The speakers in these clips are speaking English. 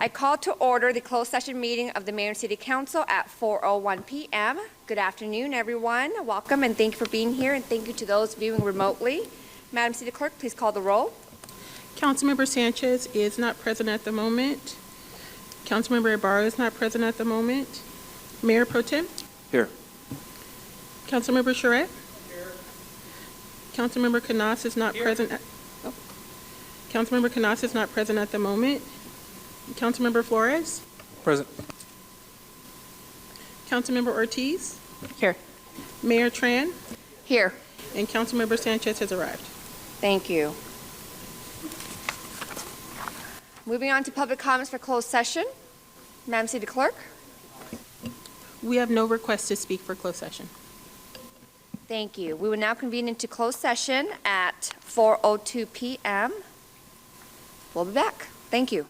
I call to order the closed session meeting of the Mayor and City Council at 4:01 p.m. Good afternoon, everyone. Welcome and thank you for being here, and thank you to those viewing remotely. Madam City Clerk, please call the roll. Councilmember Sanchez is not present at the moment. Councilmember Ibarra is not present at the moment. Mayor Pro Tem? Here. Councilmember Charette? Here. Councilmember Canas is not present. Councilmember Canas is not present at the moment. Councilmember Flores? Present. Councilmember Ortiz? Here. Mayor Tran? Here. And Councilmember Sanchez has arrived. Thank you. Moving on to public comments for closed session. Madam City Clerk? We have no request to speak for closed session. Thank you. We will now convene into closed session at 4:02 p.m. We'll be back. Thank you.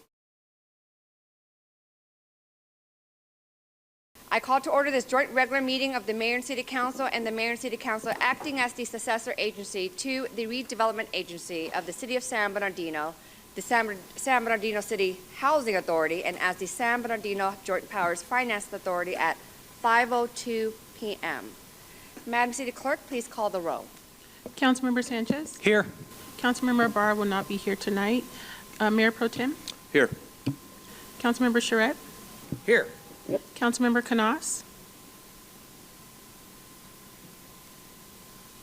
I call to order this joint regular meeting of the Mayor and City Council and the Mayor and City Council acting as the successor agency to the Redevelopment Agency of the City of San Bernardino, the San Bernardino City Housing Authority, and as the San Bernardino Joint Powers Finance Authority at 5:02 p.m. Madam City Clerk, please call the roll. Councilmember Sanchez? Here. Councilmember Ibarra will not be here tonight. Mayor Pro Tem? Here. Councilmember Charette? Here. Councilmember Canas?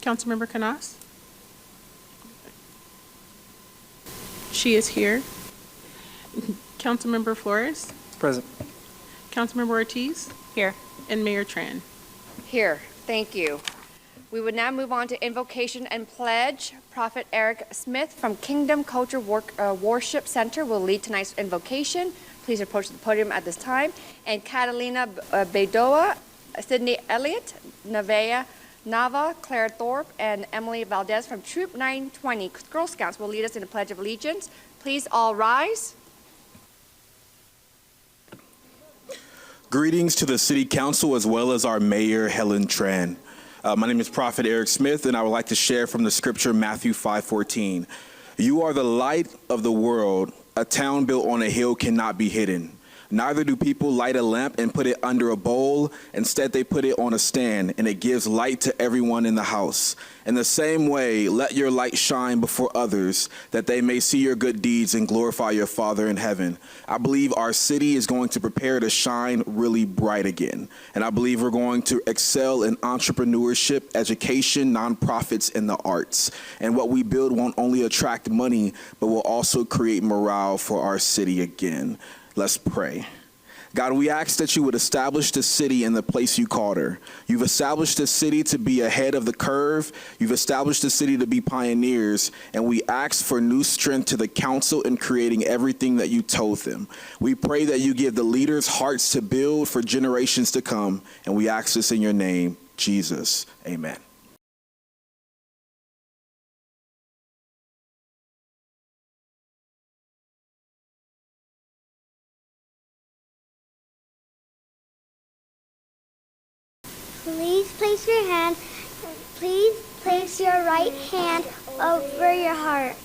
Councilmember Canas? She is here. Councilmember Flores? Present. Councilmember Ortiz? Here. And Mayor Tran. Here. Thank you. We would now move on to invocation and pledge. Prophet Eric Smith from Kingdom Culture Worship Center will lead tonight's invocation. Please approach the podium at this time. And Catalina Bedoa, Sydney Elliott, Nevaeh Nava, Claire Thorpe, and Emily Valdez from Troop 920 Girl Scouts will lead us in the Pledge of Allegiance. Please all rise. Greetings to the City Council as well as our Mayor, Helen Tran. My name is Prophet Eric Smith, and I would like to share from the scripture Matthew 5:14. You are the light of the world. A town built on a hill cannot be hidden. Neither do people light a lamp and put it under a bowl. Instead, they put it on a stand, and it gives light to everyone in the house. In the same way, let your light shine before others, that they may see your good deeds and glorify your Father in heaven. I believe our city is going to prepare to shine really bright again. And I believe we're going to excel in entrepreneurship, education, nonprofits, and the arts. And what we build won't only attract money, but will also create morale for our city again. Let's pray. God, we ask that you would establish the city in the place you called her. You've established the city to be ahead of the curve. You've established the city to be pioneers. And we ask for new strength to the council in creating everything that you told them. We pray that you give the leaders hearts to build for generations to come. And we ask this in your name, Jesus. Amen. Please place your right hand over your heart.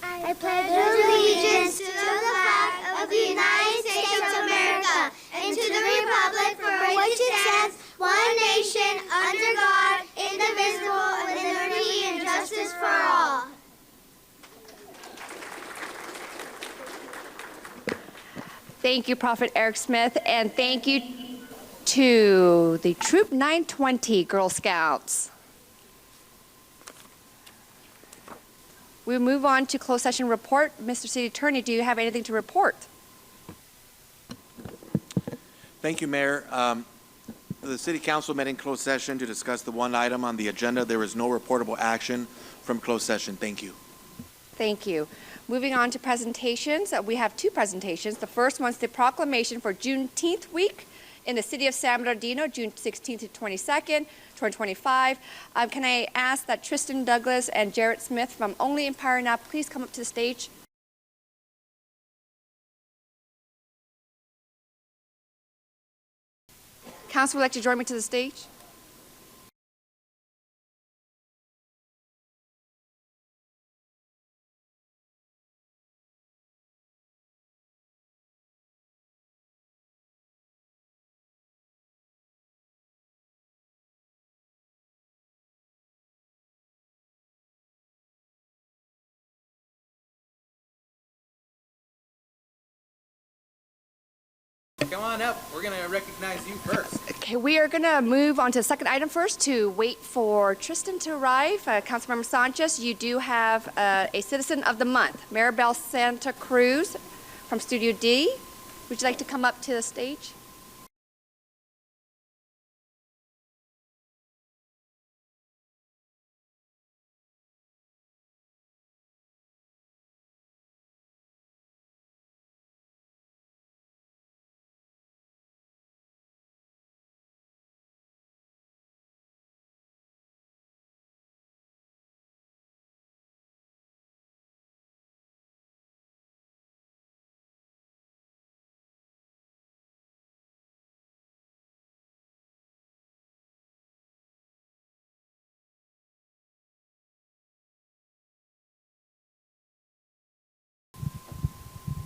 I pledge allegiance to the flag of the United States of America and to the republic for which it stands, one nation, under God, indivisible, with liberty and justice for all. Thank you, Prophet Eric Smith, and thank you to the Troop 920 Girl Scouts. We move on to closed session report. Mr. City Attorney, do you have anything to report? Thank you, Mayor. The City Council met in closed session to discuss the one item on the agenda. There is no reportable action from closed session. Thank you. Thank you. Moving on to presentations, we have two presentations. The first one's the proclamation for Juneteenth week in the city of San Bernardino, June 16th to 22nd, 2025. Can I ask that Tristan Douglas and Jarrett Smith from Only Empire Now please come up to the stage? Council, would like to join me to the stage? Come on up. We're going to recognize you first. Okay, we are going to move on to the second item first to wait for Tristan to arrive. Councilmember Sanchez, you do have a Citizen of the Month, Maribel Santa Cruz from Studio D. Would you like to come up to the stage?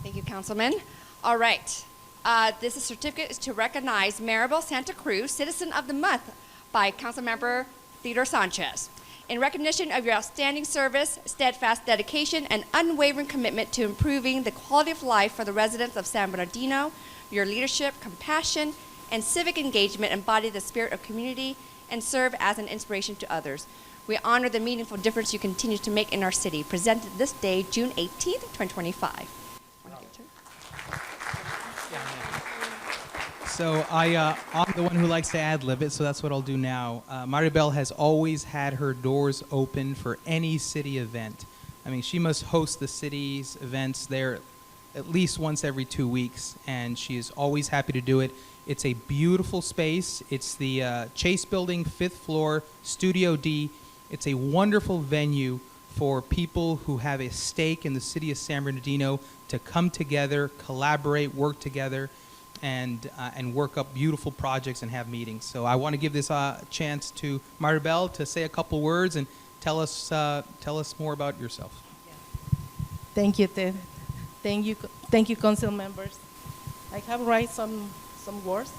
Thank you, Councilman. All right. This certificate is to recognize Maribel Santa Cruz, Citizen of the Month, by Councilmember Theodore Sanchez. In recognition of your outstanding service, steadfast dedication, and unwavering commitment to improving the quality of life for the residents of San Bernardino, your leadership, compassion, and civic engagement embody the spirit of community and serve as an inspiration to others. We honor the meaningful difference you continue to make in our city. Presented this day, June 18th, 2025. So I'm the one who likes to ad-lib it, so that's what I'll do now. Maribel has always had her doors open for any city event. I mean, she must host the city's events there at least once every 2 weeks, and she is always happy to do it. It's a beautiful space. It's the Chase Building, 5th floor, Studio D. It's a wonderful venue for people who have a stake in the city of San Bernardino to come together, collaborate, work together, and work up beautiful projects and have meetings. So I want to give this chance to Maribel to say a couple words and tell us more about yourself. Thank you, Ted. Thank you, council members. I have write some words.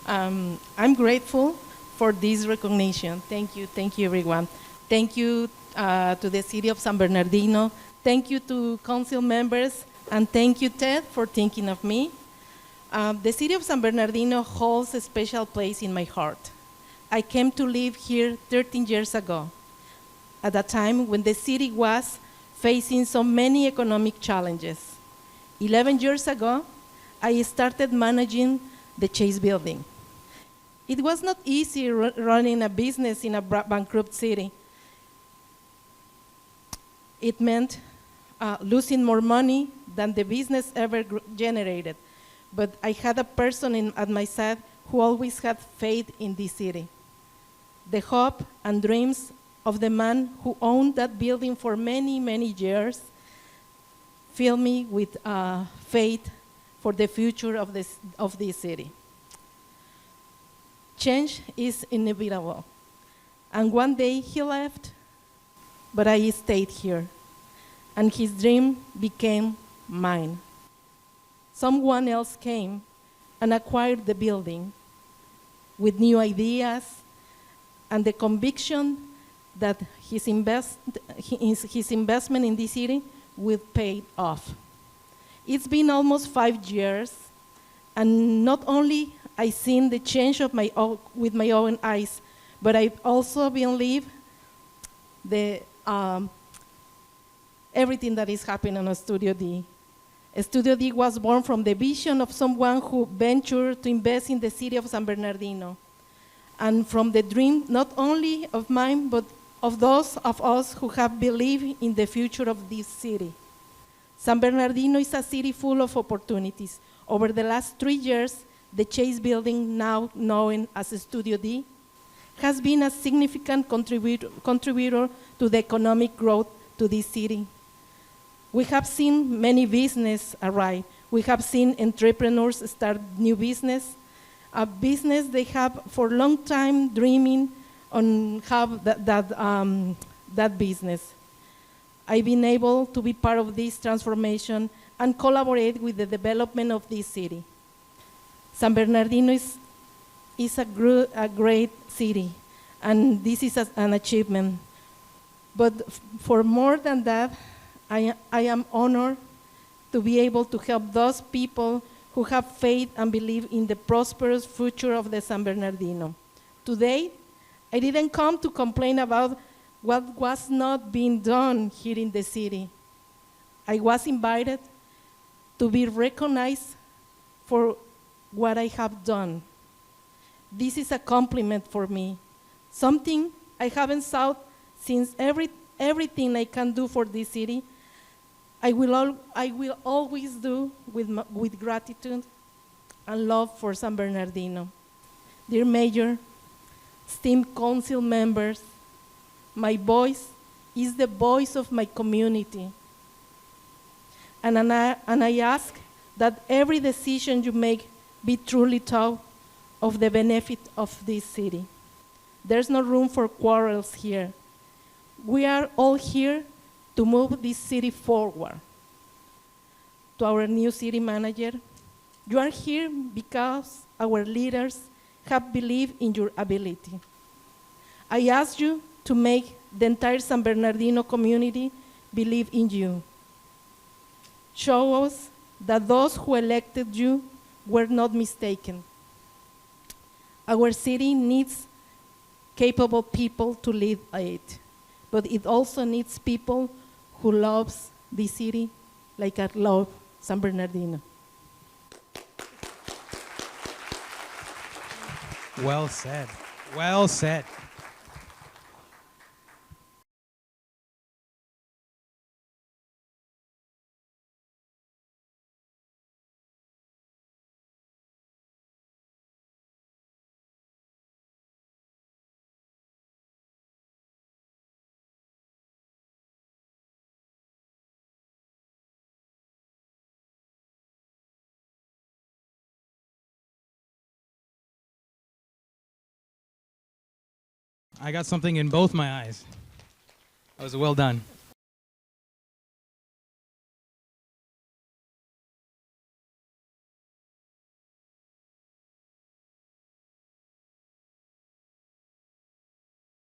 I'm grateful for this recognition. Thank you, everyone. Thank you to the city of San Bernardino. Thank you to council members, and thank you, Ted, for thinking of me. The city of San Bernardino holds a special place in my heart. I came to live here 13 years ago, at a time when the city was facing so many economic challenges. 11 years ago, I started managing the Chase Building. It was not easy running a business in a bankrupt city. It meant losing more money than the business ever generated. But I had a person at my side who always had faith in this city. The hope and dreams of the man who owned that building for many, many years filled me with faith for the future of this city. Change is inevitable. And one day he left, but I stayed here. And his dream became mine. Someone else came and acquired the building with new ideas and the conviction that his investment in this city will pay off. It's been almost 5 years, and not only I've seen the change with my own eyes, but I've also believe everything that is happening on Studio D. Studio D was born from the vision of someone who ventured to invest in the city of San Bernardino, and from the dream not only of mine, but of those of us who have believed in the future of this city. San Bernardino is a city full of opportunities. Over the last 3 years, the Chase Building, now known as Studio D, has been a significant contributor to the economic growth to this city. We have seen many businesses arise. We have seen entrepreneurs start new business, a business they have for a long time dreaming on have that business. I've been able to be part of this transformation and collaborate with the development of this city. San Bernardino is a great city, and this is an achievement. But for more than that, I am honored to be able to help those people who have faith and believe in the prosperous future of the San Bernardino. Today, I didn't come to complain about what was not being done here in the city. I was invited to be recognized for what I have done. This is a compliment for me, something I haven't sought since everything I can do for this city, I will always do with gratitude and love for San Bernardino. Dear Mayor, esteemed council members, my voice is the voice of my community. And I ask that every decision you make be truly thought of the benefit of this city. There's no room for quarrels here. We are all here to move this city forward. To our new city manager, you are here because our leaders have believed in your ability. I ask you to make the entire San Bernardino community believe in you. Show us that those who elected you were not mistaken. Our city needs capable people to lead it, but it also needs people who loves the city like I love San Bernardino. Well said. Well said. I got something in both my eyes. That was well done.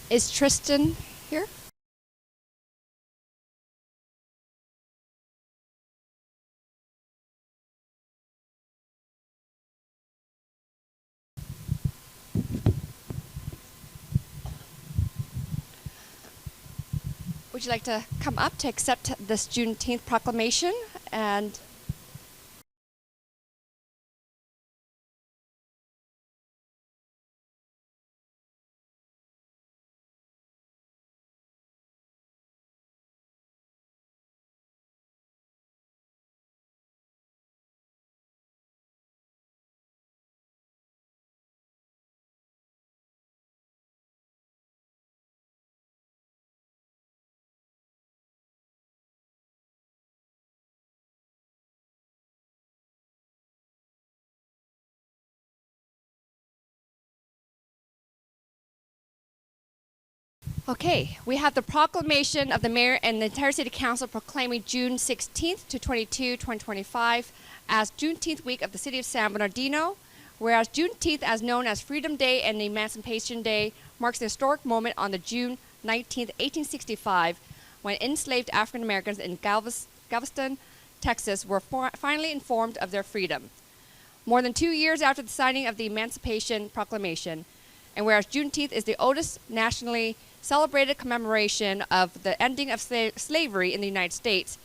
Is Tristan here? Would you like to come up to accept this Juneteenth proclamation? And okay, we have the proclamation of the mayor and the entire city council proclaiming June 16th to 2025 as Juneteenth week of the city of San Bernardino, whereas Juneteenth, as known as Freedom Day and Emancipation Day, marks the historic moment on the June 19th, 1865, when enslaved African Americans in Galveston, Texas, were finally informed of their freedom. More than 2 years after the signing of the Emancipation Proclamation, and whereas Juneteenth is the oldest nationally celebrated commemoration of the ending of slavery in the United States,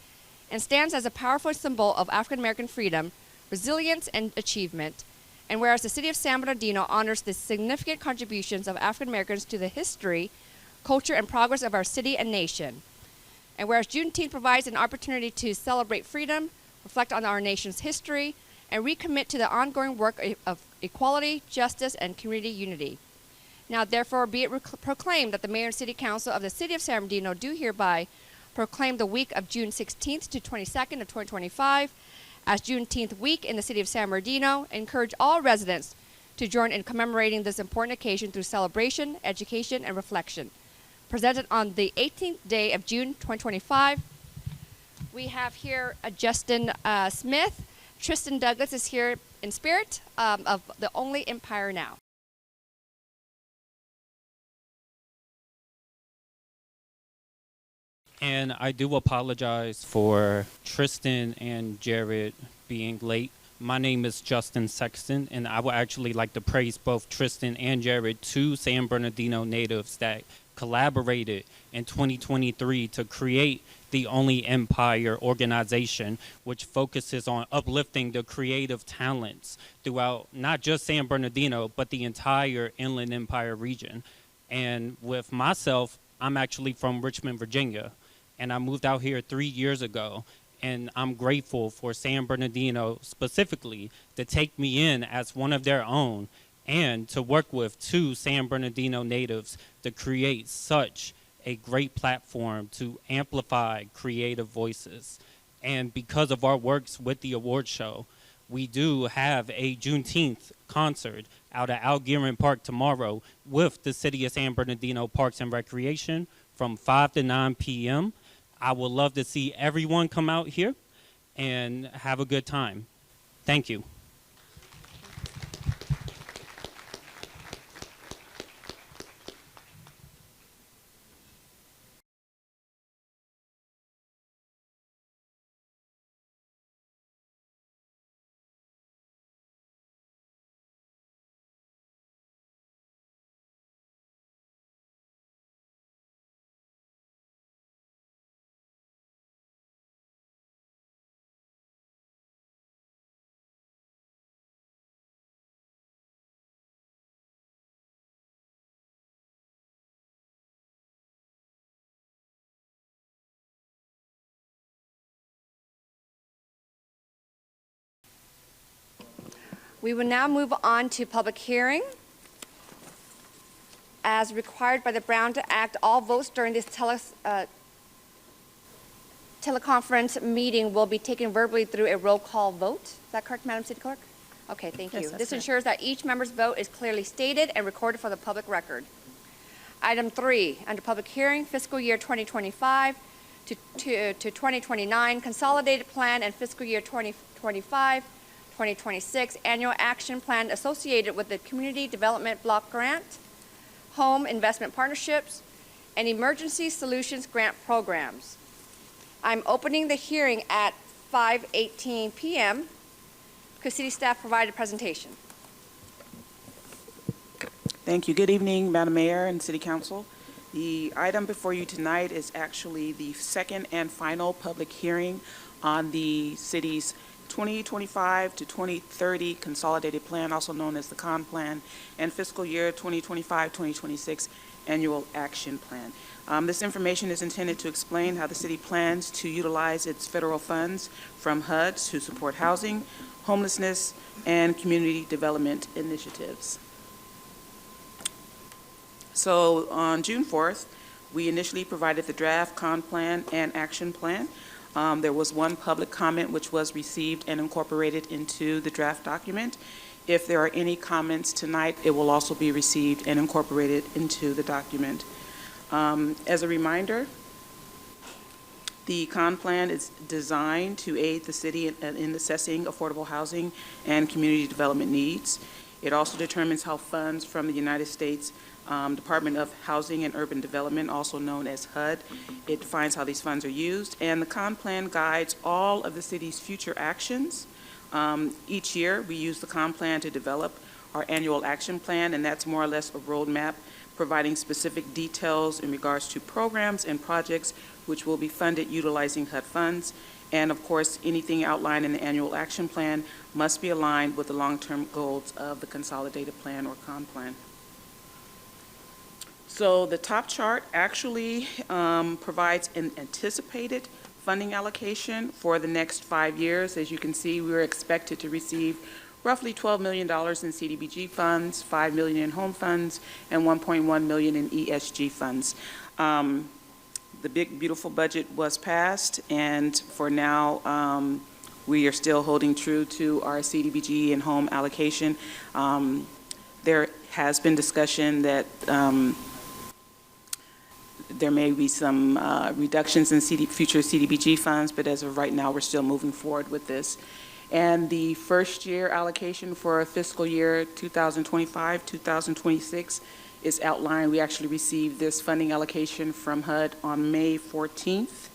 and stands as a powerful symbol of African American freedom, resilience, and achievement, and whereas the city of San Bernardino honors the significant contributions of African Americans to the history, culture, and progress of our city and nation, and whereas Juneteenth provides an opportunity to celebrate freedom, reflect on our nation's history, and recommit to the ongoing work of equality, justice, and community unity. Now, therefore, be it proclaimed that the Mayor and City Council of the City of San Bernardino do hereby proclaim the week of June 16th to 22nd of 2025 as Juneteenth week in the City of San Bernardino, and encourage all residents to join in commemorating this important occasion through celebration, education, and reflection. Presented on the 18th day of June 2025, we have here Justin Smith. Tristan Douglas is here in spirit of the Only Empire Now. And I do apologize for Tristan and Jared being late. My name is Justin Sexton, and I would actually like to praise both Tristan and Jared, two San Bernardino natives that collaborated in 2023 to create the Only Empire organization, which focuses on uplifting the creative talents throughout not just San Bernardino, but the entire Inland Empire region. And with myself, I'm actually from Richmond, Virginia, and I moved out here 3 years ago. And I'm grateful for San Bernardino specifically to take me in as one of their own and to work with two San Bernardino natives to create such a great platform to amplify creative voices. And because of our works with the award show, we do have a Juneteenth concert out at Algiron Park tomorrow with the City of San Bernardino Parks and Recreation from 5 to 9 p.m. I would love to see everyone come out here and have a good time. Thank you. We will now move on to public hearing. As required by the Brown Act, all votes during this teleconference meeting will be taken verbally through a roll call vote. Is that correct, Madam City Clerk? Okay, thank you. Yes, that's This correct. ensures that each member's vote is clearly stated and recorded for the public record. Item 3, under public hearing, fiscal year 2025 to 2029, consolidated plan and fiscal year 2025 2026 annual action plan associated with the Community Development Block Grant, Home Investment Partnerships, and Emergency Solutions Grant Programs. I'm opening the hearing at 5:18 p.m. Could city staff provide a presentation? Thank you. Good evening, Madam Mayor and City Council. The item before you tonight is actually the second and final public hearing on the city's 2025 to 2030 Consolidated Plan, also known as the CON Plan, and fiscal year 2025-2026 Annual Action Plan. This information is intended to explain how the city plans to utilize its federal funds from HUD to support housing, homelessness, and community development initiatives. So on June 4th, we initially provided the draft CON Plan and Action Plan. There was one public comment which was received and incorporated into the draft document. If there are any comments tonight, it will also be received and incorporated into the document. As a reminder, the CON Plan is designed to aid the city in assessing affordable housing and community development needs. It also determines how funds from the United States Department of Housing and Urban Development, also known as HUD. It defines how these funds are used, and the CON Plan guides all of the city's future actions. Each year, we use the CON Plan to develop our annual action plan, and that's more or less a roadmap providing specific details in regards to programs and projects which will be funded utilizing HUD funds. And of course, anything outlined in the annual action plan must be aligned with the long-term goals of the consolidated plan or CON Plan. So the top chart actually provides an anticipated funding allocation for the next 5 years. As you can see, we are expected to receive roughly $12 million in CDBG funds, $5 million in home funds, and $1.1 million in ESG funds. The big, beautiful budget was passed, and for now, we are still holding true to our CDBG and home allocation. There has been discussion that there may be some reductions in future CDBG funds, but as of right now, we're still moving forward with this. And the first year allocation for fiscal year 2025-2026 is outlined. We actually received this funding allocation from HUD on May 14th.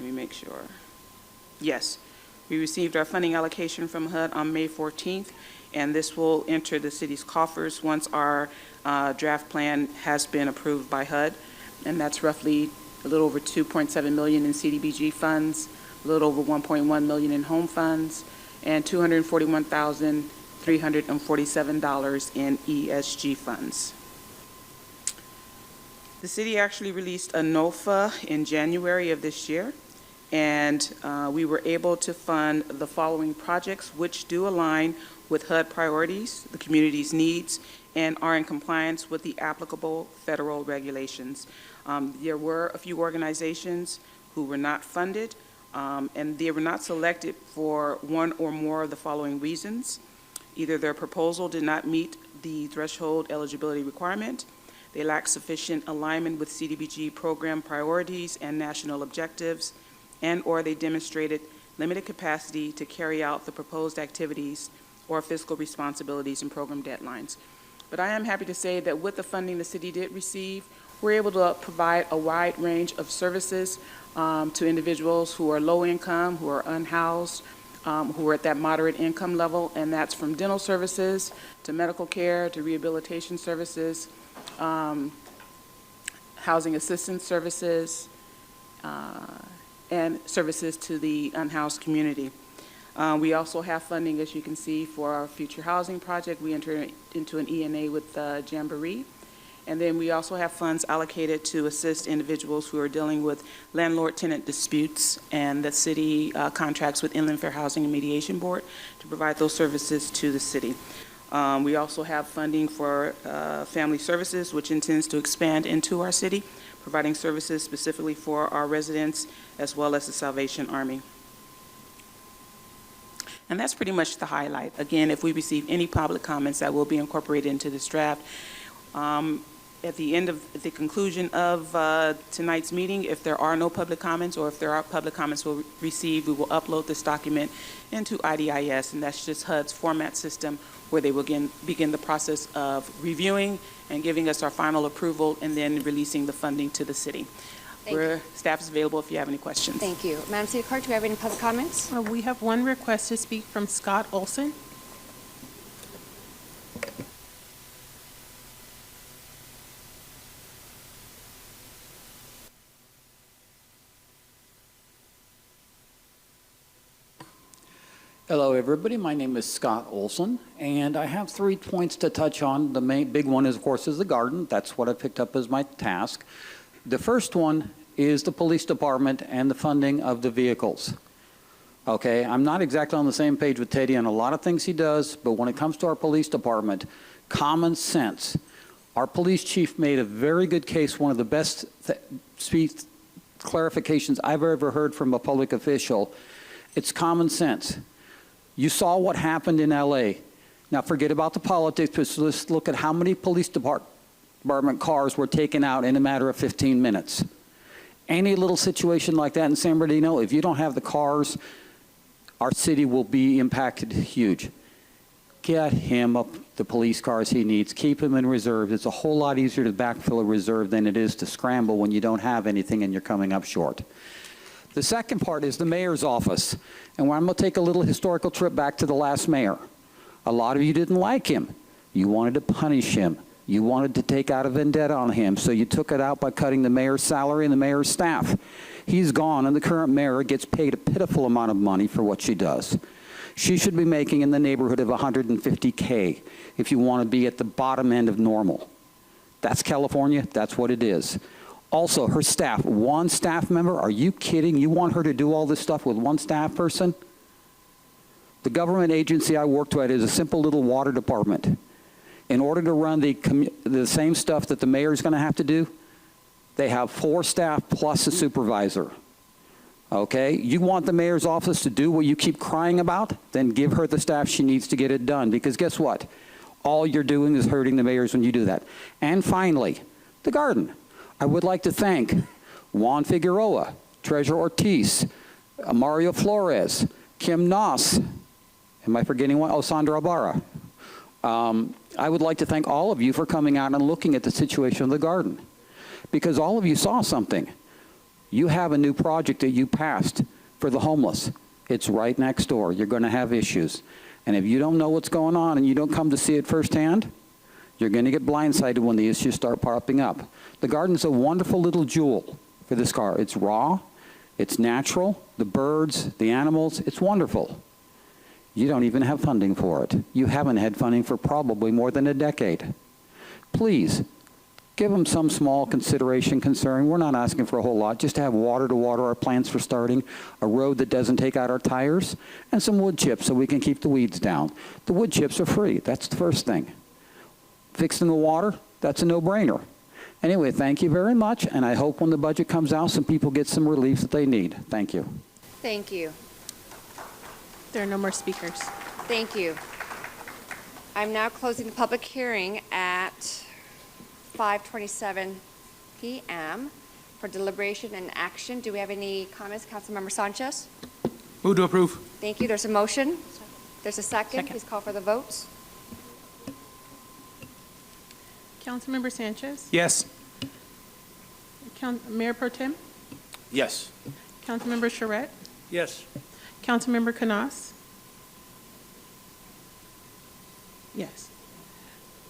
Let me make sure. Yes, We received our funding allocation from HUD on May 14th, and this will enter the city's coffers once our draft plan has been approved by HUD. And that's roughly a little over $2.7 million in CDBG funds, a little over $1.1 million in home funds, and $241,347 in ESG funds. The city actually released a NOFA in January of this year, and we were able to fund the following projects, which do align with HUD priorities, the community's needs, and are in compliance with the applicable federal regulations. There were a few organizations who were not funded, and they were not selected for one or more of the following reasons. Either their proposal did not meet the threshold eligibility requirement, they lacked sufficient alignment with CDBG program priorities and national objectives, and/or they demonstrated limited capacity to carry out the proposed activities or fiscal responsibilities and program deadlines. But I am happy to say that with the funding the city did receive, we're able to provide a wide range of services to individuals who are low income, who are unhoused, who are at that moderate income level, and that's from dental services to medical care to rehabilitation services, housing assistance services, and services to the unhoused community. We also have funding, as you can see, for our future housing project. We entered into an ENA with Jamboree. And then we also have funds allocated to assist individuals who are dealing with landlord-tenant disputes, and the city contracts with Inland Fair Housing and Mediation Board to provide those services to the city. We also have funding for family services, which intends to expand into our city, providing services specifically for our residents as well as the Salvation Army. And that's pretty much the highlight. Again, if we receive any public comments, that will be incorporated into this draft. At the end of the conclusion of tonight's meeting, if there are no public comments, or if there are public comments we'll receive, we will upload this document into IDIS, and that's just HUD's format system where they will begin the process of reviewing and giving us our final approval and then releasing the funding to the city. Staff is available if you have any questions. Thank you. Madam City Clerk, do we have any public comments? We have one request to speak from Scott Olson. Hello, everybody. My name is Scott Olson, and I have 3 points to touch on. The main big one, is, of course, is the garden. That's what I picked up as my task. The first one is the police department and the funding of the vehicles. Okay, I'm not exactly on the same page with Teddy on a lot of things he does, but when it comes to our police department, common sense. Our police chief made a very good case, one of the best clarifications I've ever heard from a public official. It's common sense. You saw what happened in LA. Now forget about the politics, but let's look at how many police department cars were taken out in a matter of 15 minutes. Any little situation like that in San Bernardino, if you don't have the cars, our city will be impacted huge. Get him up the police cars he needs. Keep him in reserve. It's a whole lot easier to backfill a reserve than it is to scramble when you don't have anything and you're coming up short. The second part is the mayor's office. And I'm going to take a little historical trip back to the last mayor. A lot of you didn't like him. You wanted to punish him. You wanted to take out a vendetta on him, so you took it out by cutting the mayor's salary and the mayor's staff. He's gone, and the current mayor gets paid a pitiful amount of money for what she does. She should be making in the neighborhood of $150K if you want to be at the bottom end of normal. That's California. That's what it is. Also, her staff, one staff member, are you kidding? You want her to do all this stuff with one staff person? The government agency I worked at is a simple little water department. In order to run the same stuff that the mayor is going to have to do, they have 4 staff plus a supervisor. Okay? You want the mayor's office to do what you keep crying about? Then give her the staff she needs to get it done. Because guess what? All you're doing is hurting the mayors when you do that. And finally, the garden. I would like to thank Juan Figueroa, Treasurer Ortiz, Mario Flores, Kim Noss, am I forgetting one? Oh, Sandra Ibarra. I would like to thank all of you for coming out and looking at the situation of the garden, because all of you saw something. You have a new project that you passed for the homeless. It's right next door. You're going to have issues. And if you don't know what's going on and you don't come to see it firsthand, you're going to get blindsided when the issues start popping up. The garden's a wonderful little jewel for this car. It's raw, it's natural, the birds, the animals, it's wonderful. You don't even have funding for it. You haven't had funding for probably more than a decade. Please, give them some small consideration concern. We're not asking for a whole lot, just to have water to water our plants for starting, a road that doesn't take out our tires, and some wood chips so we can keep the weeds down. The wood chips are free, that's the first thing. Fixing the water, that's a no-brainer. Anyway, thank you very much, and I hope when the budget comes out, some people get some relief that they need. Thank you. Thank you. There are no more speakers. Thank you. I'm now closing the public hearing at 5:27 p.m. for deliberation and action. Do we have any comments? Councilmember Sanchez? Move to approve. Thank you. There's a motion. There's a second. Please call for the votes. Councilmember Sanchez? Yes. Mayor Pro Tem? Yes. Councilmember Charette? Yes. Councilmember Canas? Yes.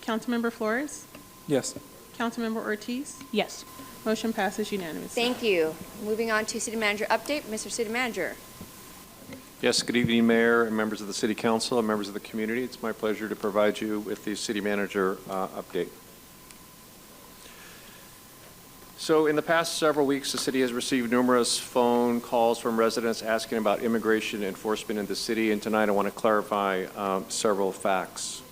Councilmember Flores? Yes. Councilmember Ortiz? Yes. Motion passes unanimously. Thank you. Moving on to City Manager update. Mr. City Manager. Yes, good evening, Mayor and members of the City Council and members of the community. It's my pleasure to provide you with the City Manager update. So in the past several weeks, the city has received numerous phone calls from residents asking about immigration enforcement in the city, and tonight I want to clarify several facts.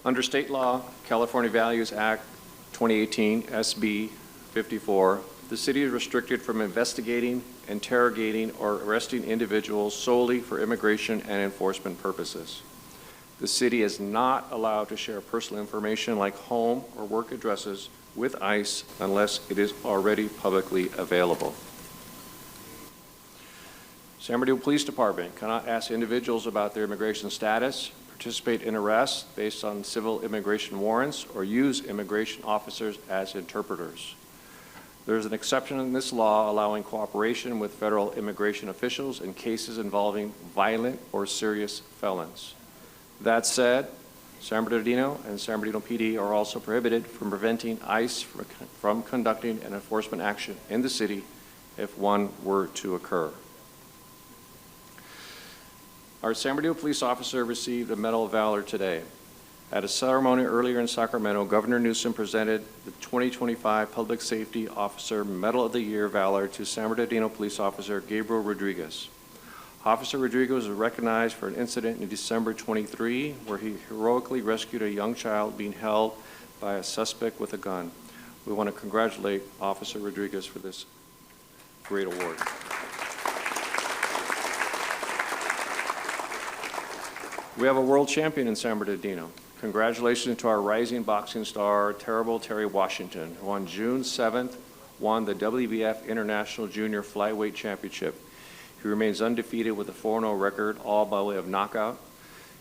Under state law, California Values Act 2018, SB 54, the city is restricted from investigating, interrogating, or arresting individuals solely for immigration and enforcement purposes. The city is not allowed to share personal information like home or work addresses with ICE unless it is already publicly available. San Bernardino Police Department cannot ask individuals about their immigration status, participate in arrests based on civil immigration warrants, or use immigration officers as interpreters. There is an exception in this law allowing cooperation with federal immigration officials in cases involving violent or serious felons. That said, San Bernardino and San Bernardino PD are also prohibited from preventing ICE from conducting an enforcement action in the city if one were to occur. Our San Bernardino police officer received a Medal of Valor today. At a ceremony earlier in Sacramento, Governor Newsom presented the 2025 Public Safety Officer Medal of the Year Valor to San Bernardino police officer Gabriel Rodriguez. Officer Rodriguez was recognized for an incident in December 23 where he heroically rescued a young child being held by a suspect with a gun. We want to congratulate Officer Rodriguez for this great award. We have a world champion in San Bernardino. Congratulations to our rising boxing star, Terrible Terry Washington, who on June 7th won the WBF International Junior Flyweight Championship. He remains undefeated with a 4-0 record, all by way of knockout.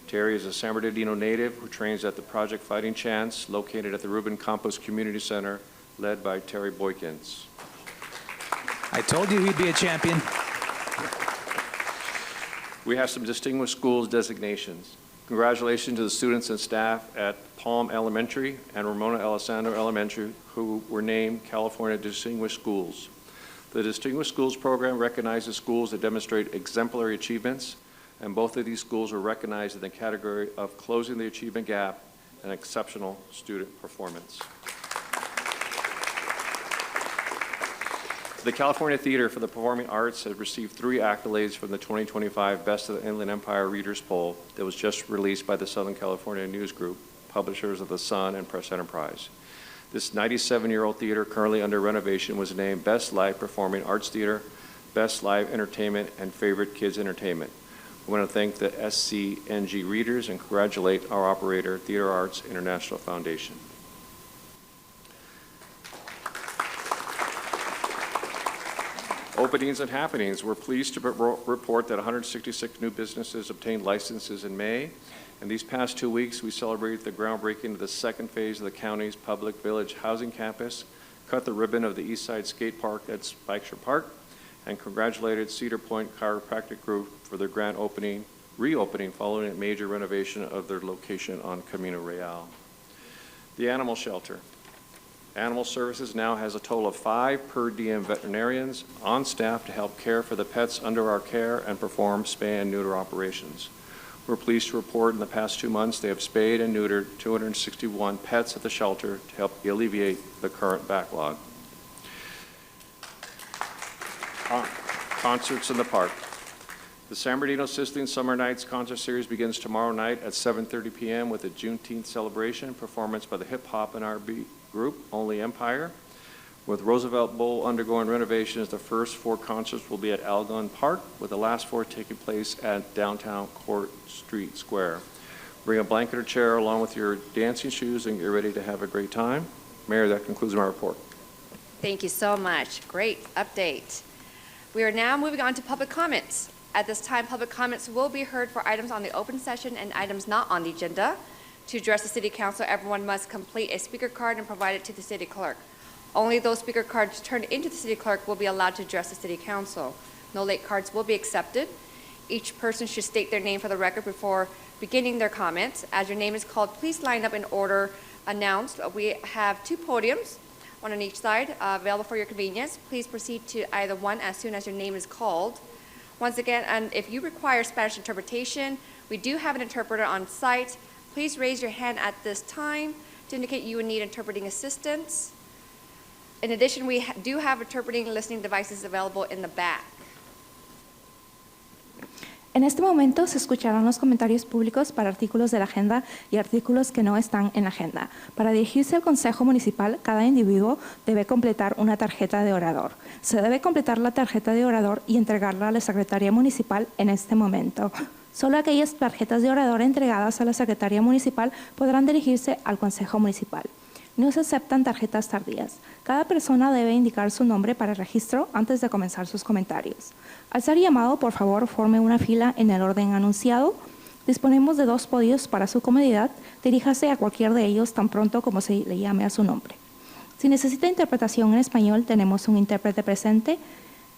Terry is a San Bernardino native who trains at the Project Fighting Chance, located at the Ruben Campos Community Center, led by Terry Boykins. I told you he'd be a champion. We have some distinguished schools designations. Congratulations to the students and staff at Palm Elementary and Ramona Alessandro Elementary who were named California Distinguished Schools. The Distinguished Schools program recognizes schools that demonstrate exemplary achievements, and both of these schools were recognized in the category of closing the achievement gap and exceptional student performance. The California Theater for the Performing Arts has received 3 accolades from the 2025 Best of the Inland Empire Readers Poll that was just released by the Southern California News Group, publishers of The Sun and Press Enterprise. This 97-year-old theater, currently under renovation, was named Best Live Performing Arts Theater, Best Live Entertainment, and Favorite Kids Entertainment. We want to thank the SCNG readers and congratulate our operator, Theater Arts International Foundation. Openings and happenings. We're pleased to report that 166 new businesses obtained licenses in May. In these past 2 weeks, we celebrated the groundbreaking of the second phase of the county's public village housing campus, cut the ribbon of the East Side Skate Park at Spikeshire Park, and congratulated Cedar Point Chiropractic Group for their grand reopening following a major renovation of their location on Camino Real. The animal shelter. Animal Services now has a total of 5 per diem veterinarians on staff to help care for the pets under our care and perform spay and neuter operations. We're pleased to report in the past 2 months they have spayed and neutered 261 pets at the shelter to help alleviate the current backlog. Concerts in the park. The San Bernardino Sizzling Summer Nights concert series begins tomorrow night at 7:30 p.m. with a Juneteenth celebration performance by the hip-hop and R&B group Only Empire. With Roosevelt Bowl undergoing renovations, the first 4 concerts will be at Algon Park, with the last 4 taking place at downtown Court Street Square. Bring a blanket or chair along with your dancing shoes and get ready to have a great time. Mayor, that concludes my report. Thank you so much. Great update. We are now moving on to public comments. At this time, public comments will be heard for items on the open session and items not on the agenda. To address the City Council, everyone must complete a speaker card and provide it to the City Clerk. Only those speaker cards turned into the City Clerk will be allowed to address the City Council. No late cards will be accepted. Each person should state their name for the record before beginning their comments. As your name is called, please line up in order announced. We have 2 podiums, one on each side, available for your convenience. Please proceed to either one as soon as your name is called. Once again, and if you require Spanish interpretation, we do have an interpreter on site. Please raise your hand at this time to indicate you would need interpreting assistance. In addition, we do have interpreting listening devices available in the back. En este momento se escucharán los comentarios públicos para artículos de la agenda y artículos que no están en la agenda. Para dirigirse al Consejo Municipal, cada individuo debe completar una tarjeta de orador. Se debe completar la tarjeta de orador y entregarla a la Secretaría Municipal en este momento. Solo aquellas tarjetas de orador entregadas a la Secretaría Municipal podrán dirigirse al Consejo Municipal. No se aceptan tarjetas tardías. Cada persona debe indicar su nombre para el registro antes de comenzar sus comentarios. Al ser llamado, por favor, forme una fila en el orden anunciado. Disponemos de 2 podios para su comodidad. Diríjase a cualquier de ellos tan pronto como se le llame a su nombre. Si necesita interpretación en español, tenemos un intérprete presente.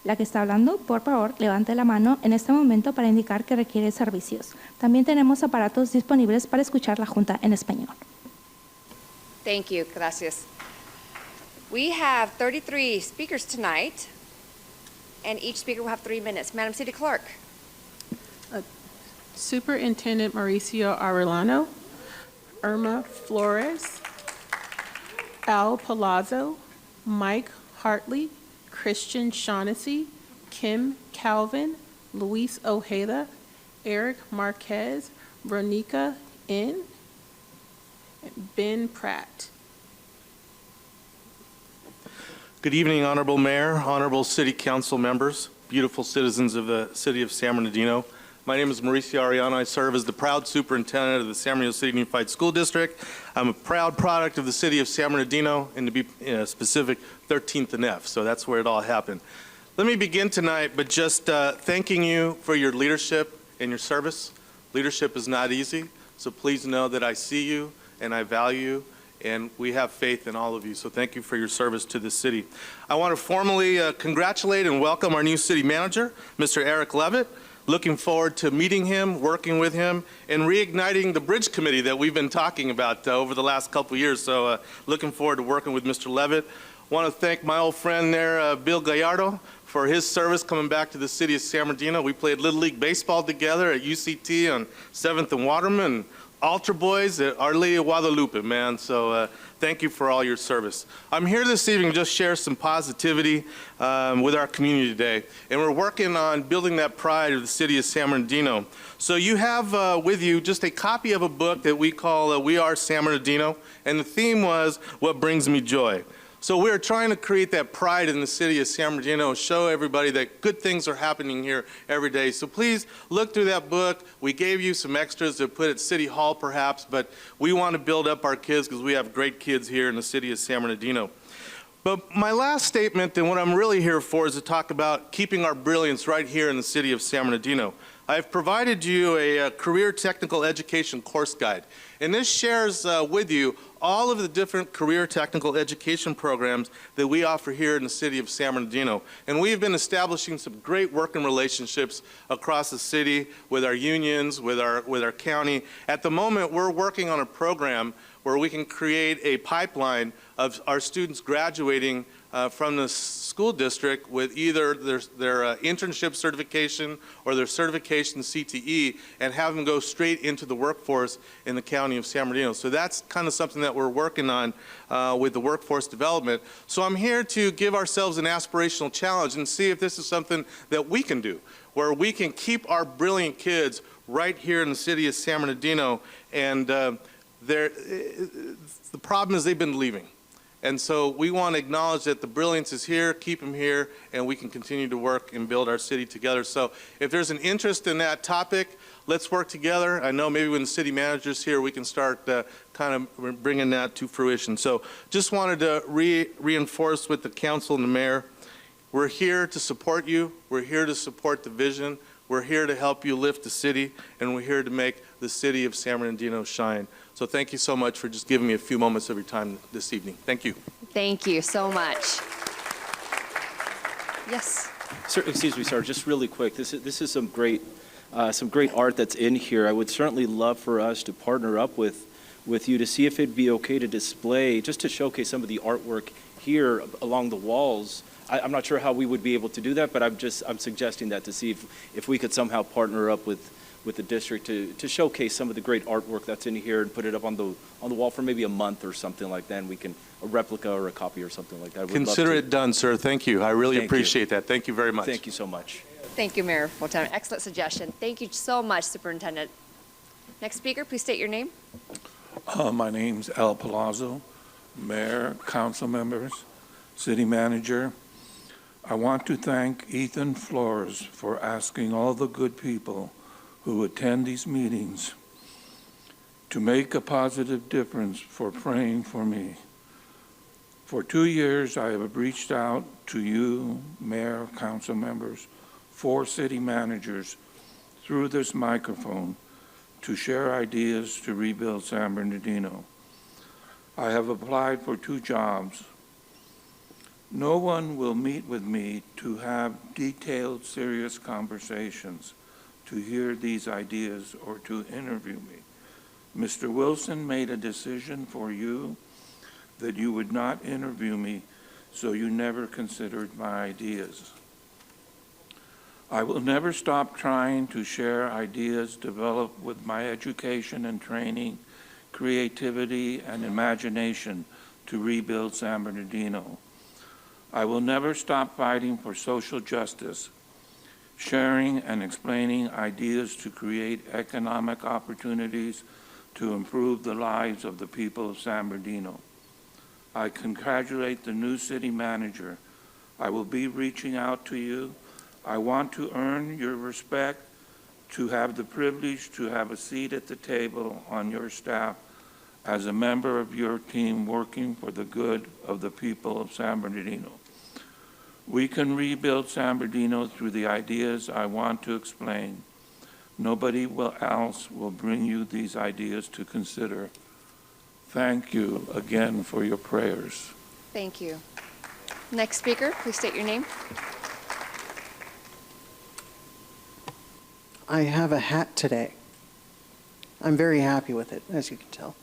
La que está hablando, por favor, levante la mano en este momento para indicar que requiere servicios. También tenemos aparatos disponibles para escuchar la Junta en español. Thank you. Gracias. We have 33 speakers tonight, and each speaker will have 3 minutes. Madam City Clerk. Superintendent Mauricio Arellano, Irma Flores, Al Palazzo, Mike Hartley, Christian Shaughnessy, Kim Calvin, Luis Ojeda, Eric Marquez, Ronica N., Ben Pratt. Good evening, Honorable Mayor, Honorable City Council members, beautiful citizens of the City of San Bernardino. My name is Mauricio Arellano. I serve as the proud superintendent of the San Bernardino City Unified School District. I'm a proud product of the City of San Bernardino, and to be specific, 13th and F, so that's where it all happened. Let me begin tonight by just thanking you for your leadership and your service. Leadership is not easy, so please know that I see you and I value you, and we have faith in all of you, so thank you for your service to the city. I want to formally congratulate and welcome our new city manager, Mr. Eric Levitt. Looking forward to meeting him, working with him, and reigniting the bridge committee that we've been talking about over the last couple of years, so looking forward to working with Mr. Levitt. Want to thank my old friend there, Bill Gallardo, for his service coming back to the city of San Bernardino. We played Little League Baseball together at UCT on 7th and Waterman, Ultra Boys at Our Lady of Guadalupe, man. So thank you for all your service. I'm here this evening to just share some positivity with our community today. And we're working on building that pride of the city of San Bernardino. So you have with you just a copy of a book that we call We Are San Bernardino. And the theme was What Brings Me Joy. So we're trying to create that pride in the city of San Bernardino, show everybody that good things are happening here every day. So please look through that book. We gave you some extras to put at City Hall perhaps, but we want to build up our kids because we have great kids here in the city of San Bernardino. But my last statement and what I'm really here for is to talk about keeping our brilliance right here in the city of San Bernardino. I've provided you a career technical education course guide. And this shares with you all of the different career technical education programs that we offer here in the city of San Bernardino. And we've been establishing some great working relationships across the city with our unions, with our county. At the moment, we're working on a program where we can create a pipeline of our students graduating from the school district with either their internship certification or their certification CTE, and have them go straight into the workforce in the county of San Bernardino. So that's kind of something that we're working on with the workforce development. So I'm here to give ourselves an aspirational challenge and see if this is something that we can do, where we can keep our brilliant kids right here in the city of San Bernardino. And the problem is they've been leaving. And so we want to acknowledge that the brilliance is here, keep them here, and we can continue to work and build our city together. So if there's an interest in that topic, let's work together. I know maybe when the city manager's here, we can start kind of bringing that to fruition. So just wanted to reinforce with the council and the mayor, we're here to support you. We're here to support the vision. We're here to help you lift the city, and we're here to make the city of San Bernardino shine. So thank you so much for just giving me a few moments of your time this evening. Thank you. Thank you so much. Yes. Sir, excuse me, sir, just really quick. This is some great art that's in here. I would certainly love for us to partner up with you to see if it'd be okay to display, just to showcase some of the artwork here along the walls. I'm not sure how we would be able to do that, but I'm suggesting that to see if we could somehow partner up with the district to showcase some of the great artwork that's in here and put it up on the wall for maybe a month or something like that, and we can, a replica or a copy or something like that. Consider it done, sir. Thank you. I really appreciate that. Thank you very much. Thank you so much. Thank you, Mayor Fulton. Excellent suggestion. Thank you so much, Superintendent. Next speaker, please state your name. My name's Al Palazzo, Mayor, council members, city manager. I want to thank Ethan Flores for asking all the good people who attend these meetings to make a positive difference for praying for me. For 2 years, I have reached out to you, mayor, council members, 4 city managers, through this microphone to share ideas to rebuild San Bernardino. I have applied for 2 jobs. No one will meet with me to have detailed, serious conversations, to hear these ideas, or to interview me. Mr. Wilson made a decision for you that you would not interview me, so you never considered my ideas. I will never stop trying to share ideas developed with my education and training, creativity, and imagination to rebuild San Bernardino. I will never stop fighting for social justice, sharing and explaining ideas to create economic opportunities to improve the lives of the people of San Bernardino. I congratulate the new city manager. I will be reaching out to you. I want to earn your respect, to have the privilege to have a seat at the table on your staff as a member of your team working for the good of the people of San Bernardino. We can rebuild San Bernardino through the ideas I want to explain. Nobody else will bring you these ideas to consider. Thank you again for your prayers. Thank you. Next speaker, please state your name. I have a hat today. I'm very happy with it, as you can tell.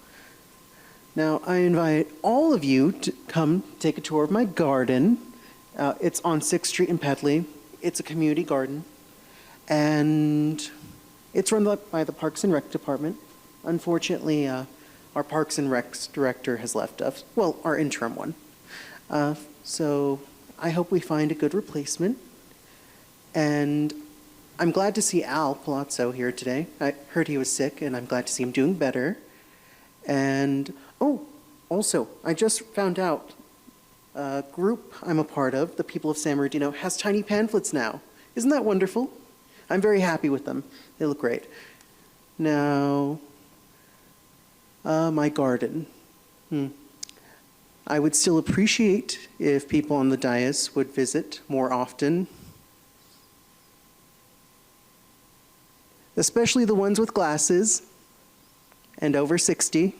Now, I invite all of you to come take a tour of my garden. It's on 6th Street in Pedley. It's a community garden, and it's run by the Parks and Rec Department. Unfortunately, our Parks and Recs director has left us, well, our interim one. So I hope we find a good replacement. And I'm glad to see Al Palazzo here today. I heard he was sick, and I'm glad to see him doing better. And, oh, also, I just found out a group I'm a part of, the people of San Bernardino, has tiny pamphlets now. Isn't that wonderful? I'm very happy with them. They look great. Now, my garden. I would still appreciate if people on the dais would visit more often. especially the ones with glasses and over 60.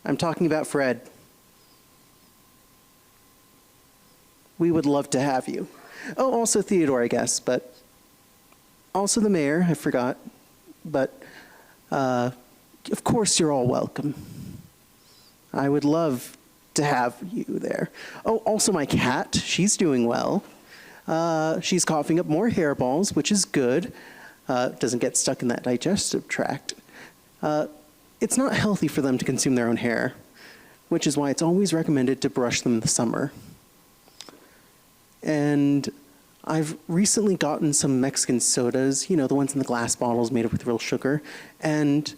I'm talking about Fred. We would love to have you. Oh, also Theodore, I guess, but also the mayor, I forgot. But of course you're all welcome. I would love to have you there. Oh, also my cat, she's doing well. She's coughing up more hairballs, which is good. Doesn't get stuck in that digestive tract. It's not healthy for them to consume their own hair, which is why it's always recommended to brush them in the summer. And I've recently gotten some Mexican sodas, you know, the ones in the glass bottles made with real sugar, and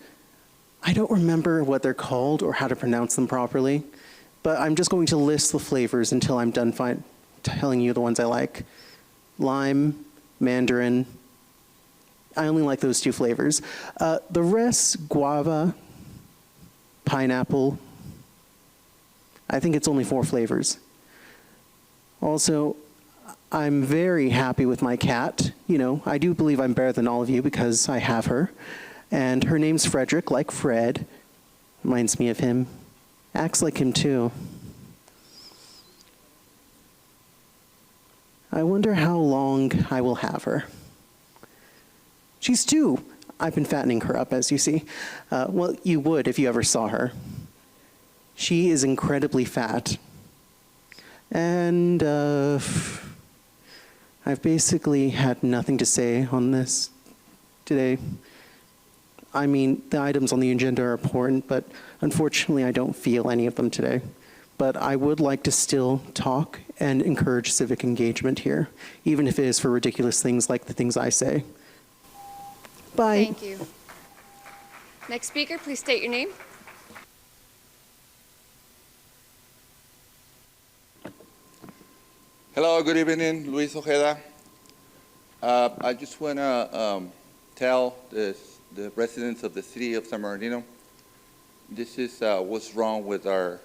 I don't remember what they're called or how to pronounce them properly, but I'm just going to list the flavors until I'm done telling you the ones I like. Lime, mandarin. I only like those 2 flavors. The rest, guava, pineapple. I think it's only 4 flavors. Also, I'm very happy with my cat. You know, I do believe I'm better than all of you because I have her. And her name's Frederick, like Fred. Reminds me of him. Acts like him, too. I wonder how long I will have her. She's 2. I've been fattening her up, as you see. Well, you would if you ever saw her. She is incredibly fat. And I've basically had nothing to say on this today. I mean, the items on the agenda are important, but unfortunately I don't feel any of them today. But I would like to still talk and encourage civic engagement here, even if it is for ridiculous things like the things I say. Bye. Thank you. Next speaker, please state your name. Hello, good evening, Luis Ojeda. I just want to tell the residents of the city of San Bernardino, this is what's wrong with our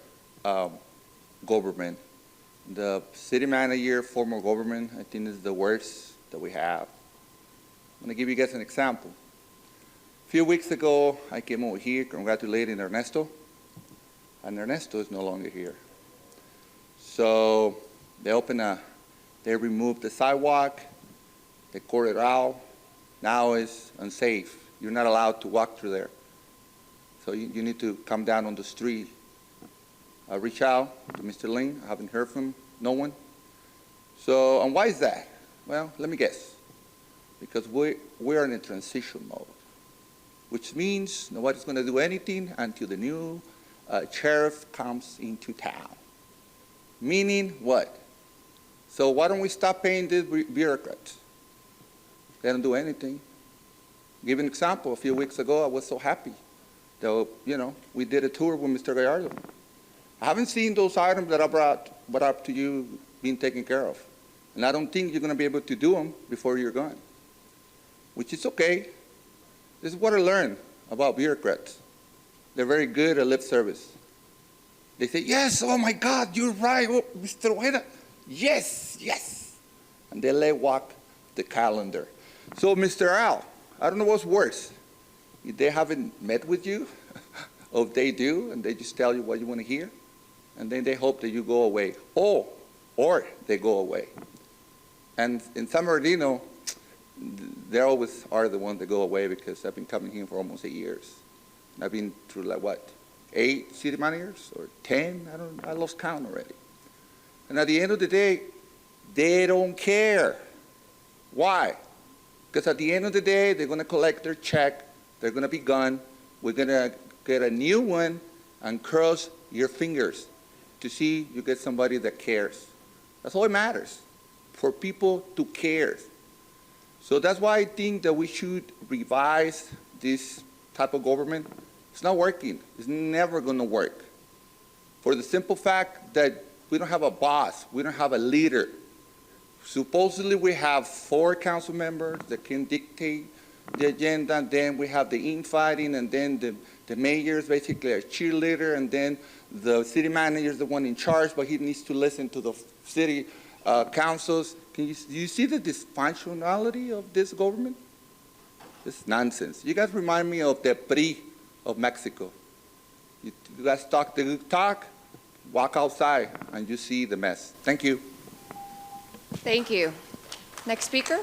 government. The city manager, former government, I think is the worst that we have. I'm going to give you guys an example. A few weeks ago, I came over here congratulating Ernesto, and Ernesto is no longer here. So they removed the sidewalk, they cut it out. Now it's unsafe. You're not allowed to walk through there. So you need to come down on the street. I reached out to Mr. Ling. I haven't heard from no one. So, and why is that? Well, let me guess. Because we're in a transition mode, which means nobody's going to do anything until the new sheriff comes into town. Meaning what? So why don't we stop paying the bureaucrats? They don't do anything. Give an example. A few weeks ago, I was so happy that, you know, we did a tour with Mr. Gallardo. I haven't seen those items that I brought up to you being taken care of. And I don't think you're going to be able to do them before you're gone, which is okay. This is what I learned about bureaucrats. They're very good at lip service. They say, yes, oh my God, you're right, oh, Mr. Ojeda. Yes, yes. And they let walk the calendar. So, Mr. Al, I don't know what's worse. If they haven't met with you, or if they do, and they just tell you what you want to hear, and then they hope that you go away. Or they go away. And in San Bernardino, they always are the ones that go away because I've been coming here for almost 8 years. And I've been through like what, 8 city managers or 10? I lost count already. And at the end of the day, they don't care. Why? Because at the end of the day, they're going to collect their check, they're going to be gone, we're going to get a new one and cross your fingers to see you get somebody that cares. That's all it matters, for people to care. So that's why I think that we should revise this type of government. It's not working. It's never going to work. For the simple fact that we don't have a boss. We don't have a leader. Supposedly we have 4 council members that can dictate the agenda, and then we have the infighting, and then the mayor is basically a cheerleader, and then the city manager is the one in charge, but he needs to listen to the city councils. Do you see the dysfunctionality of this government? This is nonsense. You guys remind me of the PRI of Mexico. You guys talk the good talk, walk outside, and you see the mess. Thank you. Thank you. Next speaker.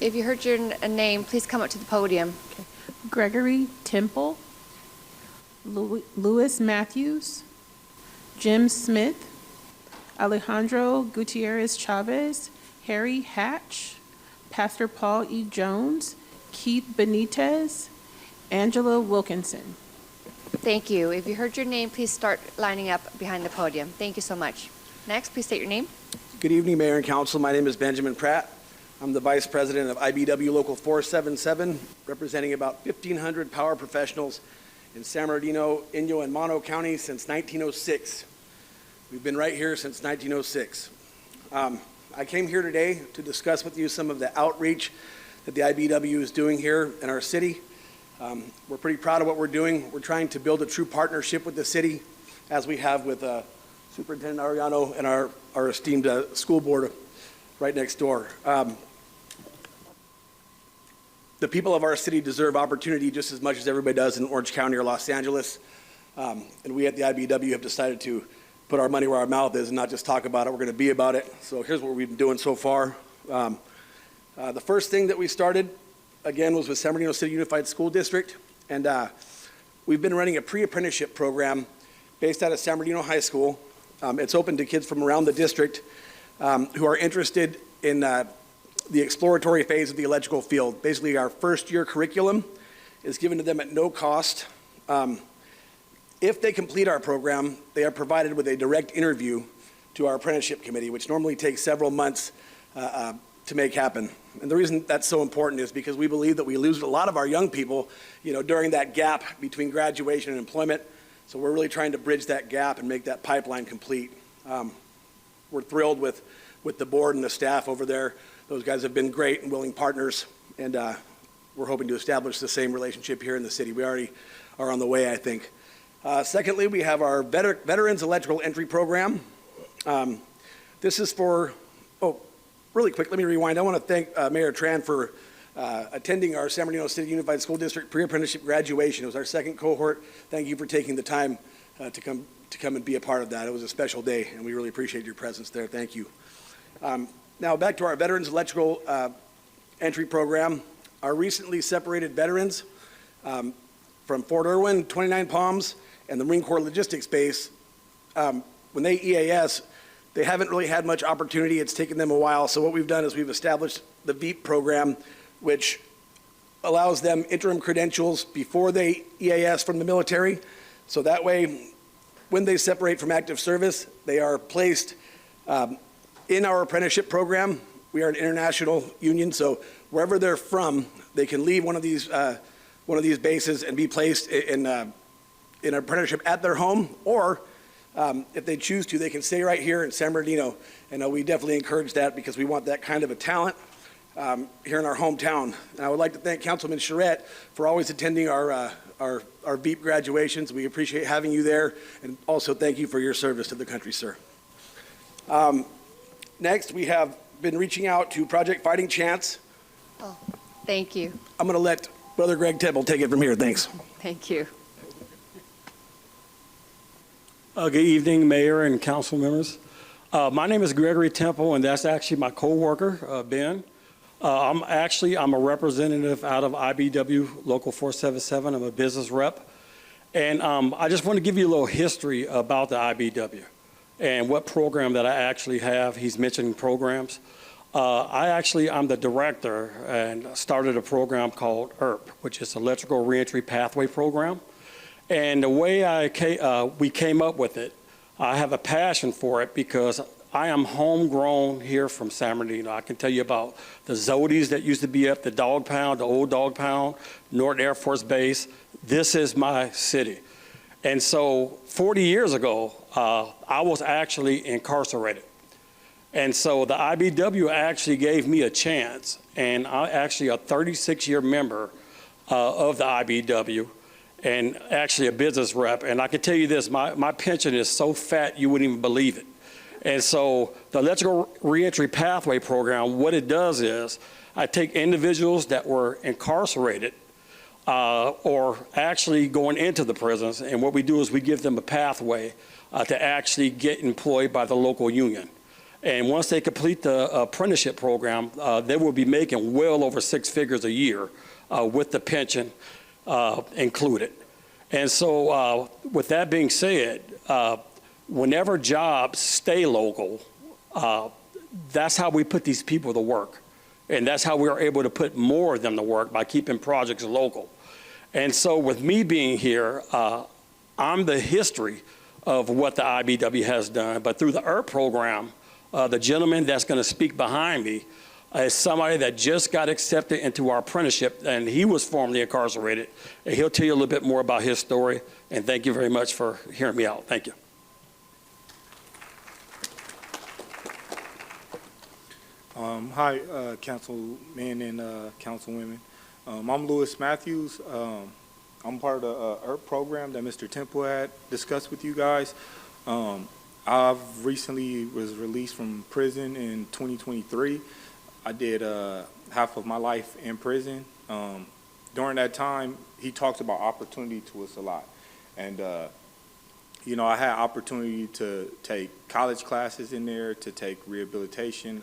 If you heard your name, please come up to the podium. Gregory Temple, Louis Matthews, Jim Smith, Alejandro Gutierrez Chavez, Harry Hatch, Pastor Paul E. Jones, Keith Benitez, Angela Wilkinson. Thank you. If you heard your name, please start lining up behind the podium. Thank you so much. Next, please state your name. Good evening, Mayor and Council. My name is Benjamin Pratt. I'm the Vice President of IBW Local 477, representing about 1,500 power professionals in San Bernardino, Inyo, and Mono County since 1906. We've been right here since 1906. I came here today to discuss with you some of the outreach that the IBW is doing here in our city. We're pretty proud of what we're doing. We're trying to build a true partnership with the city, as we have with Superintendent Arellano and our esteemed school board right next door. The people of our city deserve opportunity just as much as everybody does in Orange County or Los Angeles. And we at the IBW have decided to put our money where our mouth is and not just talk about it. We're going to be about it. So here's what we've been doing so far. The first thing that we started, again, was with San Bernardino City Unified School District. And we've been running a pre-apprenticeship program based out of San Bernardino High School. It's open to kids from around the district who are interested in the exploratory phase of the electrical field. Basically, our first year curriculum is given to them at no cost. If they complete our program, they are provided with a direct interview to our apprenticeship committee, which normally takes several months to make happen. And the reason that's so important is because we believe that we lose a lot of our young people, during that gap between graduation and employment. So we're really trying to bridge that gap and make that pipeline complete. We're thrilled with the board and the staff over there. Those guys have been great and willing partners, and we're hoping to establish the same relationship here in the city. We already are on the way, I think. Secondly, we have our Veterans Electrical Entry Program. This is for, really quick, let me rewind. I want to thank Mayor Tran for attending our San Bernardino City Unified School District pre-apprenticeship graduation. It was our second cohort. Thank you for taking the time to come and be a part of that. It was a special day, and we really appreciate your presence there. Thank you. Now back to our Veterans Electrical Entry Program. Our recently separated veterans from Fort Irwin, 29 Palms, and the Marine Corps Logistics Base, when they EAS, they haven't really had much opportunity. It's taken them a while. So what we've done is we've established the VEEP program, which allows them interim credentials before they EAS from the military. So that way, when they separate from active service, they are placed in our apprenticeship program. We are an international union, so wherever they're from, they can leave one of these bases and be placed in an apprenticeship at their home, or if they choose to, they can stay right here in San Bernardino. And we definitely encourage that because we want that kind of a talent here in our hometown. And I would like to thank Councilman Charette for always attending our VEEP graduations. We appreciate having you there, and also thank you for your service to the country, sir. Next, we have been reaching out to Project Fighting Chance. Oh, thank you. I'm going to let Brother Greg Temple take it from here. Thanks. Thank you. Good evening, Mayor and council members. My name is Gregory Temple, and that's actually my co-worker, Ben. I'm a representative out of IBW Local 477. I'm a business rep. And I just want to give you a little history about the IBW and what program that I actually have. He's mentioning programs. I'm the director and started a program called ERP, which is Electrical Reentry Pathway Program. And the way we came up with it, I have a passion for it because I am homegrown here from San Bernardino. I can tell you about the Zodies that used to be up the dog pound, the old dog pound, Norton Air Force Base. This is my city. And so 40 years ago, I was actually incarcerated. And so the IBW actually gave me a chance, and I'm actually a 36-year member of the IBW and actually a business rep. And I can tell you this, my pension is so fat you wouldn't even believe it. And so the electrical reentry pathway program, what it does is I take individuals that were incarcerated or actually going into the prisons, and what we do is we give them a pathway to actually get employed by the local union. And once they complete the apprenticeship program, they will be making well over 6 figures a year with the pension included. And so with that being said, whenever jobs stay local, that's how we put these people to work. And that's how we are able to put more of them to work, by keeping projects local. And so with me being here, I'm the history of what the IBW has done. But through the ERP program, the gentleman that's going to speak behind me is somebody that just got accepted into our apprenticeship, and he was formerly incarcerated. And he'll tell you a little bit more about his story. And thank you very much for hearing me out. Thank you. Hi, councilmen and councilwomen. I'm Louis Matthews. I'm part of the ERP program that Mr. Temple had discussed with you guys. I've recently was released from prison in 2023. I did half of my life in prison. During that time, he talks about opportunity to us a lot. And, you know, I had opportunity to take college classes in there, to take rehabilitation,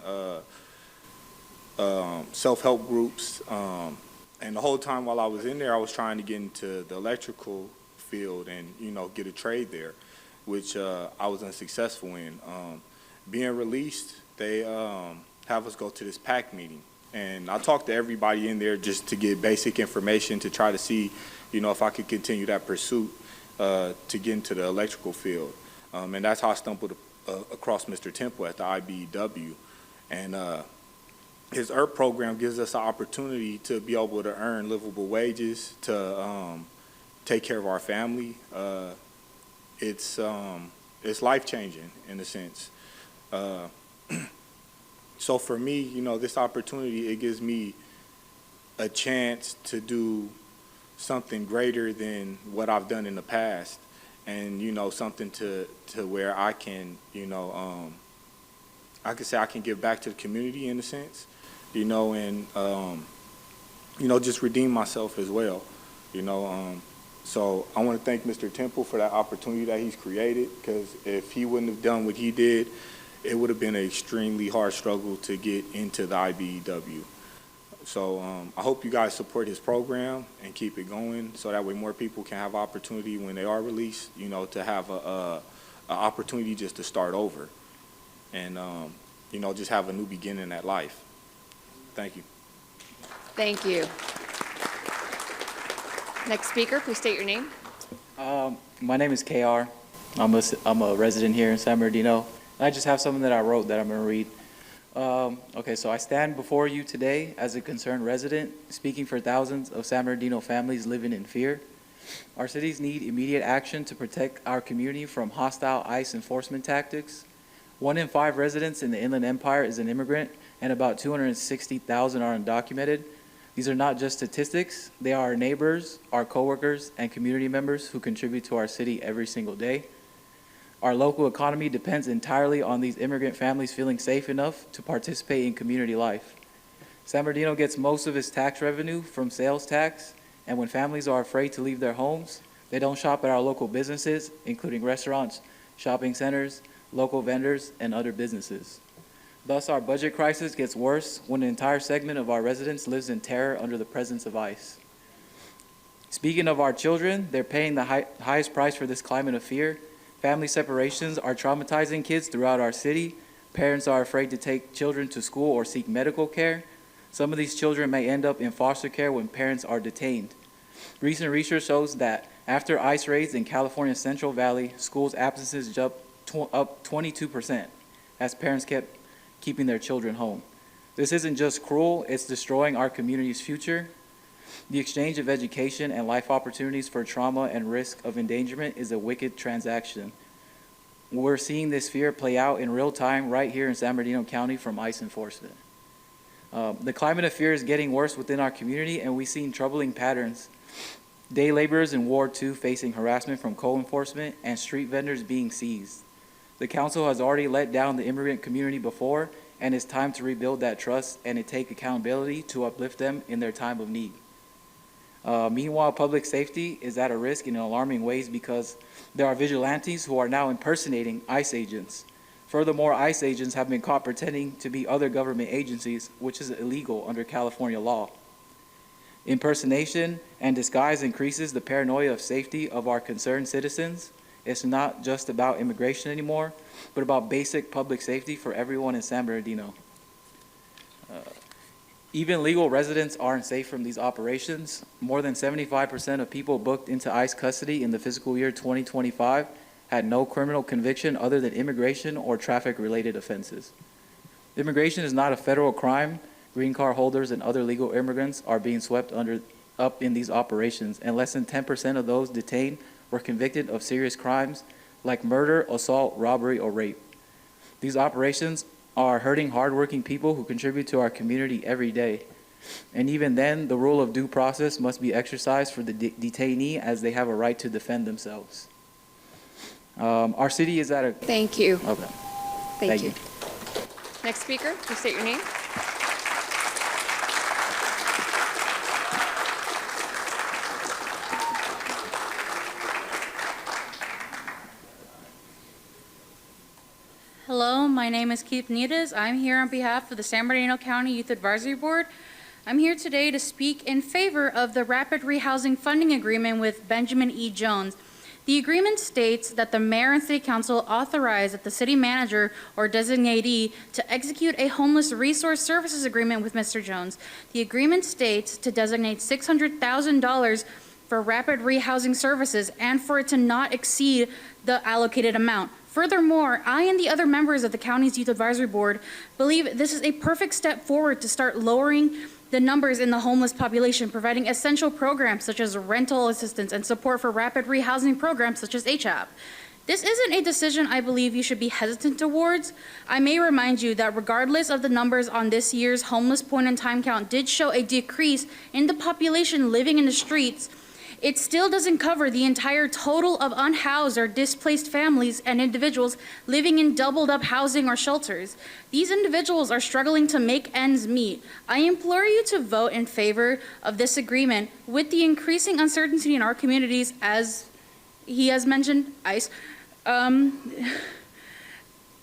self-help groups. And the whole time while I was in there, I was trying to get into the electrical field and, you know, get a trade there, which I was unsuccessful in. Being released, they have us go to this PAC meeting. And I talked to everybody in there just to get basic information to try to see, you know, if I could continue that pursuit to get into the electrical field. And that's how I stumbled across Mr. Temple at the IBEW. And his ERP program gives us an opportunity to be able to earn livable wages, to take care of our family. It's life-changing in a sense. So for me, you know, this opportunity, it gives me a chance to do something greater than what I've done in the past, and, you know, something to where I can, you know, I could say I can give back to the community in a sense, you know, and, you know, just redeem myself as well, you know. So I want to thank Mr. Temple for that opportunity that he's created, because if he wouldn't have done what he did, it would have been an extremely hard struggle to get into the IBEW. So I hope you guys support his program and keep it going, so that way more people can have opportunity when they are released, you know, to have a opportunity just to start over and, you know, just have a new beginning at life. Thank you. Thank you. Next speaker, please state your name. My name is KR. I'm a resident here in San Bernardino. I just have something that I wrote that I'm going to read. Okay, so I stand before you today as a concerned resident, speaking for thousands of San Bernardino families living in fear. Our cities need immediate action to protect our community from hostile ICE enforcement tactics. 1 in 5 residents in the Inland Empire is an immigrant, and about 260,000 are undocumented. These are not just statistics. They are our neighbors, our coworkers, and community members who contribute to our city every single day. Our local economy depends entirely on these immigrant families feeling safe enough to participate in community life. San Bernardino gets most of its tax revenue from sales tax, and when families are afraid to leave their homes, they don't shop at our local businesses, including restaurants, shopping centers, local vendors, and other businesses. Thus, our budget crisis gets worse when an entire segment of our residents lives in terror under the presence of ICE. Speaking of our children, they're paying the highest price for this climate of fear. Family separations are traumatizing kids throughout our city. Parents are afraid to take children to school or seek medical care. Some of these children may end up in foster care when parents are detained. Recent research shows that after ICE raids in California's Central Valley, schools' absences jumped up 22% as parents kept keeping their children home. This isn't just cruel, it's destroying our community's future. The exchange of education and life opportunities for trauma and risk of endangerment is a wicked transaction. We're seeing this fear play out in real time right here in San Bernardino County from ICE enforcement. The climate of fear is getting worse within our community, and we've seen troubling patterns. Day laborers in Ward 2 facing harassment from co-enforcement and street vendors being seized. The council has already let down the immigrant community before, and it's time to rebuild that trust and to take accountability to uplift them in their time of need. Meanwhile, public safety is at a risk in alarming ways because there are vigilantes who are now impersonating ICE agents. Furthermore, ICE agents have been caught pretending to be other government agencies, which is illegal under California law. Impersonation and disguise increases the paranoia of safety of our concerned citizens. It's not just about immigration anymore, but about basic public safety for everyone in San Bernardino. Even legal residents aren't safe from these operations. More than 75% of people booked into ICE custody in the fiscal year 2025 had no criminal conviction other than immigration or traffic-related offenses. Immigration is not a federal crime. Green card holders and other legal immigrants are being swept up in these operations, and less than 10% of those detained were convicted of serious crimes like murder, assault, robbery, or rape. These operations are hurting hardworking people who contribute to our community every day. And even then, the rule of due process must be exercised for the detainee as they have a right to defend themselves. Our city is at a... Thank you. Okay. Thank you. Next speaker, please state your name. Hello, my name is Keith Niedes. I'm here on behalf of the San Bernardino County Youth Advisory Board. I'm here today to speak in favor of the Rapid Rehousing Funding Agreement with Benjamin E. Jones. The agreement states that the mayor and city council authorize that the city manager or designatee to execute a homeless resource services agreement with Mr. Jones. The agreement states to designate $600,000 for rapid rehousing services and for it to not exceed the allocated amount. Furthermore, I and the other members of the county's Youth Advisory Board believe this is a perfect step forward to start lowering the numbers in the homeless population, providing essential programs such as rental assistance and support for rapid rehousing programs such as HAP. This isn't a decision I believe you should be hesitant towards. I may remind you that regardless of the numbers on this year's homeless point-in-time count did show a decrease in the population living in the streets, it still doesn't cover the entire total of unhoused or displaced families and individuals living in doubled-up housing or shelters. These individuals are struggling to make ends meet. I implore you to vote in favor of this agreement with the increasing uncertainty in our communities, as he has mentioned, ICE.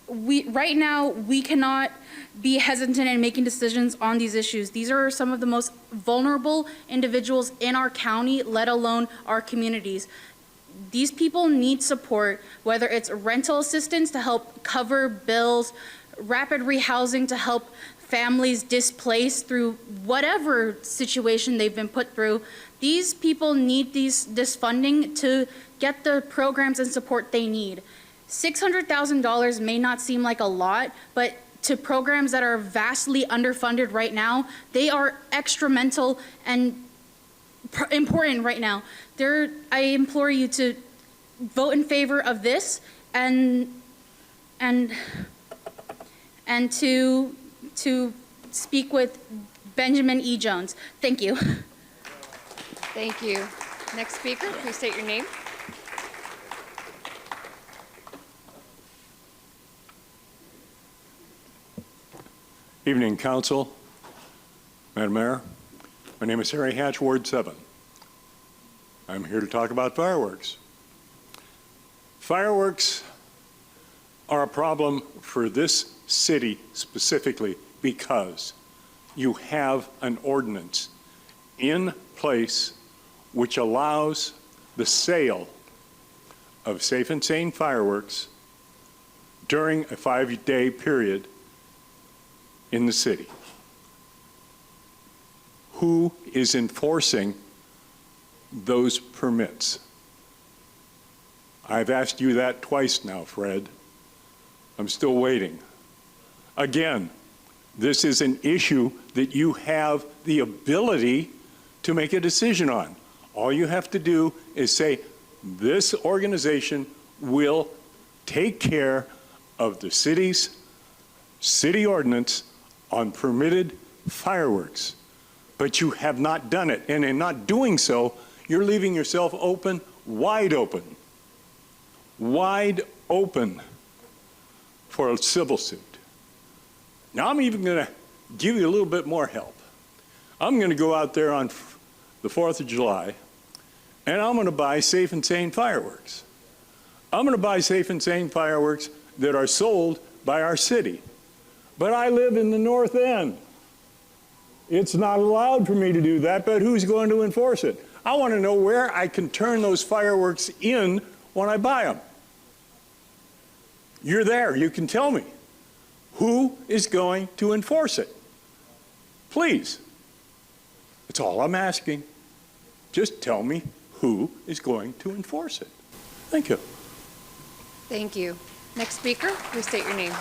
Right now, we cannot be hesitant in making decisions on these issues. These are some of the most vulnerable individuals in our county, let alone our communities. These people need support, whether it's rental assistance to help cover bills, rapid rehousing to help families displaced through whatever situation they've been put through. These people need this funding to get the programs and support they need. $600,000 may not seem like a lot, but to programs that are vastly underfunded right now, they are extramental and important right now. I implore you to vote in favor of this and to speak with Benjamin E. Jones. Thank you. Thank you. Next speaker, please state your name. Evening, Council. Madam Mayor, my name is Harry Hatch, Ward 7. I'm here to talk about fireworks. Fireworks are a problem for this city specifically because you have an ordinance in place which allows the sale of safe and sane fireworks during a 5-day period in the city. Who is enforcing those permits? I've asked you that twice now, Fred. I'm still waiting. Again, this is an issue that you have the ability to make a decision on. All you have to do is say, this organization will take care of the city's city ordinance on permitted fireworks, but you have not done it. And in not doing so, you're leaving yourself open, wide open for a civil suit. Now I'm even going to give you a little bit more help. I'm going to go out there on the 4th of July, and I'm going to buy Safe and Sane fireworks. I'm going to buy Safe and Sane fireworks that are sold by our city. But I live in the North End. It's not allowed for me to do that, but who's going to enforce it? I want to know where I can turn those fireworks in when I buy them. You're there, you can tell me. Who is going to enforce it? Please. That's all I'm asking. Just tell me who is going to enforce it. Thank you. Thank you. Next speaker, please state your name.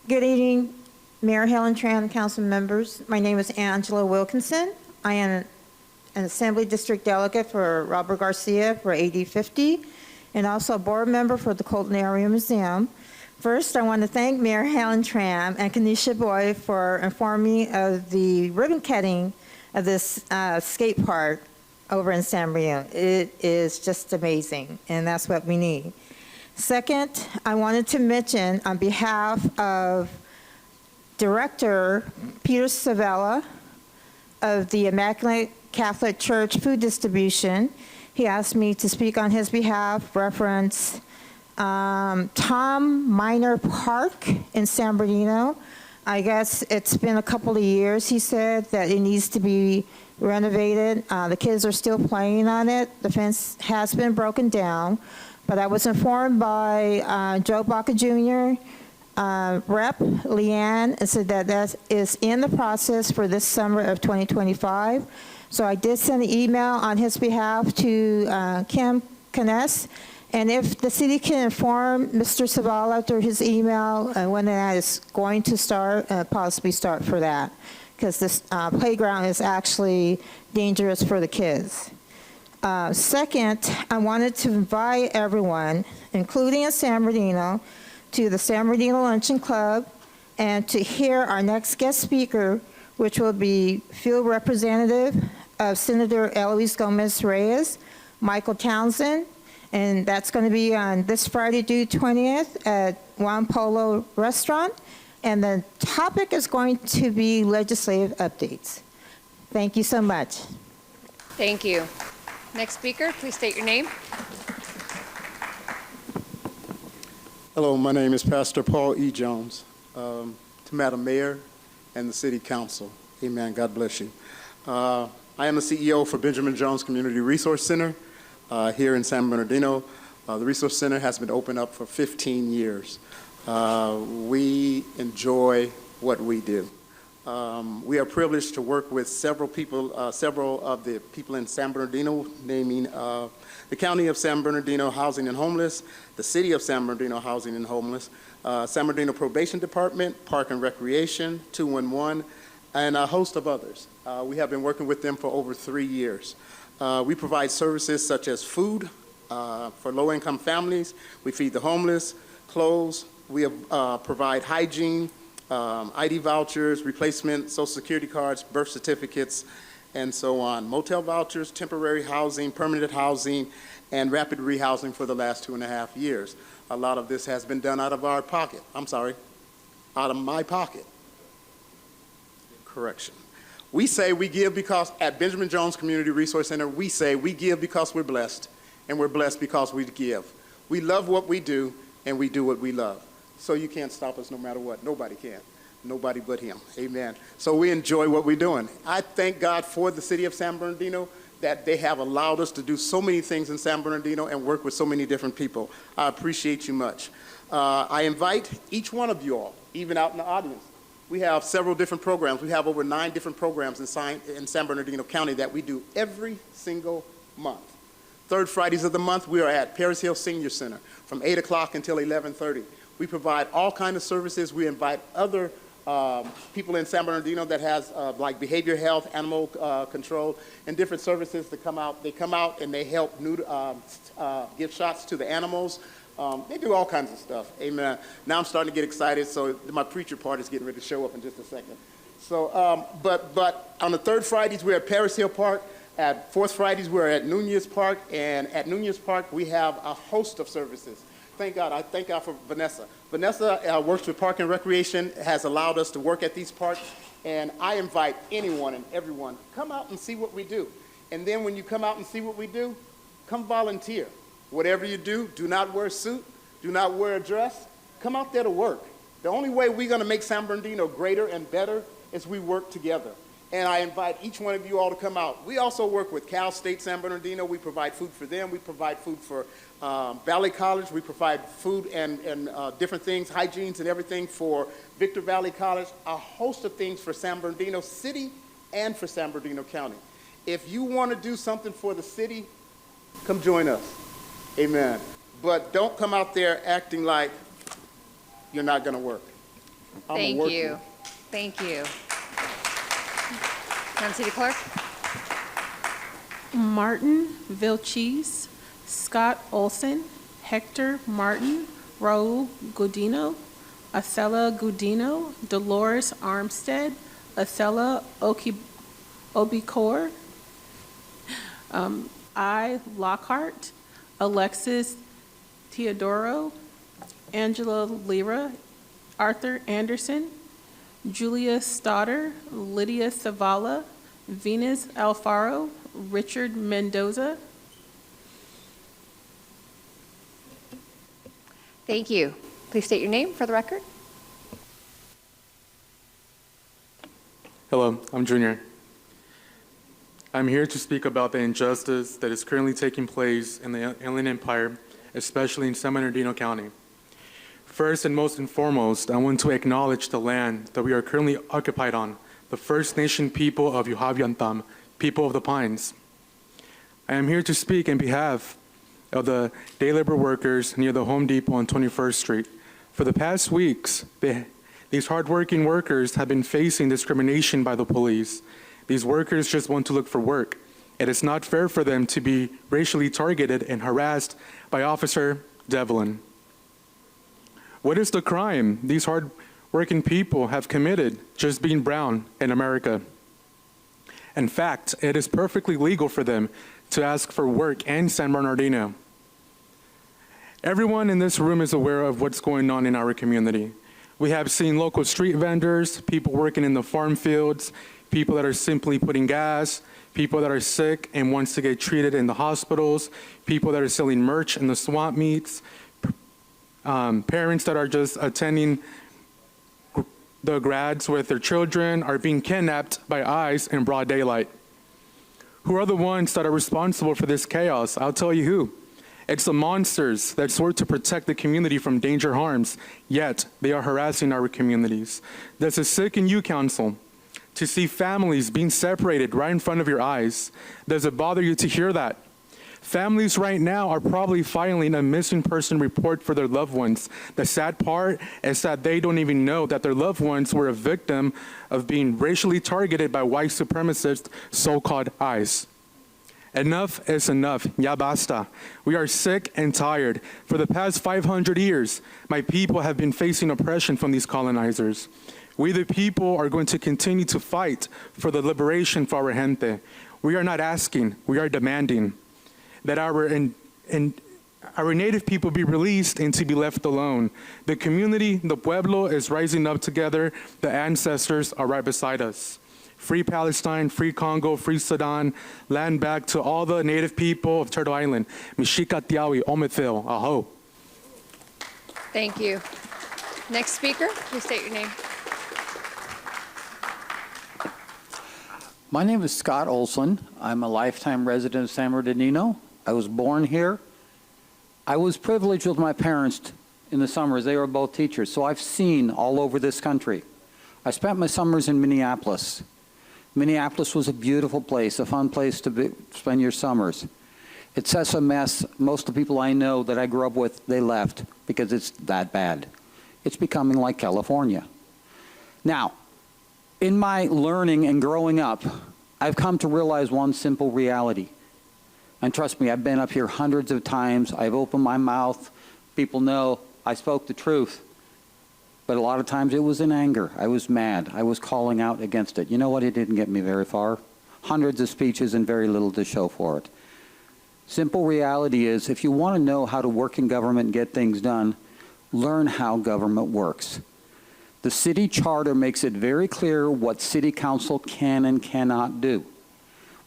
Good evening, Mayor Helen Tran, council members. My name is Angela Wilkinson. I am an Assembly District Delegate for Robert Garcia for AD 50, and also a board member for the Colton Area Museum. First, I want to thank Mayor Helen Tran and Kenesha Boyd for informing me of the ribbon cutting of this skate park over in San Bernardino. It is just amazing, and that's what we need. Second, I wanted to mention on behalf of Director Peter Savella of the Immaculate Catholic Church Food Distribution, he asked me to speak on his behalf, reference Tom Minor Park in San Bernardino. I guess it's been a couple of years, he said, that it needs to be renovated. The kids are still playing on it. The fence has been broken down. But I was informed by Joe Baca Jr., Rep. Leanne, and said that that is in the process for this summer of 2025. So I did send an email on his behalf to Kim Kness. And if the city can inform Mr. Savala through his email when that is going to start, possibly start for that. Because this playground is actually dangerous for the kids. Second, I wanted to invite everyone, including in San Bernardino, to the San Bernardino Luncheon Club and to hear our next guest speaker, which will be field representative of Senator Eloise Gomez Reyes, Michael Townsend, and that's going to be on this Friday, June 20th at Juan Polo Restaurant, and the topic is going to be legislative updates. Thank you so much. Thank you. Next speaker, please state your name. Hello, my name is Pastor Paul E. Jones. To Madam Mayor and the City Council, amen, God bless you. I am the CEO for Benjamin Jones Community Resource Center here in San Bernardino. The Resource Center has been open up for 15 years. We enjoy what we do. We are privileged to work with several people, several of the people in San Bernardino, naming the County of San Bernardino Housing and Homeless, the City of San Bernardino Housing and Homeless, San Bernardino Probation Department, Park and Recreation, 211, and a host of others. We have been working with them for over 3 years. We provide services such as food for low-income families. We feed the homeless, clothes. We provide hygiene, ID vouchers, replacement Social Security cards, birth certificates, and so on. Motel vouchers, temporary housing, permanent housing, and rapid rehousing for the last 2.5 years. A lot of this has been done out of our pocket. I'm sorry, out of my pocket. Correction. We say we give because, at Benjamin Jones Community Resource Center, we say we give because we're blessed, and we're blessed because we give. We love what we do, and we do what we love. So you can't stop us no matter what. Nobody can. Nobody but him. Amen. So we enjoy what we're doing. I thank God for the City of San Bernardino that they have allowed us to do so many things in San Bernardino and work with so many different people. I appreciate you much. I invite each one of you all, even out in the audience. We have several different programs. We have over 9 different programs in San Bernardino County that we do every single month. Third Fridays of the month, we are at Paris Hill Senior Center from 8 o'clock until 11:30. We provide all kinds of services. We invite other people in San Bernardino that has like behavior health, animal control, and different services to come out. They come out and they help give shots to the animals. They do all kinds of stuff. Amen. Now I'm starting to get excited, so my preacher part is getting ready to show up in just a second. So, but on the third Fridays, we're at Paris Hill Park. At Fourth Fridays, we're at Nunez Park, and at Nunez Park, we have a host of services. Thank God. I thank God for Vanessa. Vanessa works with Park and Recreation, has allowed us to work at these parks, and I invite anyone and everyone, come out and see what we do. And then when you come out and see what we do, come volunteer. Whatever you do, do not wear a suit, do not wear a dress, come out there to work. The only way we're going to make San Bernardino greater and better is we work together. And I invite each one of you all to come out. We also work with Cal State San Bernardino. We provide food for them. We provide food for Valley College. We provide food and different things, hygienes and everything for Victor Valley College, a host of things for San Bernardino City and for San Bernardino County. If you want to do something for the city, come join us. Amen. But don't come out there acting like you're not going to work. Thank you. Thank you. Madam City Clerk? Martin Vilchis, Scott Olson, Hector Martin, Raul Gudino, Acela Gudino, Dolores Armstead, Acela Obicor, I. Lockhart, Alexis Teodoro, Angela Lira, Arthur Anderson, Julia Stoddard, Lydia Savala, Venus Alfaro, Richard Mendoza. Thank you. Please state your name for the record. Hello, I'm Junior. I'm here to speak about the injustice that is currently taking place in the Inland Empire, especially in San Bernardino County. First and most and foremost, I want to acknowledge the land that we are currently occupied on, the First Nation people of Yuhaviantam, people of the Pines. I am here to speak in behalf of the day labor workers near the Home Depot on 21st Street. For the past weeks, these hardworking workers have been facing discrimination by the police. These workers just want to look for work. It is not fair for them to be racially targeted and harassed by Officer Devlin. What is the crime these hardworking people have committed just being brown in America? In fact, it is perfectly legal for them to ask for work in San Bernardino. Everyone in this room is aware of what's going on in our community. We have seen local street vendors, people working in the farm fields, people that are simply putting gas, people that are sick and wants to get treated in the hospitals, people that are selling merch in the swamp meets, parents that are just attending the grads with their children are being kidnapped by ICE in broad daylight. Who are the ones that are responsible for this chaos? I'll tell you who. It's the monsters that swore to protect the community from danger harms, yet they are harassing our communities. Does it sicken you, Council, to see families being separated right in front of your eyes? Does it bother you to hear that? Families right now are probably filing a missing person report for their loved ones. The sad part is that they don't even know that their loved ones were a victim of being racially targeted by white supremacist so-called ICE. Enough is enough. Ya basta. We are sick and tired. For the past 500 years, my people have been facing oppression from these colonizers. We the people are going to continue to fight for the liberation for our gente. We are not asking, we are demanding that our native people be released and to be left alone. The community, the pueblo, is rising up together. The ancestors are right beside us. Free Palestine, free Congo, free Sudan, land back to all the native people of Turtle Island. Mishika Tiawi, Omithil, Aho. Thank you. Next speaker, please state your name. My name is Scott Olson. I'm a lifetime resident of San Bernardino. I was born here. I was privileged with my parents in the summers. They were both teachers, so I've seen all over this country. I spent my summers in Minneapolis. Minneapolis was a beautiful place, a fun place to spend your summers. It's such a mess. Most of the people I know that I grew up with, they left because it's that bad. It's becoming like California. Now, in my learning and growing up, I've come to realize one simple reality. And trust me, I've been up here hundreds of times. I've opened my mouth. People know I spoke the truth. But a lot of times it was in anger. I was mad. I was calling out against it. You know what? It didn't get me very far. hundreds of speeches and very little to show for it. Simple reality is, if you want to know how to work in government and get things done, learn how government works. The city charter makes it very clear what city council can and cannot do.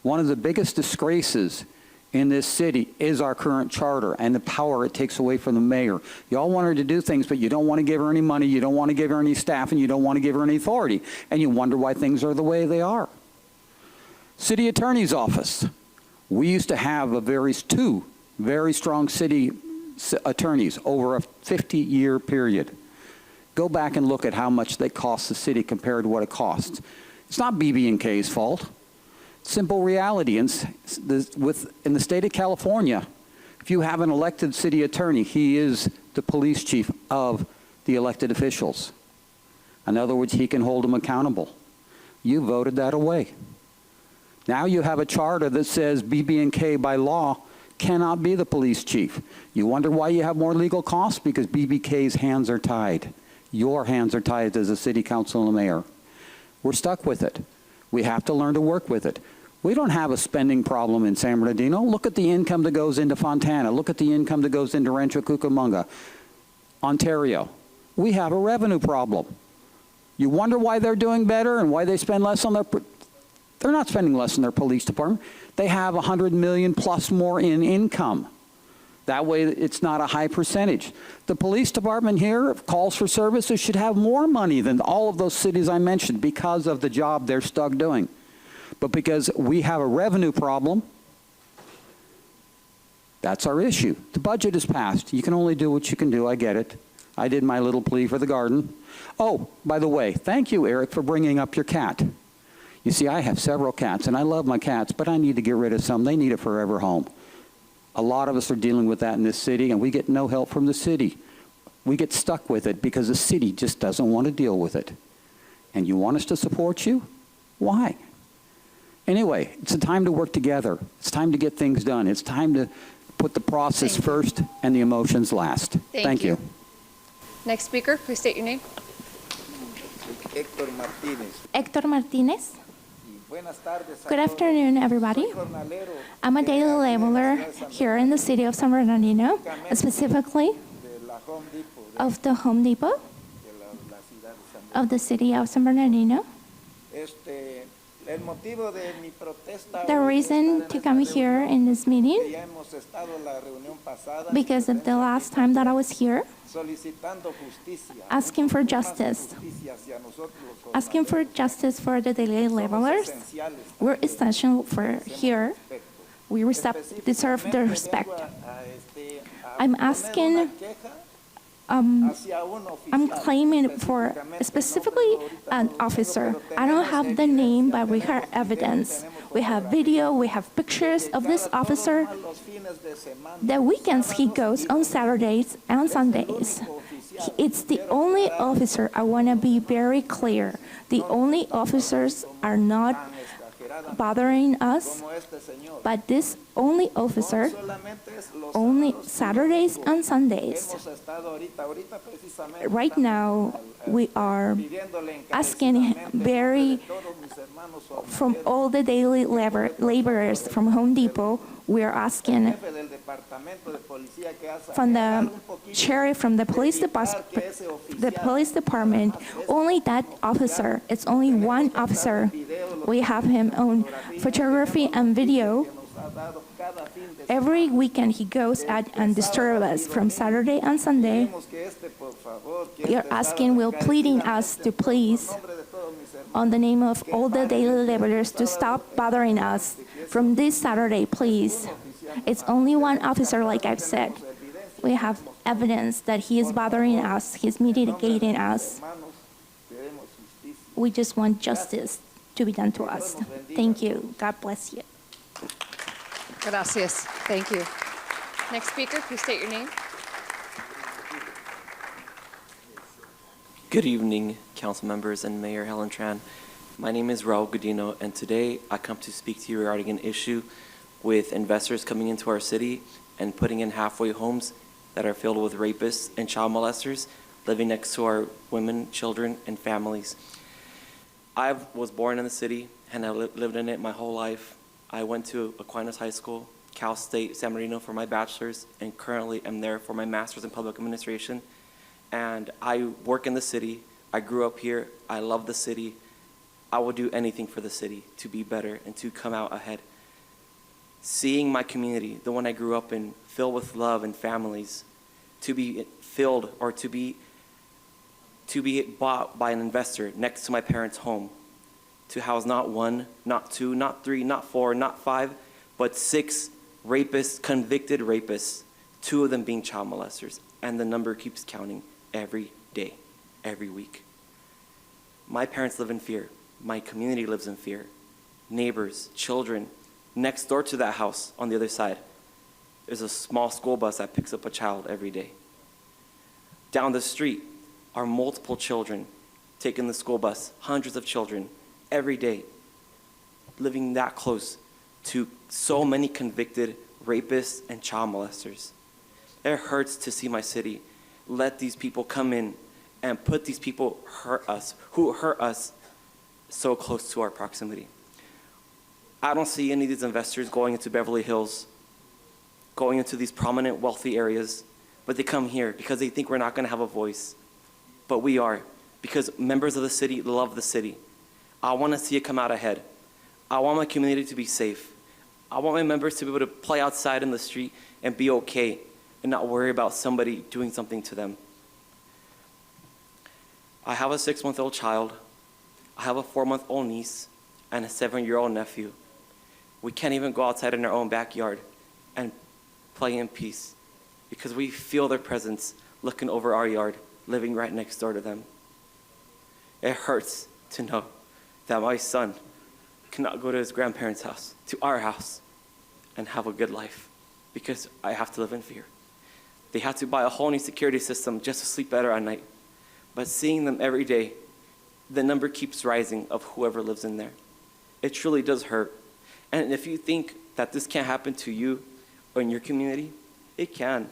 One of the biggest disgraces in this city is our current charter and the power it takes away from the mayor. Y'all want her to do things, but you don't want to give her any money, you don't want to give her any staff, and you don't want to give her any authority. And you wonder why things are the way they are. City Attorney's Office. We used to have two very strong city attorneys over a 50-year period. Go back and look at how much they cost the city compared to what it costs. It's not BB&K's fault. Simple reality. In the state of California, if you have an elected city attorney, he is the police chief of the elected officials. In other words, he can hold them accountable. You voted that away. Now you have a charter that says BB&K by law cannot be the police chief. You wonder why you have more legal costs? Because BB&K's hands are tied. Your hands are tied as a city council and a mayor. We're stuck with it. We have to learn to work with it. We don't have a spending problem in San Bernardino. Look at the income that goes into Fontana. Look at the income that goes into Rancho Cucamonga, Ontario. We have a revenue problem. You wonder why they're doing better and why they spend less on their... They're not spending less on their police department. They have $100 million plus more in income. That way, it's not a high percentage. The police department here, calls for services, should have more money than all of those cities I mentioned because of the job they're stuck doing. But because we have a revenue problem, that's our issue. The budget is passed. You can only do what you can do. I get it. I did my little plea for the garden. Oh, by the way, thank you, Eric, for bringing up your cat. You see, I have several cats, and I love my cats, but I need to get rid of some. They need a forever home. A lot of us are dealing with that in this city, and we get no help from the city. We get stuck with it because the city just doesn't want to deal with it. And you want us to support you? Why? Anyway, it's a time to work together. It's time to get things done. It's time to put the process first and the emotions last. Thank you. Next speaker, please state your name. Hector Martinez. Good afternoon, everybody. I'm a daily labeler here in the city of San Bernardino, specifically of the Home Depot of the city of San Bernardino. The reason to come here in this meeting, because of the last time that I was here, asking for justice for the daily labelers. We're essential for here. We deserve the respect. I'm asking, I'm claiming for specifically an officer. I don't have the name, but we have evidence. We have video, we have pictures of this officer. The weekends he goes on Saturdays and Sundays. It's the only officer, I want to be very clear, the only officers are not bothering us, but this only officer, only Saturdays and Sundays. Right now, we are asking from all the daily laborers from Home Depot, we are asking from the sheriff, from the police department, only that officer, it's only one officer. We have him on photography and video. Every weekend he goes out and disturbs us from Saturday and Sunday. We are asking, we're pleading us to please, on the name of all the daily laborers, to stop bothering us from this Saturday, please. It's only one officer, like I've said. We have evidence that he is bothering us, he's mitigating us. We just want justice to be done to us. Thank you. God bless you. Gracias. Thank you. Next speaker, please state your name. Good evening, council members and Mayor Helen Tran. My name is Raul Godino, and today I come to speak to you regarding an issue with investors coming into our city and putting in halfway homes that are filled with rapists and child molesters living next to our women, children, and families. I was born in the city, and I lived in it my whole life. I went to Aquinas High School, Cal State, San Bernardino for my bachelor's, and currently am there for my master's in public administration. And I work in the city. I grew up here. I love the city. I will do anything for the city to be better and to come out ahead. Seeing my community, the one I grew up in, filled with love and families, to be filled or to be bought by an investor next to my parents' home, to house not one, not two, not three, not four, not five, but 6 rapists, convicted rapists, 2 of them being child molesters, and the number keeps counting every day, every week. My parents live in fear. My community lives in fear. Neighbors, children, next door to that house on the other side, there's a small school bus that picks up a child every day. Down the street are multiple children taking the school bus, hundreds of children every day, living that close to so many convicted rapists and child molesters. It hurts to see my city let these people come in and put these people who hurt us so close to our proximity. I don't see any of these investors going into Beverly Hills, going into these prominent, wealthy areas, but they come here because they think we're not going to have a voice. But we are, because members of the city love the city. I want to see it come out ahead. I want my community to be safe. I want my members to be able to play outside in the street and be okay and not worry about somebody doing something to them. I have a 6-month-old child. I have a 4-month-old niece and a 7-year-old nephew. We can't even go outside in our own backyard and play in peace because we feel their presence looking over our yard, living right next door to them. It hurts to know that my son cannot go to his grandparents' house, to our house, and have a good life because I have to live in fear. They have to buy a whole new security system just to sleep better at night. But seeing them every day, the number keeps rising of whoever lives in there. It truly does hurt. And if you think that this can't happen to you or in your community, it can.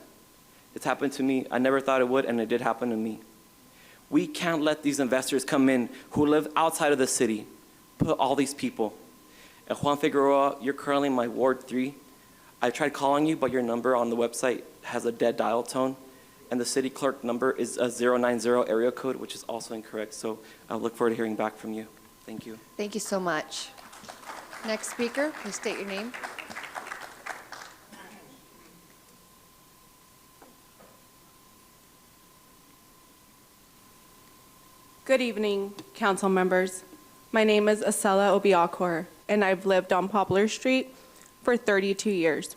It's happened to me. I never thought it would, and it did happen to me. We can't let these investors come in who live outside of the city, put all these people. And Juan Figueroa, you're currently in my Ward 3. I tried calling you, but your number on the website has a dead dial tone, and the city clerk number is a 090 area code, which is also incorrect. So I look forward to hearing back from you. Thank you. Thank you so much. Next speaker, please state your name. Good evening, council members. My name is Acela Obiakor, and I've lived on Poplar Street for 32 years.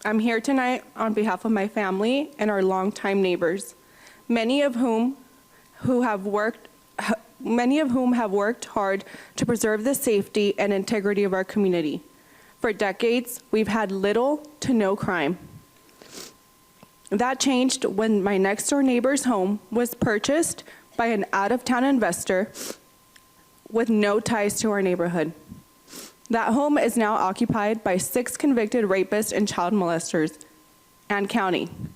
I'm here tonight on behalf of my family and our longtime neighbors, many of whom have worked hard to preserve the safety and integrity of our community. For decades, we've had little to no crime. That changed when my next-door neighbor's home was purchased by an out-of-town investor with no ties to our neighborhood. That home is now occupied by 6 convicted rapists and child molesters and counting.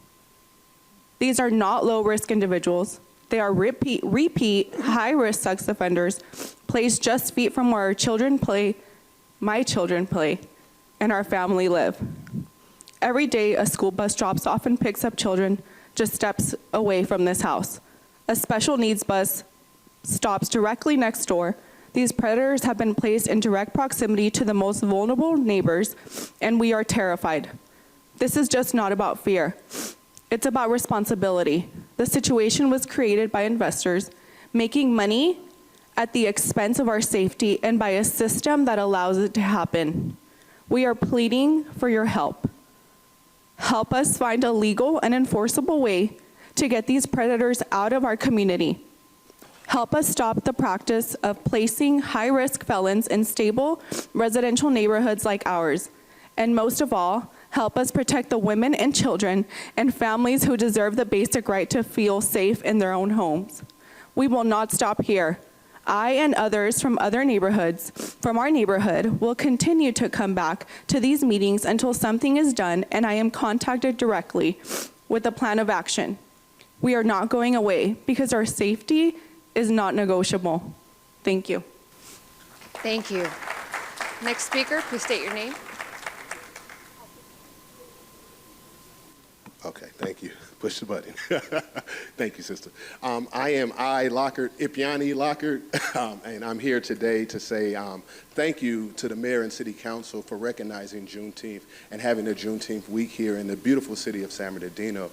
These are not low-risk individuals. They are repeat high-risk sex offenders placed just feet from where our children play, my children play, and our family live. Every day, a school bus drops off and picks up children just steps away from this house. A special needs bus stops directly next door. These predators have been placed in direct proximity to the most vulnerable neighbors, and we are terrified. This is just not about fear. It's about responsibility. The situation was created by investors making money at the expense of our safety and by a system that allows it to happen. We are pleading for your help. Help us find a legal and enforceable way to get these predators out of our community. Help us stop the practice of placing high-risk felons in stable residential neighborhoods like ours. And most of all, help us protect the women and children and families who deserve the basic right to feel safe in their own homes. We will not stop here. I and others from other neighborhoods, from our neighborhood, will continue to come back to these meetings until something is done and I am contacted directly with a plan of action. We are not going away because our safety is not negotiable. Thank you. Thank you. Next speaker, please state your name. Okay, thank you. Push the button. Thank you, sister. I am Lockhart, Ipiani Lockhart, and I'm here today to say thank you to the mayor and city council for recognizing Juneteenth and having a Juneteenth week here in the beautiful city of San Bernardino.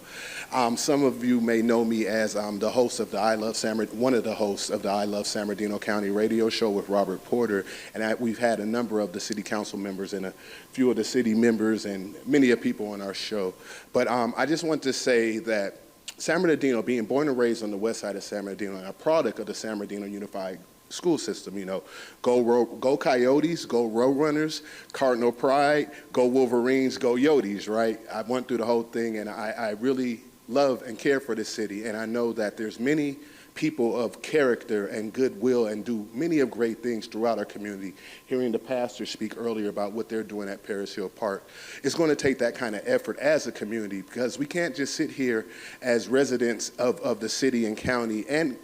Some of you may know me as the host of the one of the hosts of the I Love San Bernardino County radio show with Robert Porter, and we've had a number of the city council members and a few of the city members and many of people on our show. But I just want to say that San Bernardino, being born and raised on the west side of San Bernardino, and a product of the San Bernardino Unified School System, you know, go Coyotes, go Roadrunners, Cardinal Pride, go Wolverines, go Yotes, right? I went through the whole thing, and I really love and care for this city, and I know that there's many people of character and goodwill and do many of great things throughout our community. Hearing the pastor speak earlier about what they're doing at Paris Hill Park, it's going to take that kind of effort as a community, because we can't just sit here as residents of the city and county and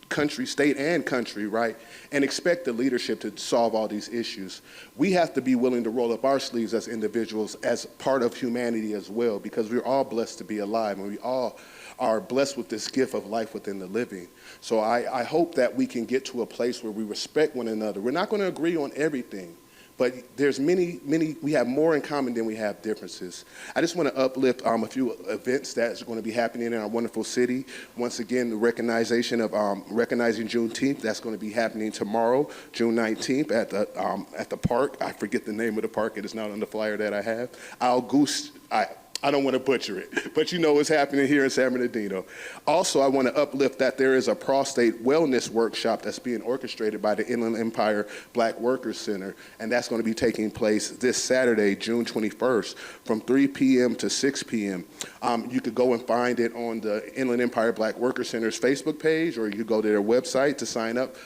country, state and country, right, and expect the leadership to solve all these issues. We have to be willing to roll up our sleeves as individuals, as part of humanity as well, because we're all blessed to be alive, and we all are blessed with this gift of life within the living. So I hope that we can get to a place where we respect one another. We're not going to agree on everything, but there's we have more in common than we have differences. I just want to uplift a few events that's going to be happening in our wonderful city. Once again, the recognition of recognizing Juneteenth, that's going to be happening tomorrow, June 19th at the park. I forget the name of the park. It is not on the flyer that I have. I don't want to butcher it, but you know what's happening here in San Bernardino. Also, I want to uplift that there is a prostate wellness workshop that's being orchestrated by the Inland Empire Black Workers Center, and that's going to be taking place this Saturday, June 21st, from 3 p.m. to 6 p.m. You could go and find it on the Inland Empire Black Workers Center's Facebook page, or you could go to their website to sign up.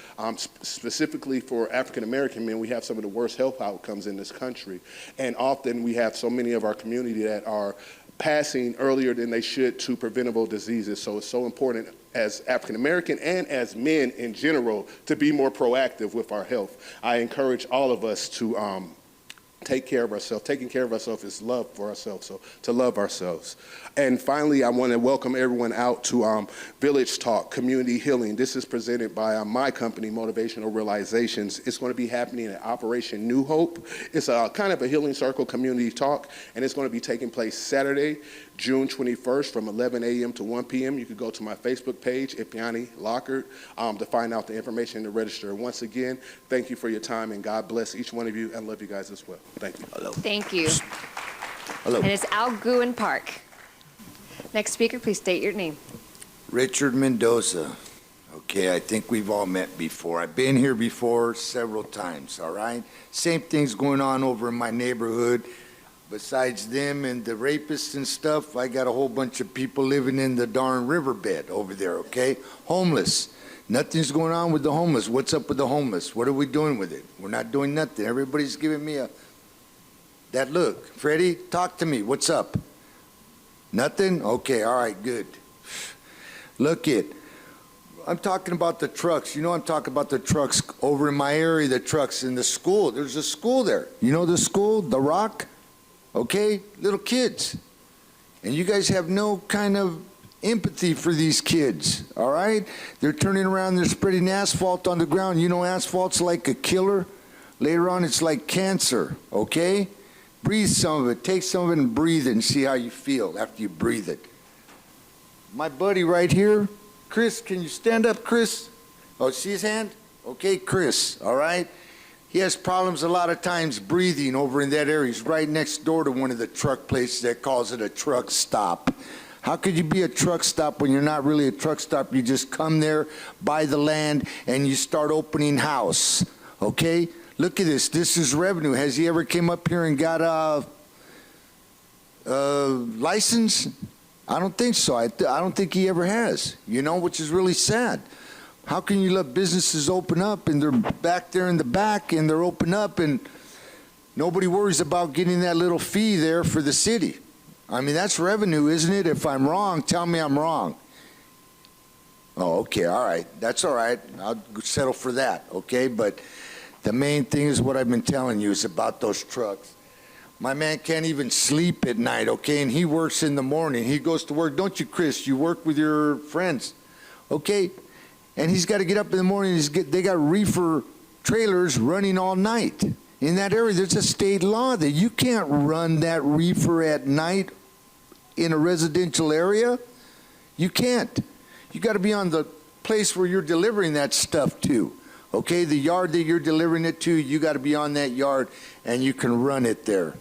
Specifically for African-American men, we have some of the worst health outcomes in this country, and often we have so many of our community that are passing earlier than they should to preventable diseases. So it's so important as African American and as men in general to be more proactive with our health. I encourage all of us to take care of ourselves. Taking care of ourselves is love for ourselves, so to love ourselves. And finally, I want to welcome everyone out to Village Talk, Community Healing. This is presented by my company, Motivational Realizations. It's going to be happening at Operation New Hope. It's a kind of a healing circle community talk, and it's going to be taking place Saturday, June 21st from 11 a.m. to 1 p.m. You can go to my Facebook page, Ipiani Lockhart, to find out the information and to register. Once again, thank you for your time, and God bless each one of you, and love you guys as well. Thank you. Hello. Thank you. Hello. And it's Al Gouin Park. Next speaker, please state your name. Richard Mendoza. Okay, I think we've all met before. I've been here before several times, all right? Same thing's going on over in my neighborhood. Besides them and the rapists and stuff, I got a whole bunch of people living in the darn riverbed over there, okay? Homeless. Nothing's going on with the homeless. What's up with the homeless? What are we doing with it? We're not doing nothing. Everybody's giving me that look. Freddie, talk to me. What's up? Nothing? Okay, all right, good. Look it. I'm talking about the trucks. You know I'm talking about the trucks over in my area, the trucks in the school. There's a school there. You know the school, The Rock? Okay? Little kids. And you guys have no kind of empathy for these kids, all right? They're turning around, they're spreading asphalt on the ground. You know asphalt's like a killer. Later on, it's like cancer, okay? Breathe some of it. Take some of it and breathe it and see how you feel after you breathe it. My buddy right here, Chris, can you stand up, Chris? Oh, see his hand? Okay, Chris, all right? He has problems a lot of times breathing over in that area. He's right next door to one of the truck places that calls it a truck stop. How could you be a truck stop when you're not really a truck stop? You just come there, buy the land, and you start opening house, okay? Look at this. This is revenue. Has he ever came up here and got a license? I don't think so. I don't think he ever has, you know, which is really sad. How can you let businesses open up and they're back there in the back and they're open up and nobody worries about getting that little fee there for the city? I mean, that's revenue, isn't it? If I'm wrong, tell me I'm wrong. Oh, okay, all right. That's all right. I'll settle for that, okay? But The main thing is what I've been telling you is about those trucks. My man can't even sleep at night, okay? And he works in the morning. He goes to work. Don't you, Chris? You work with your friends, okay? And he's got to get up in the morning. They got reefer trailers running all night. In that area, there's a state law that you can't run that reefer at night in a residential area. You can't. You got to be on the place where you're delivering that stuff to. Okay, the yard that you're delivering it to, you got to be on that yard and you can run it there.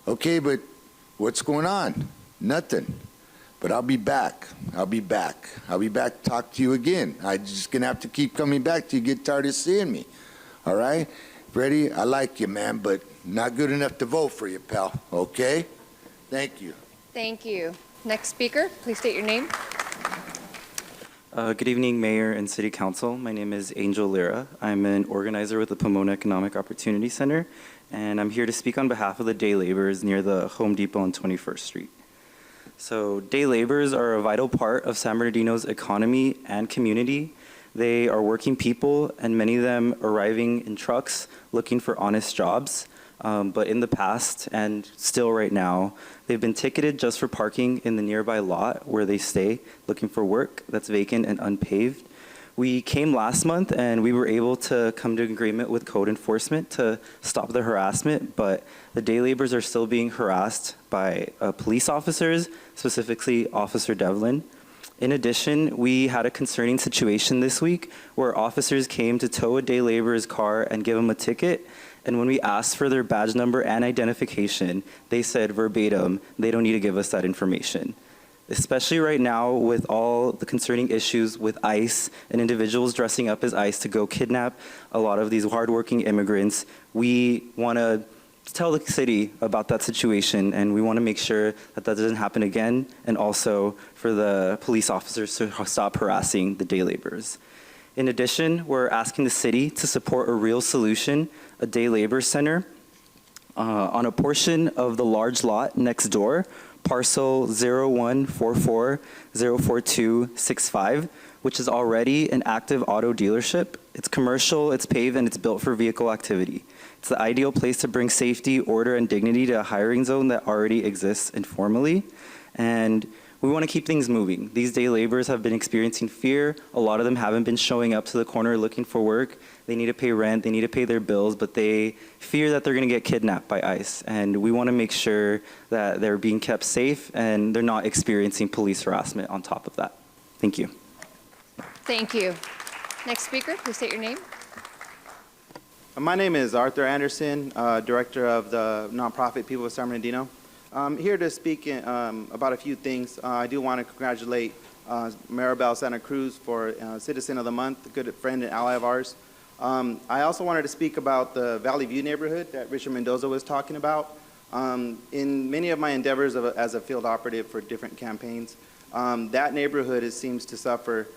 Okay, but what's going on? Nothing. But I'll be back. I'll be back. I'll be back to talk to you again. I'm just going to have to keep coming back till you get tired of seeing me. All right? Freddie, I like you, man, but not good enough to vote for you, pal. Okay? Thank you. Thank you. Next speaker, please state your name. Good evening, Mayor and City Council. My name is Angel Lira. I'm an organizer with the Pomona Economic Opportunity Center, and I'm here to speak on behalf of the day laborers near the Home Depot on 21st Street. So day laborers are a vital part of San Bernardino's economy and community. They are working people, and many of them arriving in trucks looking for honest jobs. But in the past, and still right now, they've been ticketed just for parking in the nearby lot where they stay, looking for work that's vacant and unpaved. We came last month and we were able to come to agreement with code enforcement to stop the harassment, but the day laborers are still being harassed by police officers, specifically Officer Devlin. In addition, we had a concerning situation this week where officers came to tow a day laborer's car and give him a ticket. And when we asked for their badge number and identification, they said verbatim, they don't need to give us that information. Especially right now with all the concerning issues with ICE and individuals dressing up as ICE to go kidnap a lot of these hardworking immigrants, we want to tell the city about that situation, and we want to make sure that that doesn't happen again, and also for the police officers to stop harassing the day laborers. In addition, we're asking the city to support a real solution, a day labor center, on a portion of the large lot next door, parcel 0144-04265, which is already an active auto dealership. It's commercial, it's paved, and it's built for vehicle activity. It's the ideal place to bring safety, order, and dignity to a hiring zone that already exists informally. And we want to keep things moving. These day laborers have been experiencing fear. A lot of them haven't been showing up to the corner looking for work. They need to pay rent, they need to pay their bills, but they fear that they're going to get kidnapped by ICE. And we want to make sure that they're being kept safe and they're not experiencing police harassment on top of that. Thank you. Thank you. Next speaker, please state your name. My name is Arthur Anderson, director of the nonprofit People of San Bernardino. I'm here to speak about a few things. I do want to congratulate Maribel Santa Cruz for Citizen of the Month, a good friend and ally of ours. I also wanted to speak about the Valley View neighborhood that Richard Mendoza was talking about. In many of my endeavors as a field operative for different campaigns, that neighborhood seems to suffer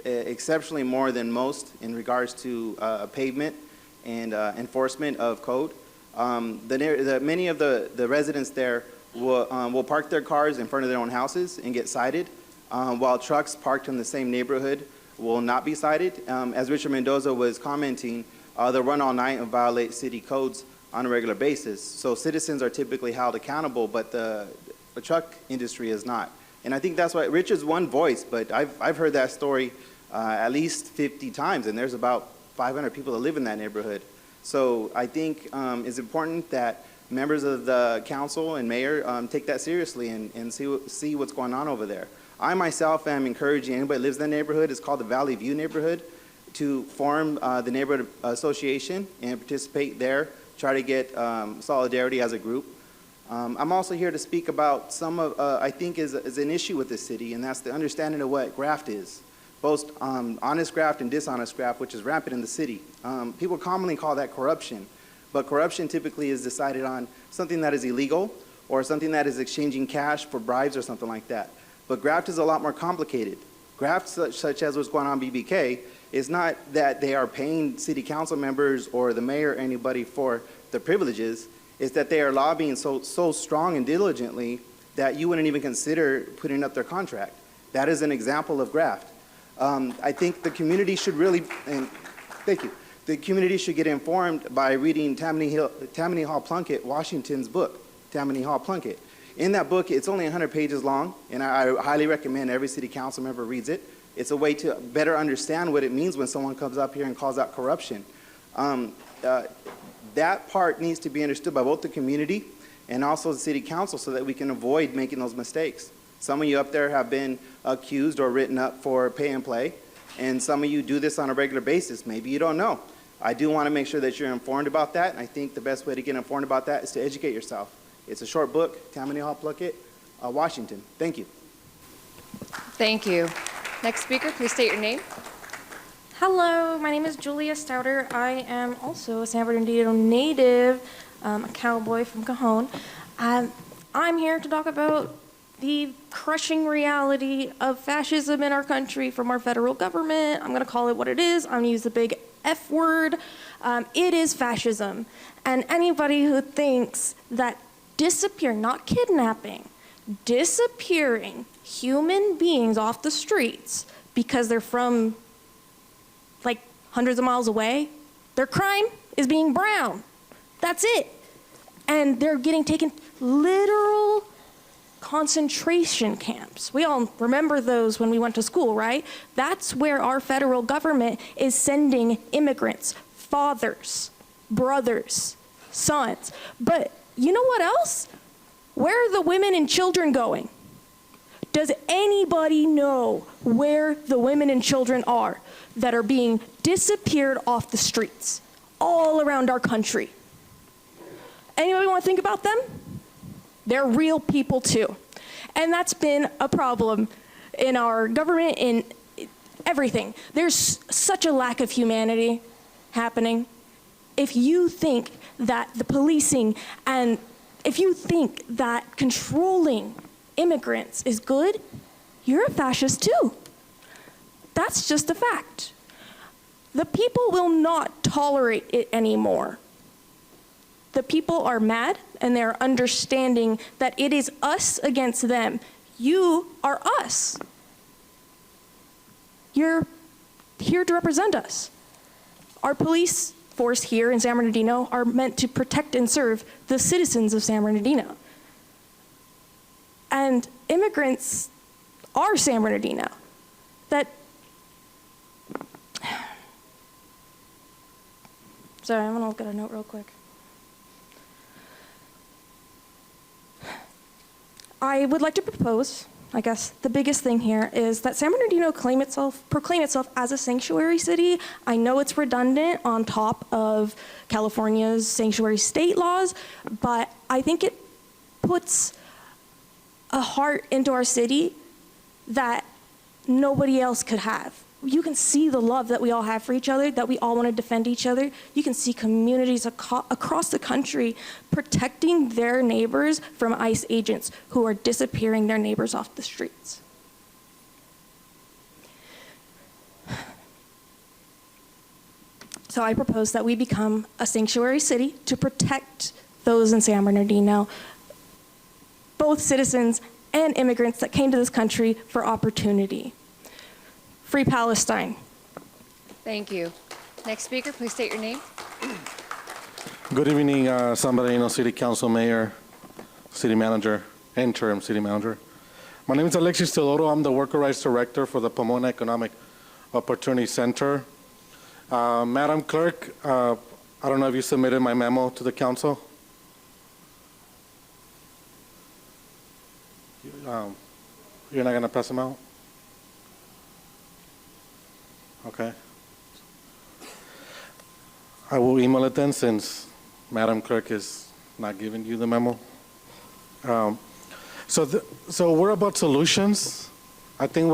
exceptionally more than most in regards to pavement and enforcement of code. Many of the residents there will park their cars in front of their own houses and get cited, while trucks parked in the same neighborhood will not be cited. As Richard Mendoza was commenting, they'll run all night and violate city codes on a regular basis. So citizens are typically held accountable, but the truck industry is not. And I think that's why Richard's one voice, but I've heard that story at least 50 times, and there's about 500 people that live in that neighborhood. So I think it's important that members of the council and mayor take that seriously and see what's going on over there. I myself am encouraging anybody that lives in that neighborhood, it's called the Valley View neighborhood, to form the neighborhood association and participate there, try to get solidarity as a group. I'm also here to speak about some of, I think is an issue with the city, and that's the understanding of what graft is. Both honest graft and dishonest graft, which is rampant in the city. People commonly call that corruption, but corruption typically is decided on something that is illegal or something that is exchanging cash for bribes or something like that. But graft is a lot more complicated. Graft, such as what's going on BBK, is not that they are paying city council members or the mayor or anybody for the privileges. It's that they are lobbying so strong and diligently that you wouldn't even consider putting up their contract. That is an example of graft. I think the community should really, and thank you, The community should get informed by reading Tammany Hall Plunkett, Washington's book, Tammany Hall Plunkett. In that book, it's only 100 pages long, and I highly recommend every city council member reads it. It's a way to better understand what it means when someone comes up here and calls out corruption. That part needs to be understood by both the community and also the city council so that we can avoid making those mistakes. Some of you up there have been accused or written up for pay and play, and some of you do this on a regular basis. Maybe you don't know. I do want to make sure that you're informed about that, and I think the best way to get informed about that is to educate yourself. It's a short book, Tammany Hall Plunkett, Washington. Thank you. Thank you. Next speaker, please state your name. Hello, my name is Julia Stouter. I am also a San Bernardino native, a cowboy from Cajon. I'm here to talk about the crushing reality of fascism in our country from our federal government. I'm going to call it what it is. I'm going to use the big F word. It is fascism. And anybody who thinks that disappearing, not kidnapping, disappearing human beings off the streets because they're from like hundreds of miles away, their crime is being brown. That's it. And they're getting taken literal concentration camps. We all remember those when we went to school, right? That's where our federal government is sending immigrants, fathers, brothers, sons. But you know what else? Where are the women and children going? Does anybody know where the women and children are that are being disappeared off the streets all around our country? Anybody want to think about them? They're real people too. And that's been a problem in our government, in everything. There's such a lack of humanity happening. If you think that the policing and if you think that controlling immigrants is good, you're a fascist too. That's just a fact. The people will not tolerate it anymore. The people are mad and they're understanding that it is us against them. You are us. You're here to represent us. Our police force here in San Bernardino are meant to protect and serve the citizens of San Bernardino. And immigrants are San Bernardino. Sorry, I'm gonna look at a note real quick. I would like to propose, I guess, the biggest thing here is that San Bernardino proclaim itself as a sanctuary city. I know it's redundant on top of California's sanctuary state laws, but I think it puts a heart into our city that nobody else could have. You can see the love that we all have for each other, that we all want to defend each other. You can see communities across the country protecting their neighbors from ICE agents who are disappearing their neighbors off the streets. So I propose that we become a sanctuary city to protect those in San Bernardino, both citizens and immigrants that came to this country for opportunity. Free Palestine. Thank you. Next speaker, please state your name. Good evening, San Bernardino City Council, Mayor, City Manager, Interim City Manager. My name is Alexis Teodoro. I'm the Worker Rights Director for the Pomona Economic Opportunity Center. Madam Clerk, I don't know if you submitted my memo to the council. You're not going to pass them out? Okay. I will email it then since Madam Clerk is not giving you the memo. So we're about solutions. I think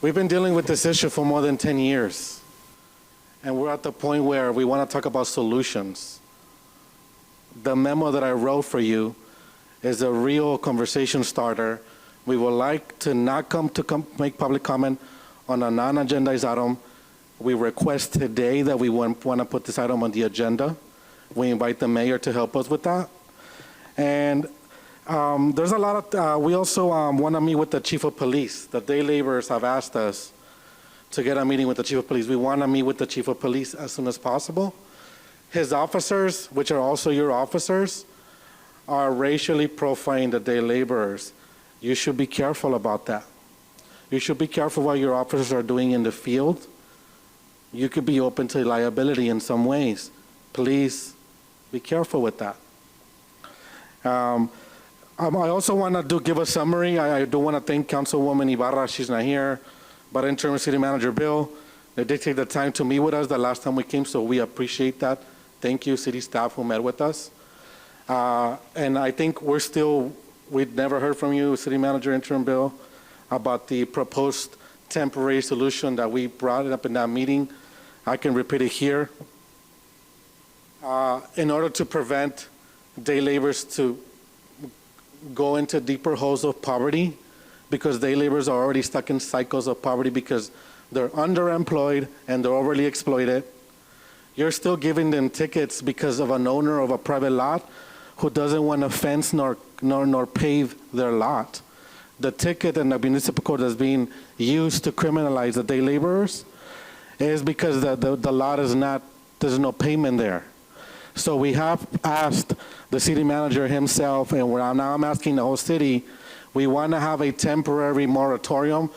we've been dealing with this issue for more than 10 years. And we're at the point where we want to talk about solutions. The memo that I wrote for you is a real conversation starter. We would like to not make public comment on a non-agendized item. We request today that we want to put this item on the agenda. We invite the mayor to help us with that. And there's a lot of, we also want to meet with the chief of police. The day laborers have asked us to get a meeting with the chief of police. We want to meet with the chief of police as soon as possible. His officers, which are also your officers, are racially profiling the day laborers. You should be careful about that. You should be careful what your officers are doing in the field. You could be open to liability in some ways. Please be careful with that. I also want to give a summary. I do want to thank Councilwoman Ibarra. She's not here. But Interim City Manager Bill, they did take the time to meet with us the last time we came, so we appreciate that. Thank you, city staff who met with us. And I think we'd never heard from you, City Manager Interim Bill, about the proposed temporary solution that we brought it up in that meeting. I can repeat it here. In order to prevent day laborers to go into deeper holes of poverty, because day laborers are already stuck in cycles of poverty because they're underemployed and they're overly exploited. You're still giving them tickets because of an owner of a private lot who doesn't want to fence nor pave their lot. The ticket in the municipal code that's being used to criminalize the day laborers is because the lot is not, there's no payment there. So we have asked the city manager himself, and now I'm asking the whole city, we want to have a temporary moratorium.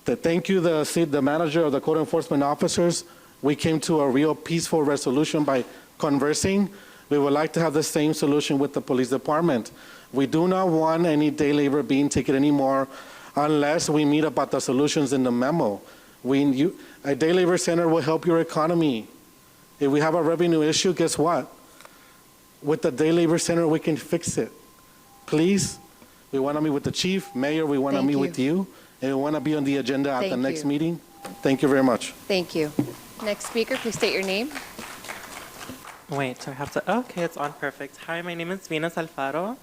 Thank you, the manager of the code enforcement officers. We came to a real peaceful resolution by conversing. We would like to have the same solution with the police department. We do not want any day labor being taken anymore unless we meet about the solutions in the memo. A day labor center will help your economy. If we have a revenue issue, guess what? With the day labor center, we can fix it. Please, we want to meet with the chief, mayor, we want to meet with you, and we want to be on the agenda at the next meeting. Thank you very much. Thank you. Next speaker, please state your name. Wait, so I have to, okay, it's on, perfect. Hi, my name is Venus Alfaro.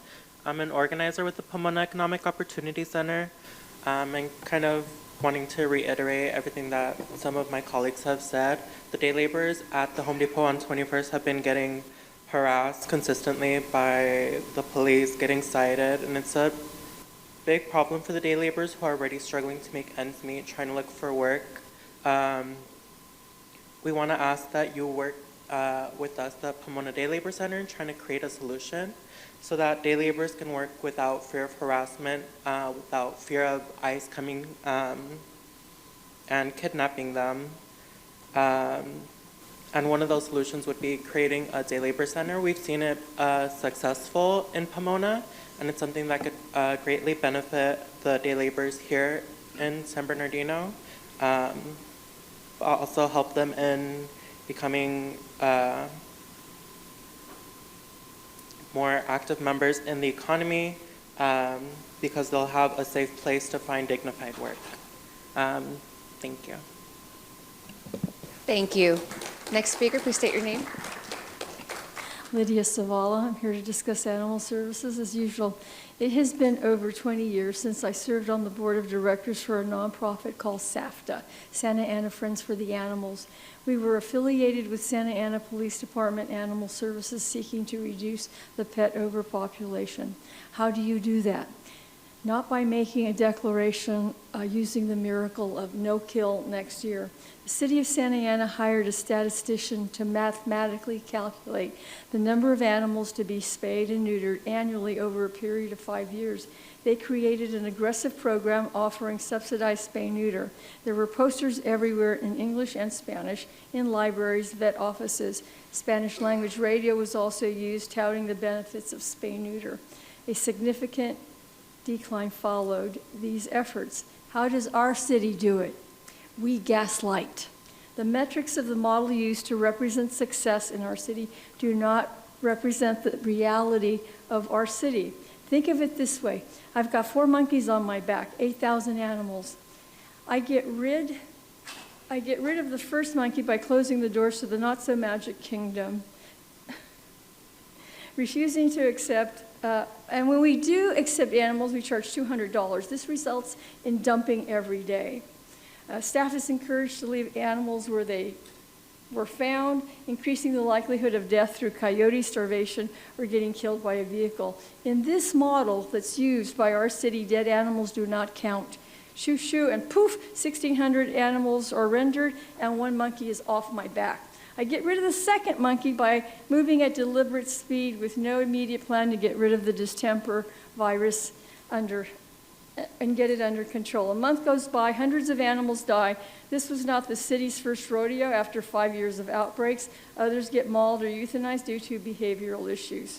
I'm an organizer with the Pomona Economic Opportunity Center. And kind of wanting to reiterate everything that some of my colleagues have said. The day laborers at the Home Depot on 21st have been getting harassed consistently by the police, getting cited, and it's a big problem for the day laborers who are already struggling to make ends meet, trying to look for work. We want to ask that you work with us, the Pomona Day Labor Center, trying to create a solution so that day laborers can work without fear of harassment, without fear of ICE coming and kidnapping them. And one of those solutions would be creating a day labor center. We've seen it successful in Pomona, and it's something that could greatly benefit the day laborers here in San Bernardino. Also help them in becoming more active members in the economy because they'll have a safe place to find dignified work. Thank you. Thank you. Next speaker, please state your name. Lydia Savala. I'm here to discuss animal services as usual. It has been over 20 years since I served on the board of directors for a nonprofit called SAFTA, Santa Ana Friends for the Animals. We were affiliated with Santa Ana Police Department Animal Services seeking to reduce the pet overpopulation. How do you do that? Not by making a declaration using the miracle of no kill next year. The city of Santa Ana hired a statistician to mathematically calculate the number of animals to be spayed and neutered annually over a period of 5 years. They created an aggressive program offering subsidized spay-neuter. There were posters everywhere in English and Spanish in libraries, vet offices. Spanish language radio was also used, touting the benefits of spay-neuter. A significant decline followed these efforts. How does our city do it? We gaslight. The metrics of the model used to represent success in our city do not represent the reality of our city. Think of it this way. I've got 4 monkeys on my back, 8,000 animals. I get rid of the first monkey by closing the doors to the not-so-magic kingdom, refusing to accept, and when we do accept animals, we charge $200. This results in dumping every day. Staff is encouraged to leave animals where they were found, increasing the likelihood of death through coyote starvation or getting killed by a vehicle. In this model that's used by our city, dead animals do not count. Shoo, shoo, and poof, 1,600 animals are rendered, and one monkey is off my back. I get rid of the second monkey by moving at deliberate speed with no immediate plan to get rid of the distemper virus and get it under control. A month goes by, hundreds of animals die. This was not the city's first rodeo after 5 years of outbreaks. Others get mauled or euthanized due to behavioral issues.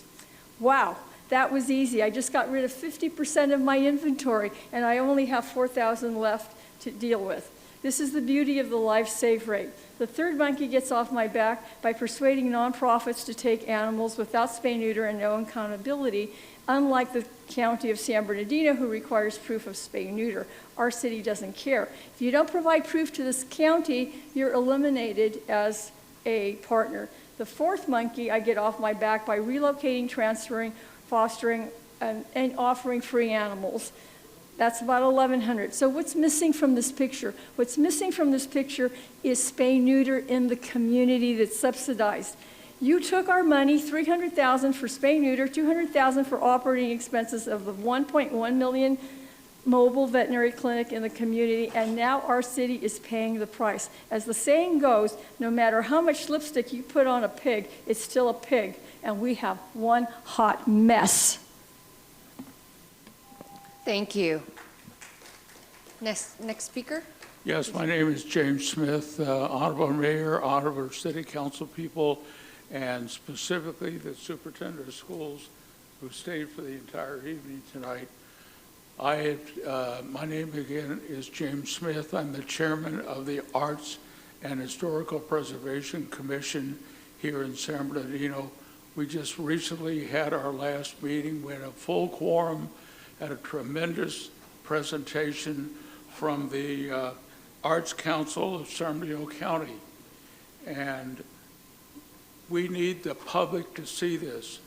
Wow, that was easy. I just got rid of 50% of my inventory, and I only have 4,000 left to deal with. This is the beauty of the life save rate. The third monkey gets off my back by persuading nonprofits to take animals without spay-neuter and no accountability, unlike the county of San Bernardino, who requires proof of spay-neuter. Our city doesn't care. If you don't provide proof to this county, you're eliminated as a partner. The fourth monkey I get off my back by relocating, transferring, fostering, and offering free animals. That's about 1,100. So what's missing from this picture? What's missing from this picture is spay-neuter in the community that's subsidized. You took our money, $300,000 for spay-neuter, $200,000 for operating expenses of the 1.1 million mobile veterinary clinic in the community, and now our city is paying the price. As the saying goes, no matter how much lipstick you put on a pig, it's still a pig, and we have one hot mess. Thank you. Next speaker. Yes, my name is James Smith, Honorable Mayor, Honorable City Council people, and specifically the Superintendent of Schools who stayed for the entire evening tonight. My name again is James Smith. I'm the chairman of the Arts and Historical Preservation Commission here in San Bernardino. We just recently had our last meeting. We had a full quorum, had a tremendous presentation from the Arts Council of San Bernardino County. And we need the public to see this.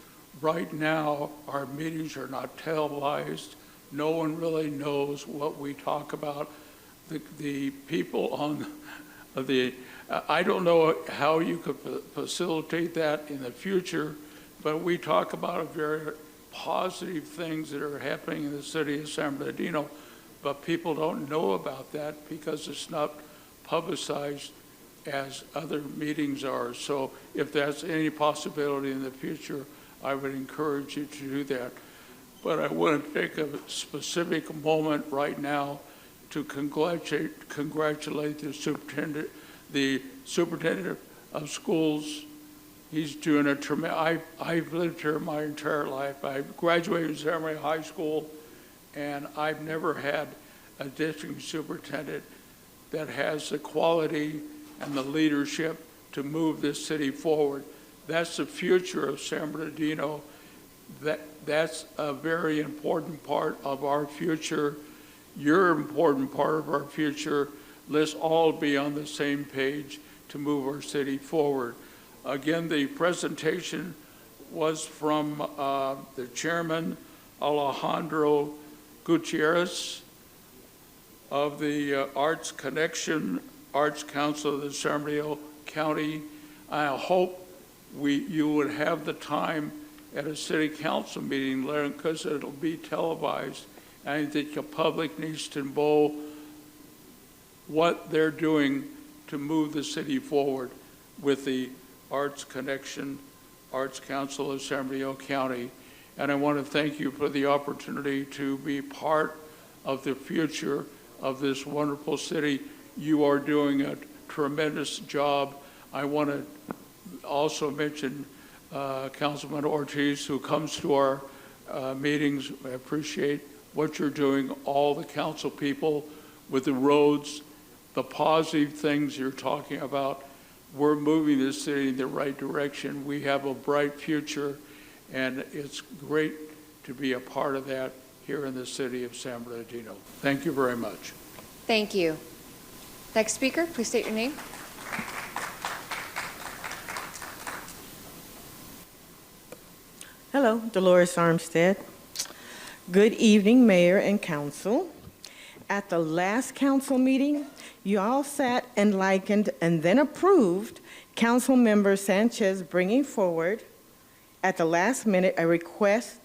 Right now, our meetings are not televised. No one really knows what we talk about. The people on the, I don't know how you could facilitate that in the future, but we talk about very positive things that are happening in the city of San Bernardino, but people don't know about that because it's not publicized as other meetings are. So if that's any possibility in the future, I would encourage you to do that. But I want to take a specific moment right now to congratulate the superintendent of schools. He's doing a tremendous, I've lived here my entire life. I graduated from San Bernardino High School, and I've never had a district superintendent that has the quality and the leadership to move this city forward. That's the future of San Bernardino. That's a very important part of our future. You're an important part of our future. Let's all be on the same page to move our city forward. Again, the presentation was from the chairman, Alejandro Gutierrez of the Arts Connection Arts Council of the San Bernardino County. I hope you would have the time at a city council meeting, because it'll be televised. I think the public needs to know what they're doing to move the city forward with the Arts Connection Arts Council of San Bernardino County. And I want to thank you for the opportunity to be part of the future of this wonderful city. You are doing a tremendous job. I want to also mention Councilman Ortiz, who comes to our meetings. I appreciate what you're doing, all the council people with the roads, the positive things you're talking about. We're moving this city in the right direction. We have a bright future, and it's great to be a part of that here in the city of San Bernardino. Thank you very much. Thank you. Next speaker, please state your name. Hello, Dolores Armstead. Good evening, Mayor and Council. At the last council meeting, you all sat and likened and then approved Councilmember Sanchez bringing forward at the last minute a request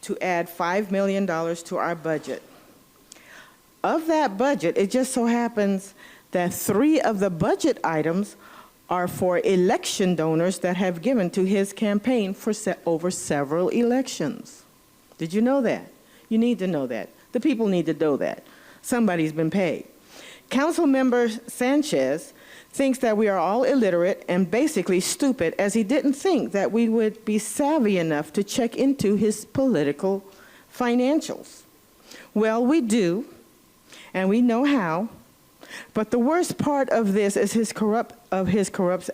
to add $5 million to our budget. Of that budget, it just so happens that 3 of the budget items are for election donors that have given to his campaign for over several elections. Did you know that? You need to know that. The people need to know that. Somebody's been paid. Councilmember Sanchez thinks that we are all illiterate and basically stupid, as he didn't think that we would be savvy enough to check into his political financials. Well, we do, and we know how. But the worst part of this is his corrupt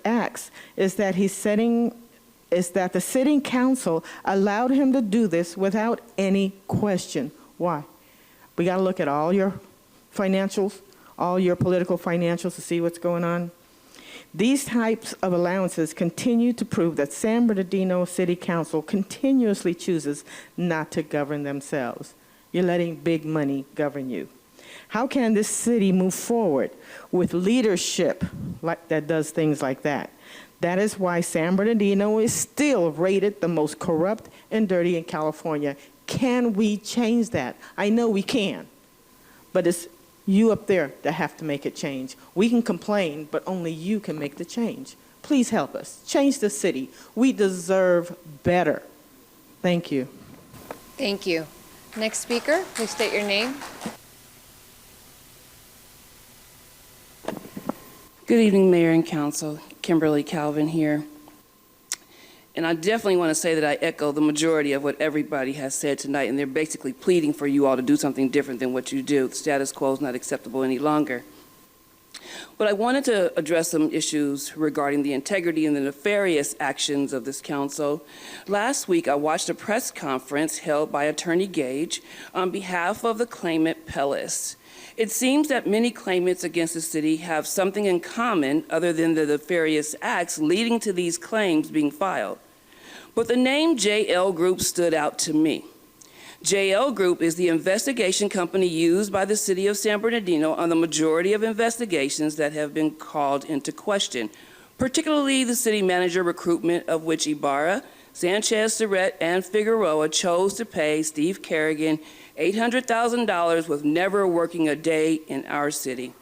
acts is that the sitting council allowed him to do this without any question. Why? We got to look at all your financials, all your political financials to see what's going on. These types of allowances continue to prove that San Bernardino City Council continuously chooses not to govern themselves. You're letting big money govern you. How can this city move forward with leadership that does things like that? That is why San Bernardino is still rated the most corrupt and dirty in California. Can we change that? I know we can, but it's you up there that have to make it change. We can complain, but only you can make the change. Please help us. Change the city. We deserve better. Thank you. Thank you. Next speaker, please state your name. Good evening, Mayor and Council. Kimberly Calvin here. And I definitely want to say that I echo the majority of what everybody has said tonight, and they're basically pleading for you all to do something different than what you do. The status quo is not acceptable any longer. But I wanted to address some issues regarding the integrity and the nefarious actions of this council. Last week, I watched a press conference held by Attorney Gage on behalf of the claimant Pellis. It seems that many claimants against the city have something in common other than the nefarious acts leading to these claims being filed. But the name JL Group stood out to me. JL Group is the investigation company used by the city of San Bernardino on the majority of investigations that have been called into question, particularly the city manager recruitment, of which Ibarra, Sanchez, Surratt, and Figueroa chose to pay Steve Kerrigan $800,000 with never working a day in our city.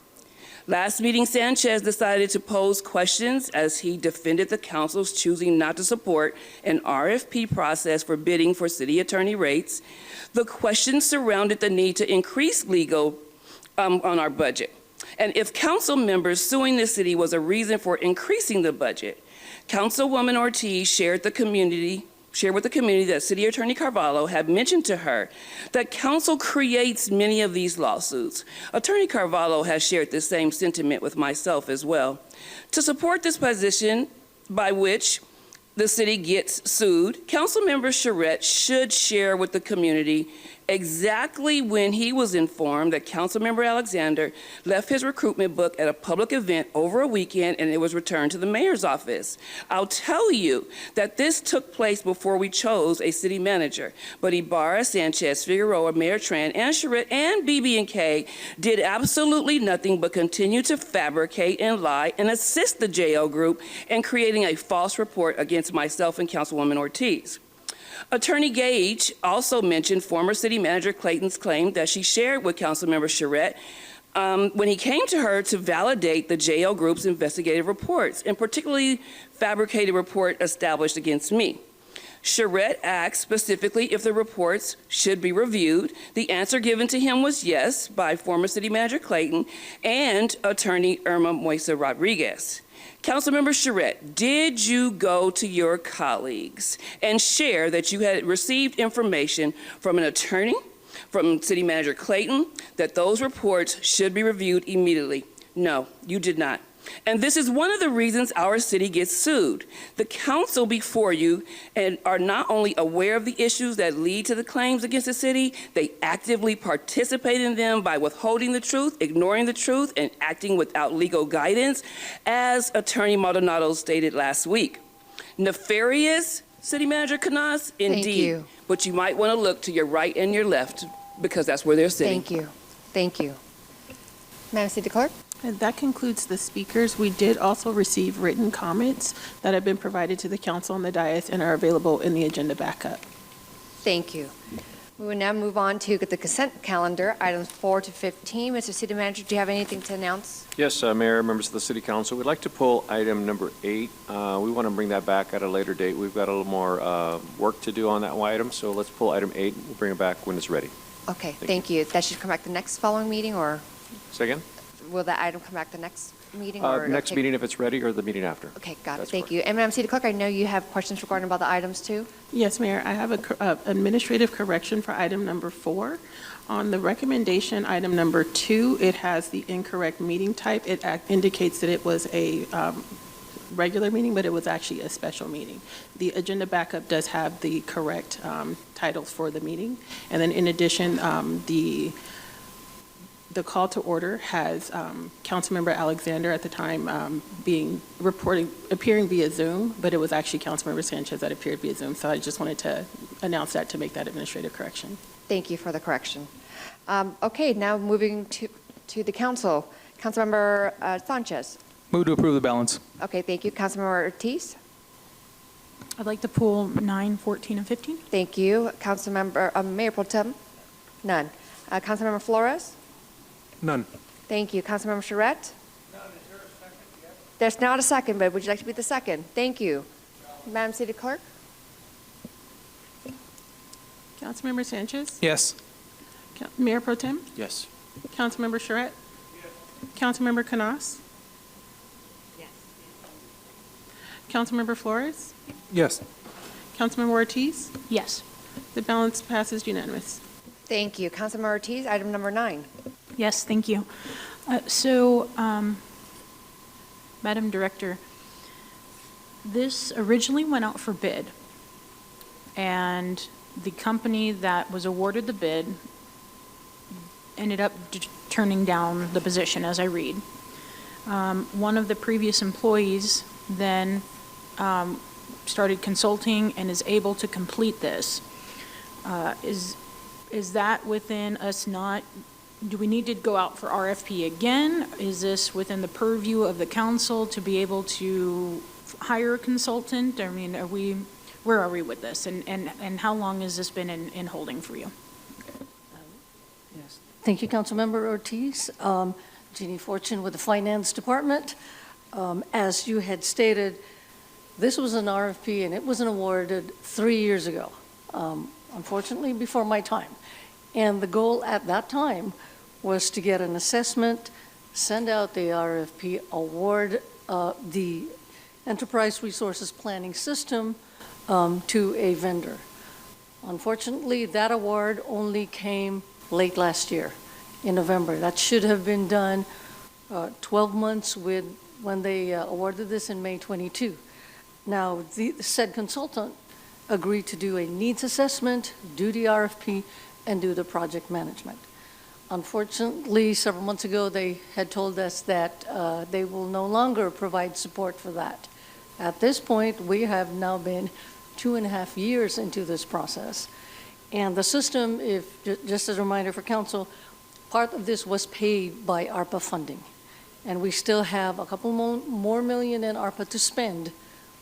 Last meeting, Sanchez decided to pose questions as he defended the council's choosing not to support an RFP process for bidding for city attorney rates. The questions surrounded the need to increase legal on our budget, and if council members suing the city was a reason for increasing the budget. Councilwoman Ortiz shared with the community that City Attorney Carvalho had mentioned to her that council creates many of these lawsuits. Attorney Carvalho has shared the same sentiment with myself as well. To support this position by which the city gets sued, Councilmember Charette should share with the community exactly when he was informed that Councilmember Alexander left his recruitment book at a public event over a weekend and it was returned to the mayor's office. I'll tell you that this took place before we chose a city manager, but Ibarra, Sanchez, Figueroa, Mayor Tran, and Charette, and BB&K did absolutely nothing but continue to fabricate and lie and assist the JL Group in creating a false report against myself and Councilwoman Ortiz. Attorney Gage also mentioned former city manager Clayton's claim that she shared with Councilmember Charette when he came to her to validate the JL Group's investigative reports, and particularly fabricated report established against me. Charette asked specifically if the reports should be reviewed. The answer given to him was yes by former city manager Clayton and attorney Irma Moisa Rodriguez. Councilmember Charette, did you go to your colleagues and share that you had received information from an attorney, from City Manager Clayton, that those reports should be reviewed immediately? No, you did not. And this is one of the reasons our city gets sued. The council before you and are not only aware of the issues that lead to the claims against the city, they actively participate in them by withholding the truth, ignoring the truth, and acting without legal guidance, as Attorney Maldonado stated last week. Nefarious, City Manager Canas, indeed. Thank you. But you might want to look to your right and your left because that's where they're sitting. Thank you. Thank you. Madam City Clerk? And that concludes the speakers. We did also receive written comments that have been provided to the council on the dais and are available in the agenda backup. Thank you. We will now move on to the consent calendar, items 4 to 15. Mr. City Manager, do you have anything to announce? Yes, Mayor, members of the City Council, we'd like to pull item number 8. We want to bring that back at a later date. We've got a little more work to do on that item, so let's pull item 8. We'll bring it back when it's ready. Okay, thank you. That should come back the next following meeting, or Say again? will that item come back the next meeting? Or it'll Next take- meeting if it's ready, or the meeting after. Okay, got it. That's Thank you. And Madam City Clerk, I know you have questions regarding about the items too. Yes, Mayor, I have a administrative correction for item number 4. On the recommendation, item number 2, it has the incorrect meeting type. It indicates that it was a regular meeting, but it was actually a special meeting. The agenda backup does have the correct titles for the meeting. And then in addition, the call to order has Councilmember Alexander at the time appearing via Zoom, but it was actually Councilmember Sanchez that appeared via Zoom. So I just wanted to announce that to make that administrative correction. Thank you for the correction. Okay, now moving to the council. Councilmember Sanchez. Move to approve the balance. Okay, thank you. Councilmember Ortiz. I'd like to pull 9, 14, and 15. Thank you. Councilmember Mayor Pro Tem. None. Councilmember Flores. None. Thank you. Councilmember Charette. There's not a second, but would you like to be the second? Thank you. Madam City Clerk. Councilmember Sanchez. Yes. Mayor Pro Tem. Yes. Councilmember Charette. Councilmember Canas. Councilmember Flores. Yes. Councilmember Ortiz. Yes. The balance passes unanimous. Thank you. Councilmember Ortiz, item number 9. Yes, thank you. Madam Director, this originally went out for bid, and the company that was awarded the bid ended up turning down the position, as I read. One of the previous employees then started consulting and is able to complete this. Is that within us not, do we need to go out for RFP again? Is this within the purview of the council to be able to hire a consultant? I mean, where are we with this? And how long has this been in holding for you? Yes. Thank you, Councilmember Ortiz. Jeannie Fortune with the Finance Department. As you had stated, this was an RFP and it was awarded 3 years ago, unfortunately before my time. And the goal at that time was to get an assessment, send out the RFP, award the enterprise resources planning system to a vendor. Unfortunately, that award only came late last year in November. That should have been done 12 months when they awarded this in May 22. Now, the said consultant agreed to do a needs assessment, do the RFP, and do the project management. Unfortunately, several months ago, they had told us that they will no longer provide support for that. At this point, we have now been 2.5 years into this process. And the system, just as a reminder for council, part of this was paid by ARPA funding. And we still have a couple more million in ARPA to spend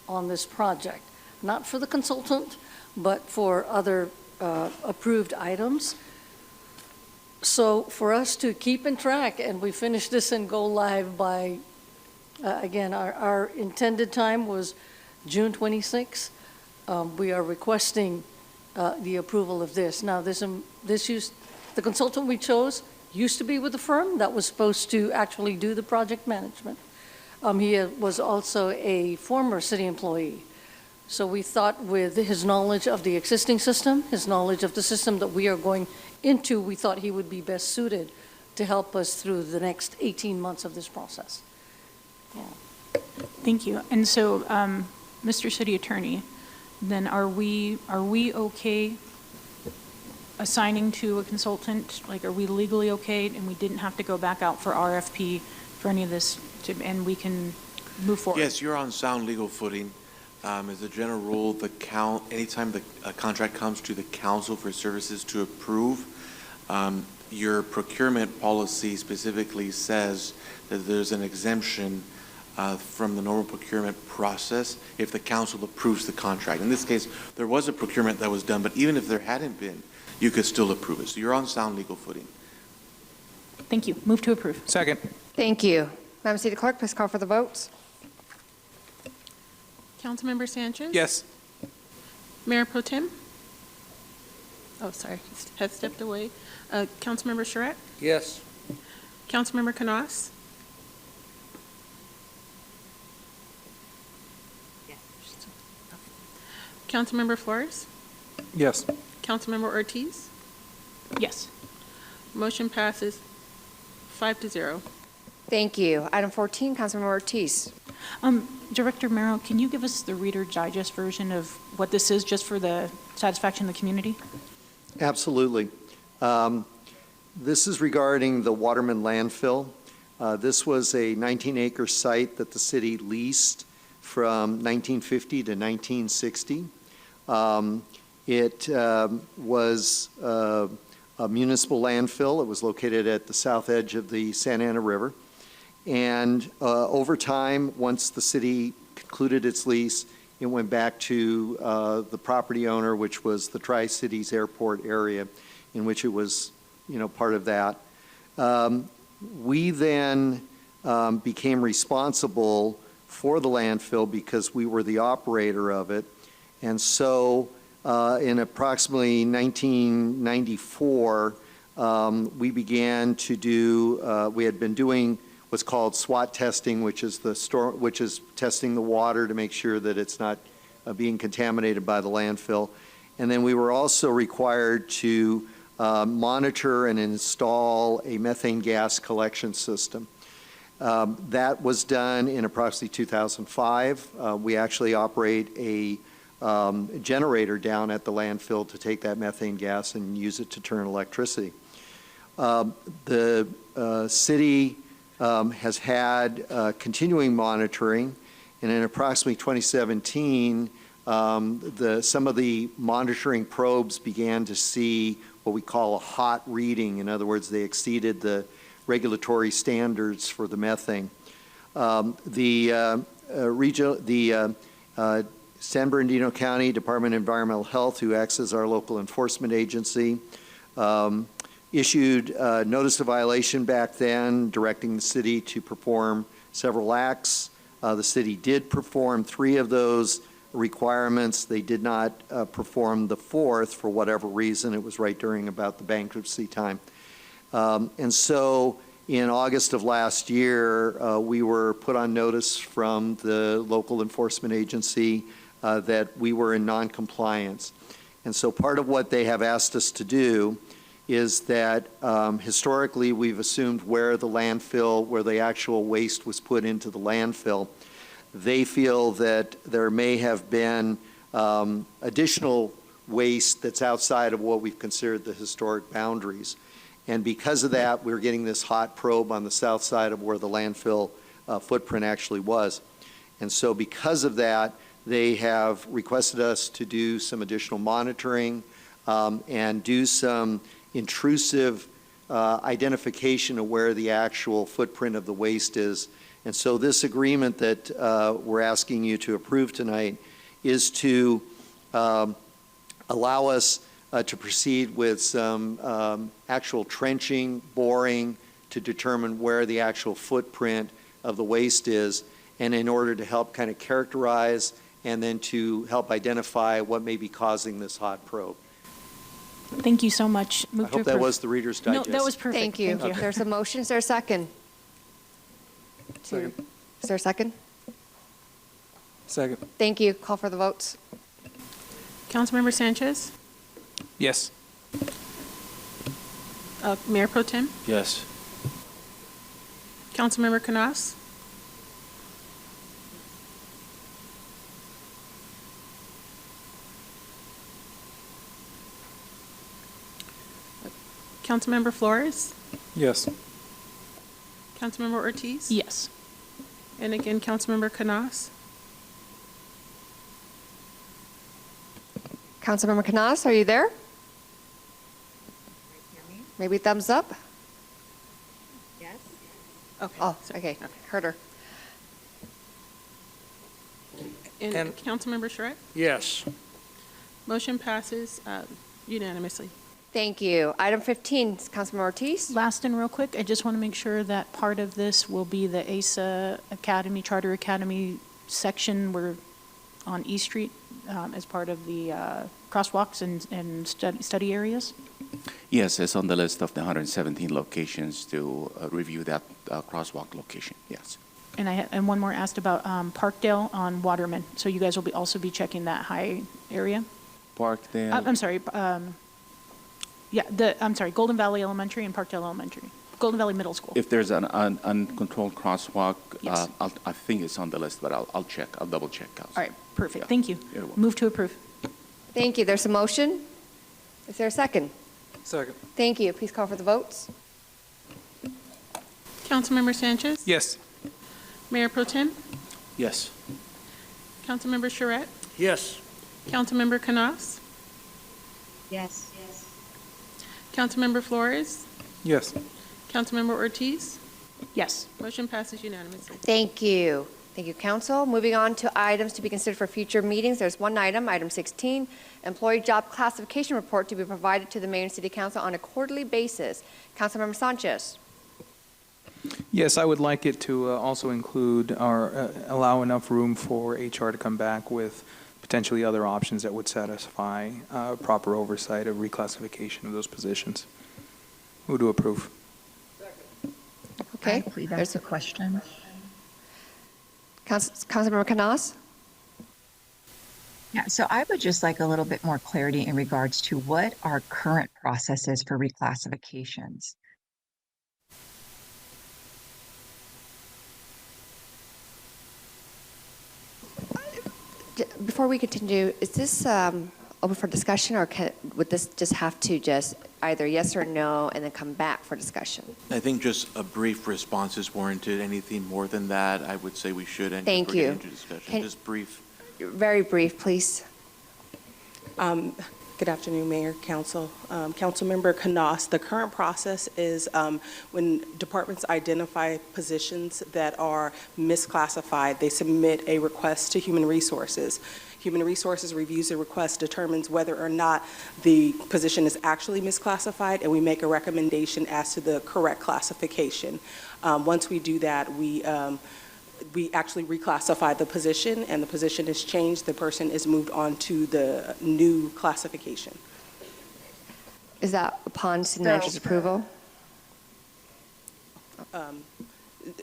on this project. Not for the consultant, but for other approved items. So for us to keep in track and we finish this and go live by, again, our intended time was June 26. We are requesting the approval of this. Now, the consultant we chose used to be with the firm that was supposed to actually do the project management. He was also a former city employee. So we thought with his knowledge of the existing system, his knowledge of the system that we are going into, we thought he would be best suited to help us through the next 18 months of this process. Yeah. Thank you. And so, Mr. City Attorney, then are we okay assigning to a consultant? Like, are we legally okay and we didn't have to go back out for RFP for any of this and we can move forward? Yes, you're on sound legal footing. As a general rule, anytime a contract comes to the council for services to approve, your procurement policy specifically says that there's an exemption from the normal procurement process if the council approves the contract. In this case, there was a procurement that was done, but even if there hadn't been, you could still approve it. So you're on sound legal footing. Thank you. Move to approve. Second. Thank you. Madam City Clerk, please call for the votes. Councilmember Sanchez? Yes. Mayor Pro Tem? Oh, sorry, had stepped away. Councilmember Charette? Yes. Councilmember Canas? Councilmember Flores? Yes. Councilmember Ortiz? Yes. Motion passes 5-0. Thank you. Item 14, Councilmember Ortiz. Director Merrill, can you give us the Reader Digest version of what this is, just for the satisfaction of the community? Absolutely. This is regarding the Waterman landfill. This was a 19-acre site that the city leased from 1950 to 1960. It was a municipal landfill. It was located at the south edge of the Santa Ana River. And over time, once the city concluded its lease, it went back to the property owner, which was the Tri-Cities Airport area, in which it was, part of that. We then became responsible for the landfill because we were the operator of it. And so in approximately 1994, we began to do, we had been doing what's called SWOT testing, which is testing the water to make sure that it's not being contaminated by the landfill. And then we were also required to monitor and install a methane gas collection system. That was done in approximately 2005. We actually operate a generator down at the landfill to take that methane gas and use it to turn electricity. The city has had continuing monitoring, and in approximately 2017, some of the monitoring probes began to see what we call a hot reading. In other words, they exceeded the regulatory standards for the methane. The San Bernardino County Department of Environmental Health, who acts as our local enforcement agency, issued a notice of violation back then, directing the city to perform several acts. The city did perform 3 of those requirements. They did not perform the 4th for whatever reason. It was right during about the bankruptcy time. And so in August of last year, we were put on notice from the local enforcement agency that we were in non-compliance. And so part of what they have asked us to do is that historically we've assumed where the actual waste was put into the landfill. They feel that there may have been additional waste that's outside of what we've considered the historic boundaries. And because of that, we're getting this hot probe on the south side of where the landfill footprint actually was. And so because of that, they have requested us to do some additional monitoring and do some intrusive identification of where the actual footprint of the waste is. And so this agreement that we're asking you to approve tonight is to allow us to proceed with some actual trenching, boring, to determine where the actual footprint of the waste is, and in order to help kind of characterize and then to help identify what may be causing this hot probe. Thank you so much. I hope that was the Reader's Digest. No, that was perfect. Thank you. Thank you. There's a motion. Is there a second? Second. Is there a second? Second. Thank you. Call for the votes. Councilmember Sanchez? Yes. Mayor Pro Tem? Yes. Councilmember Canas? Councilmember Flores? Yes. Councilmember Ortiz? Yes. And again, Councilmember Canas? Councilmember Canas, are you there? Maybe thumbs up? Yes. Okay. Oh, okay. Heard her. And Councilmember Charette? Yes. Motion passes unanimously. Thank you. Item 15, Councilmember Ortiz. Last and real quick, I just want to make sure that part of this will be the ASA Academy, Charter Academy section where on East Street as part of the crosswalks and study areas. Yes, it's on the list of the 117 locations to review that crosswalk location, yes. And one more asked about Parkdale on Waterman. So you guys will also be checking that high area? Parkdale. I'm sorry. Golden Valley Elementary and Parkdale Elementary. Golden Valley Middle School. If there's an uncontrolled crosswalk, Yes. I think it's on the list, but I'll check. I'll double check. All right, perfect. Yeah. Thank you. You're welcome. Move to approve. Thank you. There's a motion. Is there a second? Second. Thank you. Please call for the votes. Councilmember Sanchez? Yes. Mayor Pro Tem? Yes. Councilmember Charette? Yes. Councilmember Canas? Yes. Councilmember Flores? Yes. Councilmember Ortiz? Yes. Motion passes unanimously. Thank you. Thank you, Council. Moving on to items to be considered for future meetings. There's one item, item 16, employee job classification report to be provided to the Mayor and City Council on a quarterly basis. Councilmember Sanchez. Yes, I would like it to also include or allow enough room for HR to come back with potentially other options that would satisfy proper oversight of reclassification of those positions. Move to approve. Okay. I believe that's a question. Councilmember Canas. Yeah, so I would just like a little bit more clarity in regards to what our current process is for reclassifications. Before we continue, is this open for discussion, or would this just have to just either yes or no and then come back for discussion? I think just a brief response is warranted. Anything more than that, I would say we should enter Thank you. into discussion. Just brief. Very brief, please. Good afternoon, Mayor, Council. Councilmember Canas, the current process is when departments identify positions that are misclassified, they submit a request to Human Resources. Human Resources reviews the request, determines whether or not the position is actually misclassified, and we make a recommendation as to the correct classification. Once we do that, we actually reclassify the position, and the position is changed. The person is moved on to the new classification. Is that upon city manager's approval?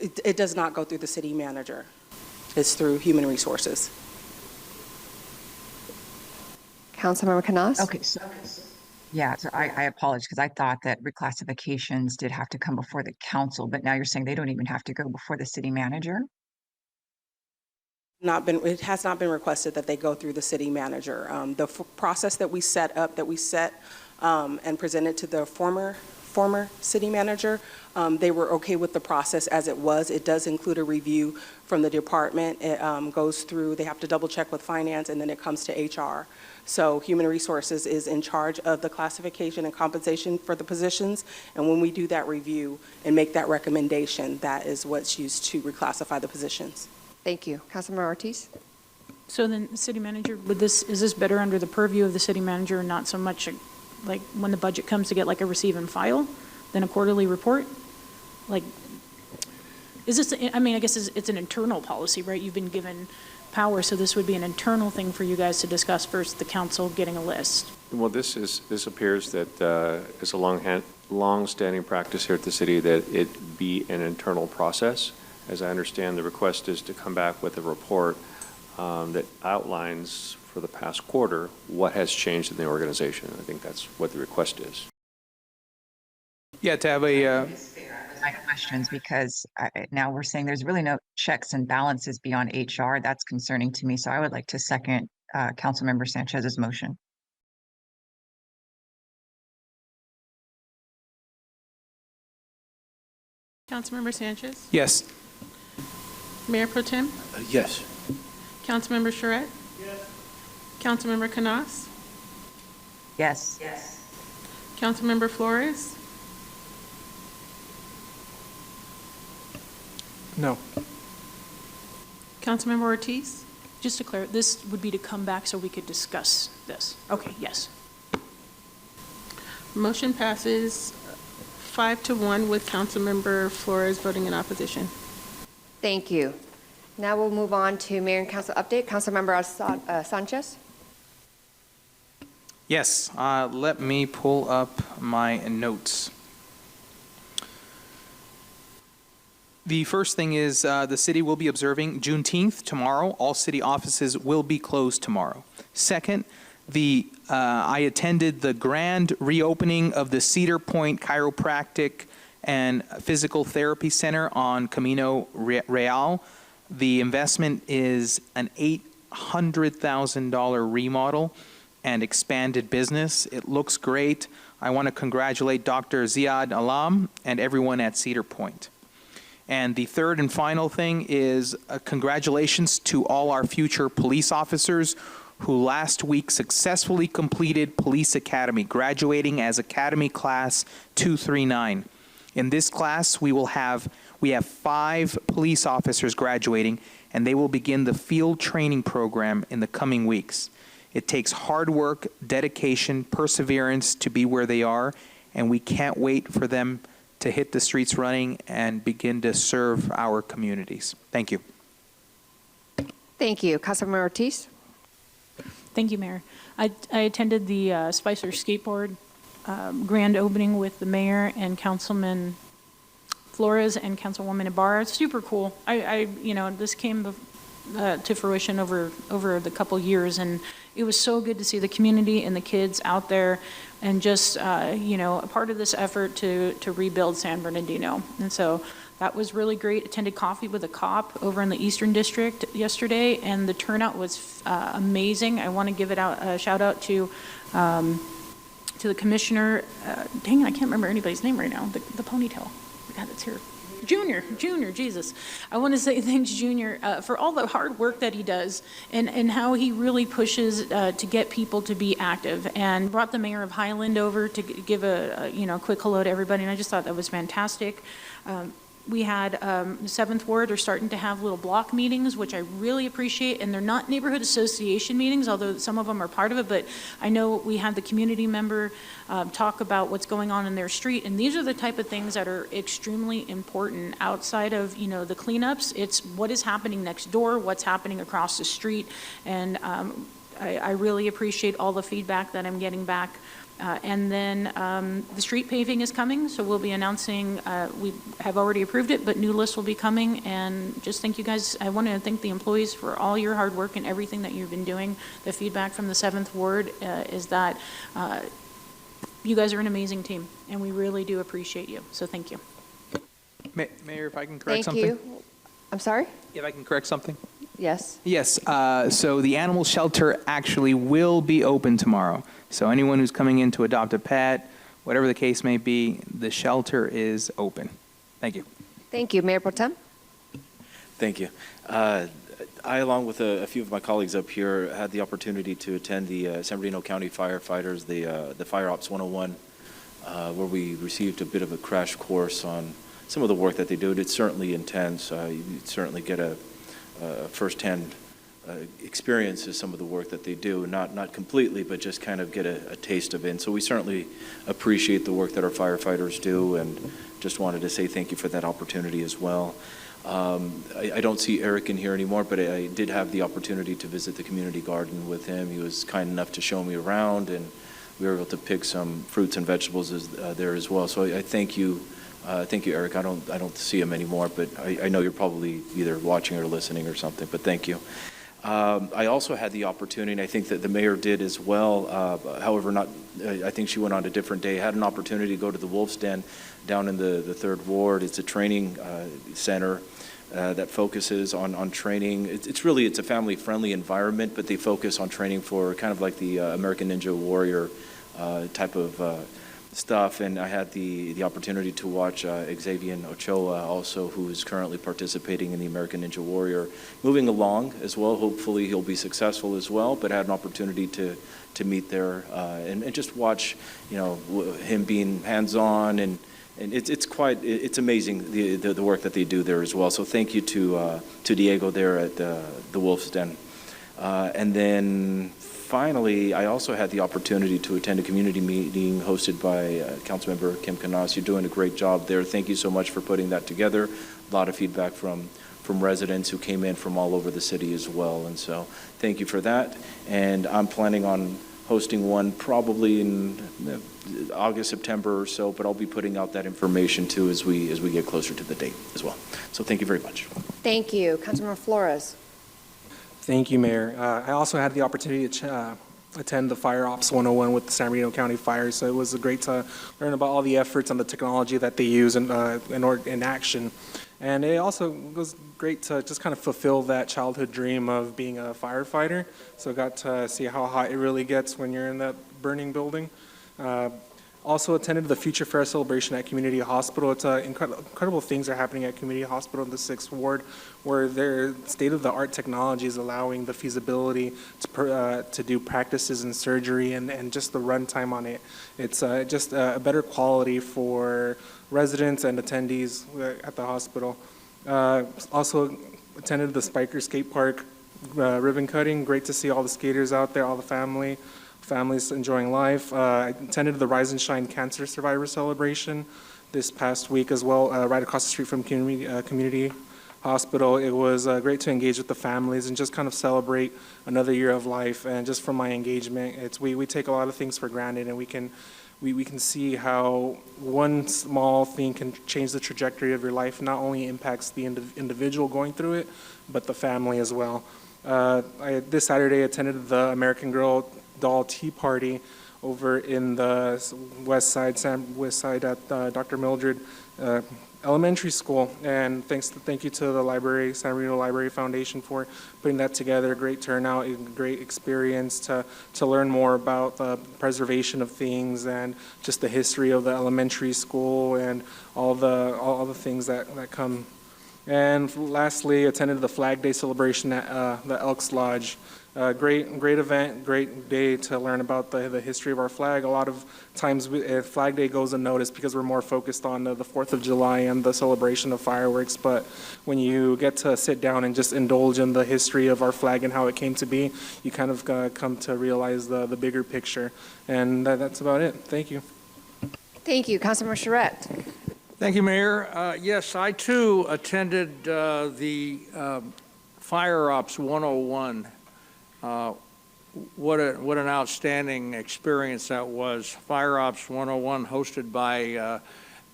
It does not go through the city manager. It's through Human Resources. Councilmember Canas? Okay, so I apologize because I thought that reclassifications did have to come before the council, but now you're saying they don't even have to go before the city manager? It has not been requested that they go through the city manager. The process that we set up, and presented to the former city manager, they were okay with the process as it was. It does include a review from the department. It goes through, they have to double check with finance, and then it comes to HR. So Human Resources is in charge of the classification and compensation for the positions. And when we do that review and make that recommendation, that is what's used to reclassify the positions. Thank you. Councilmember Ortiz? So then, the city manager, is this better under the purview of the city manager and not so much like when the budget comes to get like a receive and file than a quarterly report? Like, is this, I mean, I guess it's an internal policy, right? You've been given power, so this would be an internal thing for you guys to discuss versus the council getting a list. Well, this appears that it's a long-standing practice here at the city that it be an internal process. As I understand, the request is to come back with a report that outlines for the past quarter what has changed in the organization. I think that's what the request is. Yeah, to have a... My questions, because now we're saying there's really no checks and balances beyond HR. That's concerning to me. So I would like to second Councilmember Sanchez's motion. Councilmember Sanchez? Yes. Mayor Pro Tem? Yes. Councilmember Charette? Yes. Councilmember Canas? Yes. Councilmember Flores? No. Councilmember Ortiz? Just to clarify, this would be to come back so we could discuss this. Okay, yes. Motion passes 5-1 with Councilmember Flores voting in opposition. Thank you. Now we'll move on to Mayor and Council update. Councilmember Sanchez. Yes, let me pull up my notes. The first thing is the city will be observing Juneteenth tomorrow. All city offices will be closed tomorrow. Second, I attended the grand reopening of the Cedar Point Chiropractic and Physical Therapy Center on Camino Real. The investment is an $800,000 remodel and expanded business. It looks great. I want to congratulate Dr. Ziad Alam and everyone at Cedar Point. And the third and final thing is congratulations to all our future police officers who last week successfully completed Police Academy, graduating as Academy Class 239. In this class, we have 5 police officers graduating, and they will begin the field training program in the coming weeks. It takes hard work, dedication, perseverance to be where they are, and we can't wait for them to hit the streets running and begin to serve our communities. Thank you. Thank you. Councilmember Ortiz. Thank you, Mayor. I attended the Spicer Skateboard grand opening with the mayor and Councilman Flores and Councilwoman Ibarra. It's super cool. This came to fruition over the couple years, and it was so good to see the community and the kids out there and just, a part of this effort to rebuild San Bernardino. And so that was really great. Attended Coffee with a Cop over in the Eastern District yesterday, and the turnout was amazing. I want to give a shout out to the commissioner. Dang it, I can't remember anybody's name right now. The ponytail. God, it's here. Junior, Jesus. I want to say thanks, Junior, for all the hard work that he does and how he really pushes to get people to be active, and brought the mayor of Highland over to give a quick hello to everybody, and I just thought that was fantastic. We had the 7th Ward are starting to have little block meetings, which I really appreciate, and they're not neighborhood association meetings, although some of them are part of it, but I know we had the community member talk about what's going on in their street, and these are the type of things that are extremely important outside of, the cleanups. It's what is happening next door, what's happening across the street, and I really appreciate all the feedback that I'm getting back. And then the street paving is coming, so we'll be announcing, we have already approved it, but new lists will be coming. And just thank you guys. I want to thank the employees for all your hard work and everything that you've been doing. The feedback from the 7th Ward is that you guys are an amazing team, and we really do appreciate you. So thank you. Mayor, if I can correct Thank something? you. I'm sorry? If I can correct something? Yes. Yes, so the animal shelter actually will be open tomorrow. So anyone who's coming in to adopt a pet, whatever the case may be, the shelter is open. Thank you. Thank you. Mayor Pro Tem? Thank you. I, along with a few of my colleagues up here, had the opportunity to attend the San Bernardino County Firefighters, the Fire Ops 101, where we received a bit of a crash course on some of the work that they do. It's certainly intense. You certainly get a firsthand experience of some of the work that they do, not completely, but just kind of get a taste of it. And so we certainly appreciate the work that our firefighters do, and just wanted to say thank you for that opportunity as well. I don't see Eric in here anymore, but I did have the opportunity to visit the community garden with him. He was kind enough to show me around, and we were able to pick some fruits and vegetables there as well. So I thank you. Thank you, Eric. I don't see him anymore, but I know you're probably either watching or listening or something, but thank you. I also had the opportunity, and I think that the mayor did as well, however, I think she went on a different day, had an opportunity to go to the Wolf's Den down in the 3rd Ward. It's a training center that focuses on training. It's a family-friendly environment, but they focus on training for kind of like the American Ninja Warrior type of stuff, and I had the opportunity to watch Xavier Ochoa also, who is currently participating in the American Ninja Warrior, moving along as well. Hopefully he'll be successful as well, but I had an opportunity to meet there and just watch, him being hands-on, and it's amazing the work that they do there as well. So thank you to Diego there at the Wolf's Den. And then finally, I also had the opportunity to attend a community meeting hosted by Councilmember Kim Canas. You're doing a great job there. Thank you so much for putting that together. A lot of feedback from residents who came in from all over the city as well. And so thank you for that. And I'm planning on hosting one probably in August, September or so, but I'll be putting out that information too as we get closer to the date as well. So thank you very much. Thank you. Councilmember Flores. Thank you, Mayor. I also had the opportunity to attend the Fire Ops 101 with the San Bernardino County Fire, so it was great to learn about all the efforts and the technology that they use in action. And it also was great to just kind of fulfill that childhood dream of being a firefighter. So I got to see how hot it really gets when you're in that burning building. Also attended the Future Fair celebration at Community Hospital. It's incredible things are happening at Community Hospital in the 6th Ward, where their state-of-the-art technology is allowing the feasibility to do practices in surgery and just the runtime on it. It's just a better quality for residents and attendees at the hospital. Also attended the Spiker Skate Park ribbon cutting. Great to see all the skaters out there, all the families enjoying life. I attended the Rise and Shine Cancer Survivor Celebration this past week as well, right across the street from Community Hospital. It was great to engage with the families and just kind of celebrate another year of life. And just from my engagement, we take a lot of things for granted, and we can see how one small thing can change the trajectory of your life. Not only impacts the individual going through it, but the family as well. This Saturday attended the American Girl Doll Tea Party over in the west side at Dr. Mildred Elementary School. And thank you to the San Bernardino Library Foundation for putting that together. Great turnout, a great experience to learn more about the preservation of things and just the history of the elementary school and all the things that come. And lastly, attended the Flag Day celebration at the Elks Lodge. Great event, great day to learn about the history of our flag. A lot of times Flag Day goes unnoticed because we're more focused on the 4th of July and the celebration of fireworks. But when you get to sit down and just indulge in the history of our flag and how it came to be, you kind of come to realize the bigger picture. And that's about it. Thank you. Thank you. Councilmember Charette. Thank you, Mayor. Yes, I too attended the Fire Ops 101. What an outstanding experience that was. Fire Ops 101 hosted by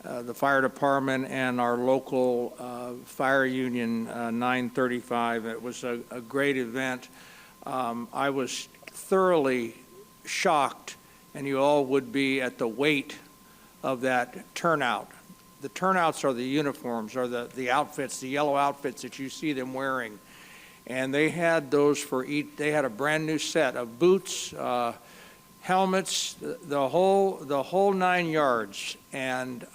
the fire department and our local fire union 935. It was a great event. I was thoroughly shocked, and you all would be, at the weight of that turnout. The turnouts are the uniforms, or the outfits, the yellow outfits that you see them wearing. And they had those for each. They had a brand new set of boots, helmets, the whole 9 yards. And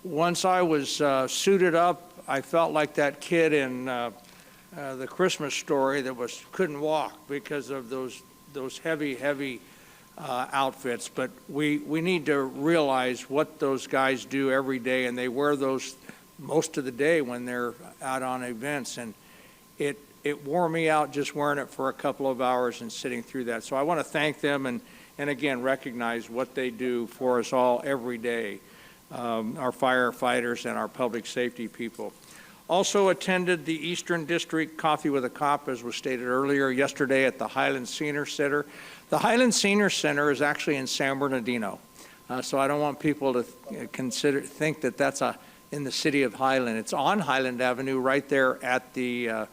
once I was suited up, I felt like that kid in the Christmas Story that couldn't walk because of those heavy outfits. But we need to realize what those guys do every day, and they wear those most of the day when they're out on events. And it wore me out just wearing it for a couple of hours and sitting through that. So I want to thank them and again recognize what they do for us all every day, our firefighters and our public safety people. Also attended the Eastern District Coffee with a Cop, as was stated earlier, yesterday at the Highland Senior Center. The Highland Senior Center is actually in San Bernardino, so I don't want people to think that that's in the city of Highland. It's on Highland Avenue, right there at the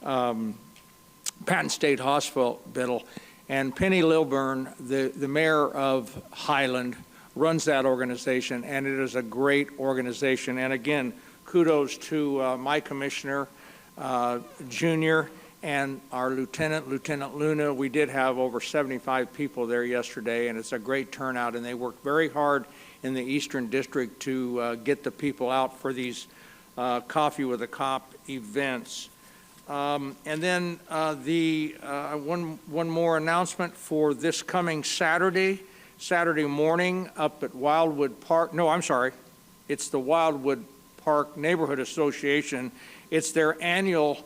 Patton State Hospital. And Penny Lilburn, the mayor of Highland, runs that organization, and it is a great organization. And again, kudos to my commissioner, Junior, and our Lieutenant Luna. We did have over 75 people there yesterday, and it's a great turnout, and they work very hard in the Eastern District to get the people out for these Coffee with a Cop events. And then one more announcement for this coming Saturday morning up at Wildwood Park. No, I'm sorry. It's the Wildwood Park Neighborhood Association. It's their annual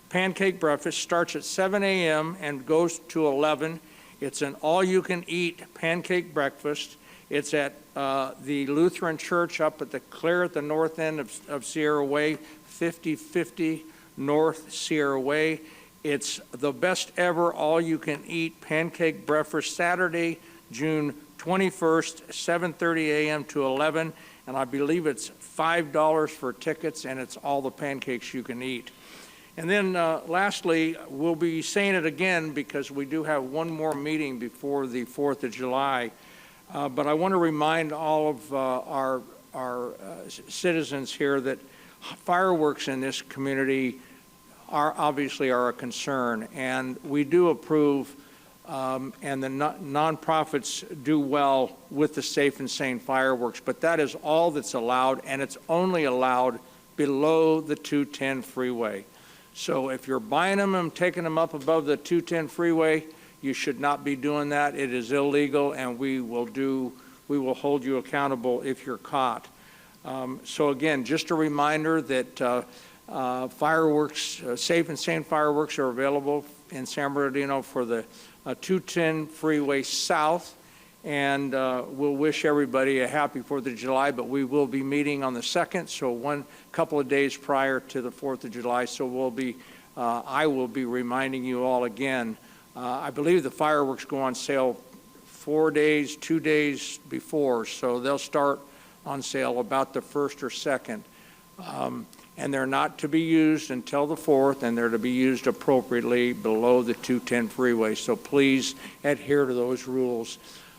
pancake breakfast, starts at 7 a.m. and goes to 11. It's an all-you-can-eat pancake breakfast. It's at the Lutheran Church up at the north end of Sierra Way, 5050 North Sierra Way. It's the best ever all-you-can-eat pancake breakfast, Saturday, June 21st, 7:30 a.m. to 11, and I believe it's $5 for tickets, and it's all the pancakes you can eat. And then lastly, we'll be saying it again because we do have one more meeting before the 4th of July. But I want to remind all of our citizens here that fireworks in this community are obviously a concern, and we do approve, and the nonprofits do well with the Safe and Sane fireworks, but that is all that's allowed, and it's only allowed below the 210 freeway. So if you're buying them and taking them up above the 210 freeway, you should not be doing that. It is illegal, and we will hold you accountable if you're caught. So again, just a reminder that fireworks, Safe and Sane fireworks are available in San Bernardino for the 210 freeway south, and we'll wish everybody a happy 4th of July, but we will be meeting on the 2nd, so couple of days prior to the 4th of July, so I will be reminding you all again. I believe the fireworks go on sale 2 days before, so they'll start on sale about the 1st or 2nd. And they're not to be used until the 4th, and they're to be used appropriately below the 210 freeway. So please adhere to those rules.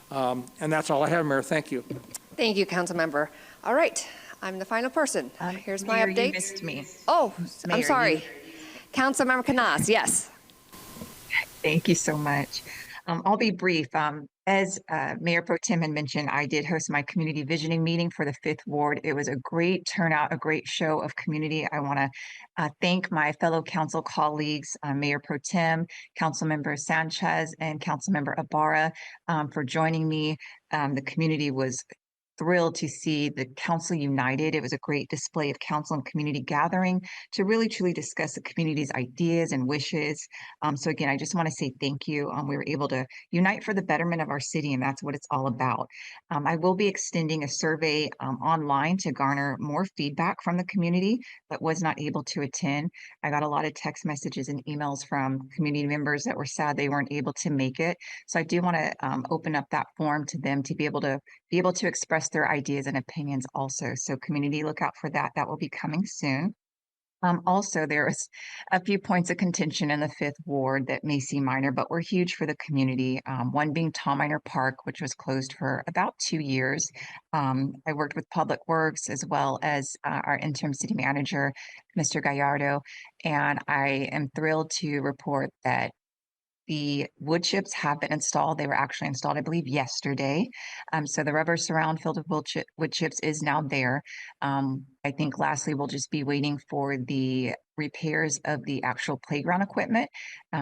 And that's all I have, Mayor. Thank you. Thank you, Councilmember. All right, I'm the final person. Here's my Mayor, update. you missed me. Oh, I'm Mayor, sorry. Councilmember Canas, yes. Thank you so much. I'll be brief. As Mayor Pro Tem had mentioned, I did host my community visioning meeting for the 5th Ward. It was a great turnout, a great show of community. I want to thank my fellow council colleagues, Mayor Pro Tem, Councilmember Sanchez, and Councilmember Ibarra for joining me. The community was thrilled to see the council united. It was a great display of council and community gathering to really truly discuss the community's ideas and wishes. So again, I just want to say thank you. We were able to unite for the betterment of our city, and that's what it's all about. I will be extending a survey online to garner more feedback from the community that was not able to attend. I got a lot of text messages and emails from community members that were sad they weren't able to make it. So I do want to open up that forum to them to be able to express their ideas and opinions also. So community, look out for that. That will be coming soon. Also, there is a few points of contention in the 5th Ward that may seem minor, but were huge for the community. One being Tom Miner Park, which was closed for about 2 years. I worked with Public Works as well as our interim city manager, Mr. Gallardo, and I am thrilled to report that the wood chips have been installed. They were actually installed, I believe, yesterday. So the rubber surround filled with wood chips is now there. I think lastly, we'll just be waiting for the repairs of the actual playground equipment.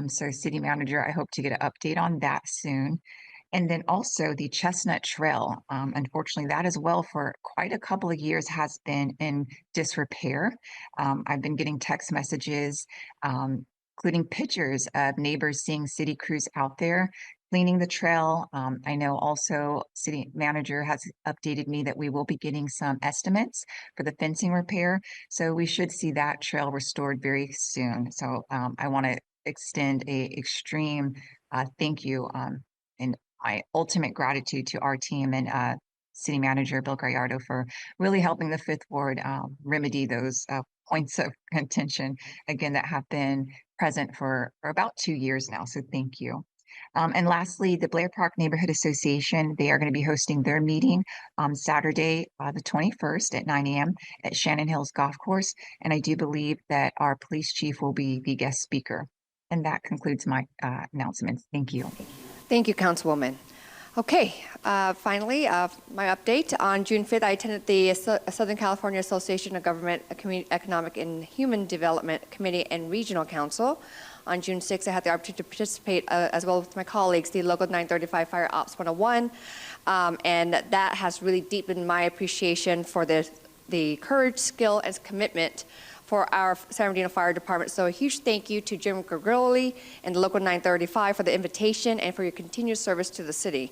So city manager, I hope to get an update on that soon. And then also the Chestnut Trail. Unfortunately, that as well for quite a couple of years has been in disrepair. I've been getting text messages, including pictures of neighbors seeing city crews out there cleaning the trail. I know also city manager has updated me that we will be getting some estimates for the fencing repair. So we should see that trail restored very soon. So I want to extend a extreme thank you and my ultimate gratitude to our team and city manager Bill Gallardo for really helping the 5th Ward remedy those points of contention, again, that have been present for about 2 years now. So thank you. And lastly, the Blair Park Neighborhood Association, they are going to be hosting their meeting on Saturday, the 21st at 9 a.m. at Shannon Hills Golf Course. And I do believe that our police chief will be the guest speaker. And that concludes my announcements. Thank you. Thank you, Councilwoman. Okay, finally, my update. On June 5th, I attended the Southern California Association of Government Community Economic and Human Development Committee and Regional Council. On June 6th, I had the opportunity to participate as well with my colleagues, the Local 935 Fire Ops 101, and that has really deepened my appreciation for the courage, skill, and commitment for our San Bernardino Fire Department. So a huge thank you to Jim Gregoli and the Local 935 for the invitation and for your continued service to the city.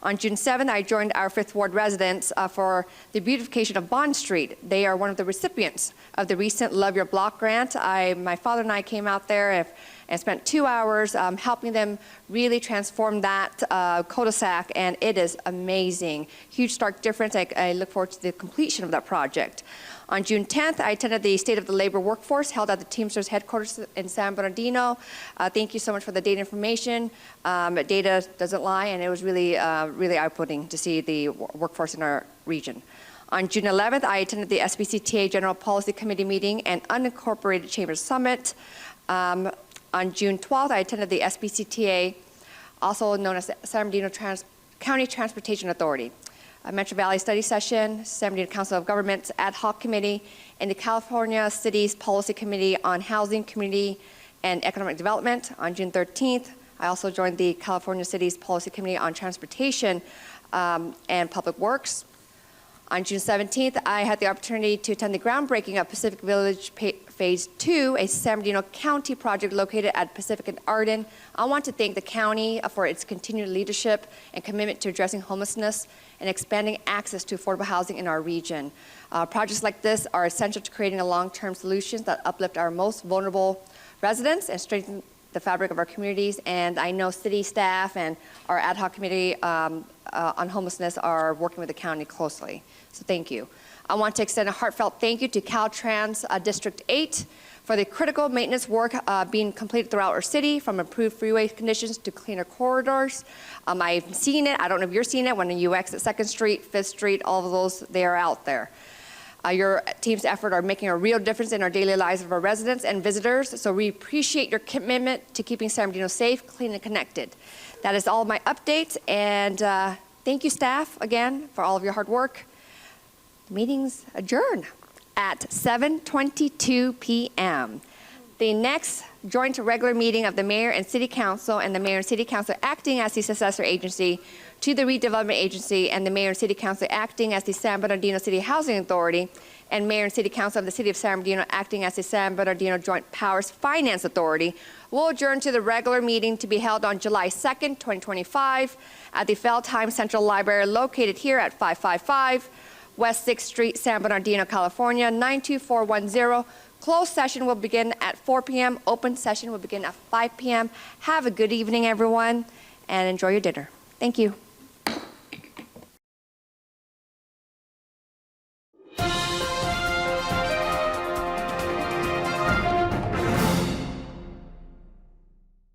On June 7th, I joined our Fifth Ward residents for the beautification of Bond Street. They are one of the recipients of the recent Love Your Block grant. My father and I came out there and spent 2 hours helping them really transform that cul-de-sac, and it is amazing. Huge, stark difference. I look forward to the completion of that project. On June 10th, I attended the State of the Labor Workforce held at the Teamsters headquarters in San Bernardino. Thank you so much for the data information. Data doesn't lie, and it was really, really eye-opening to see the workforce in our region. On June 11th, I attended the SBCTA General Policy Committee meeting and Unincorporated Chambers Summit. On June 12th, I attended the SBCTA, also known as the San Bernardino County Transportation Authority, a Metro Valley Study Session, San Bernardino Council of Governments Ad Hoc Committee, and the California Cities Policy Committee on Housing, Community, and Economic Development. On June 13th, I also joined the California Cities Policy Committee on Transportation and Public Works. On June 17th, I had the opportunity to attend the groundbreaking of Pacific Village Phase 2, a San Bernardino County project located at Pacific and Arden. I want to thank the county for its continued leadership and commitment to addressing homelessness and expanding access to affordable housing in our region. Projects like this are essential to creating a long-term solutions that uplift our most vulnerable residents and strengthen the fabric of our communities. And I know city staff and our ad hoc committee on homelessness are working with the county closely. So thank you. I want to extend a heartfelt thank you to Caltrans District 8 for the critical maintenance work being completed throughout our city, from improved freeway conditions to cleaner corridors. I've seen it. I don't know if you're seeing it when you exit 2nd Street, 5th Street, all of those, they are out there. Your team's effort are making a real difference in our daily lives of our residents and visitors, so we appreciate your commitment to keeping San Bernardino safe, clean, and connected. That is all my updates, and thank you, staff, again, for all of your hard work. The meeting's adjourned at 7:22 p.m. The next joint regular meeting of the Mayor and City Council and the Mayor and City Council acting as the successor agency to the Redevelopment Agency and the Mayor and City Council acting as the San Bernardino City Housing Authority and Mayor and City Council of the City of San Bernardino acting as the San Bernardino Joint Powers Finance Authority will adjourn to the regular meeting to be held on July 2nd, 2025 at the Feldheim Central Library located here at 555 West 6th Street, San Bernardino, California, 92410. Closed session will begin at 4 p.m. Open session will begin at 5 p.m. Have a good evening, everyone, and enjoy your dinner. Thank you.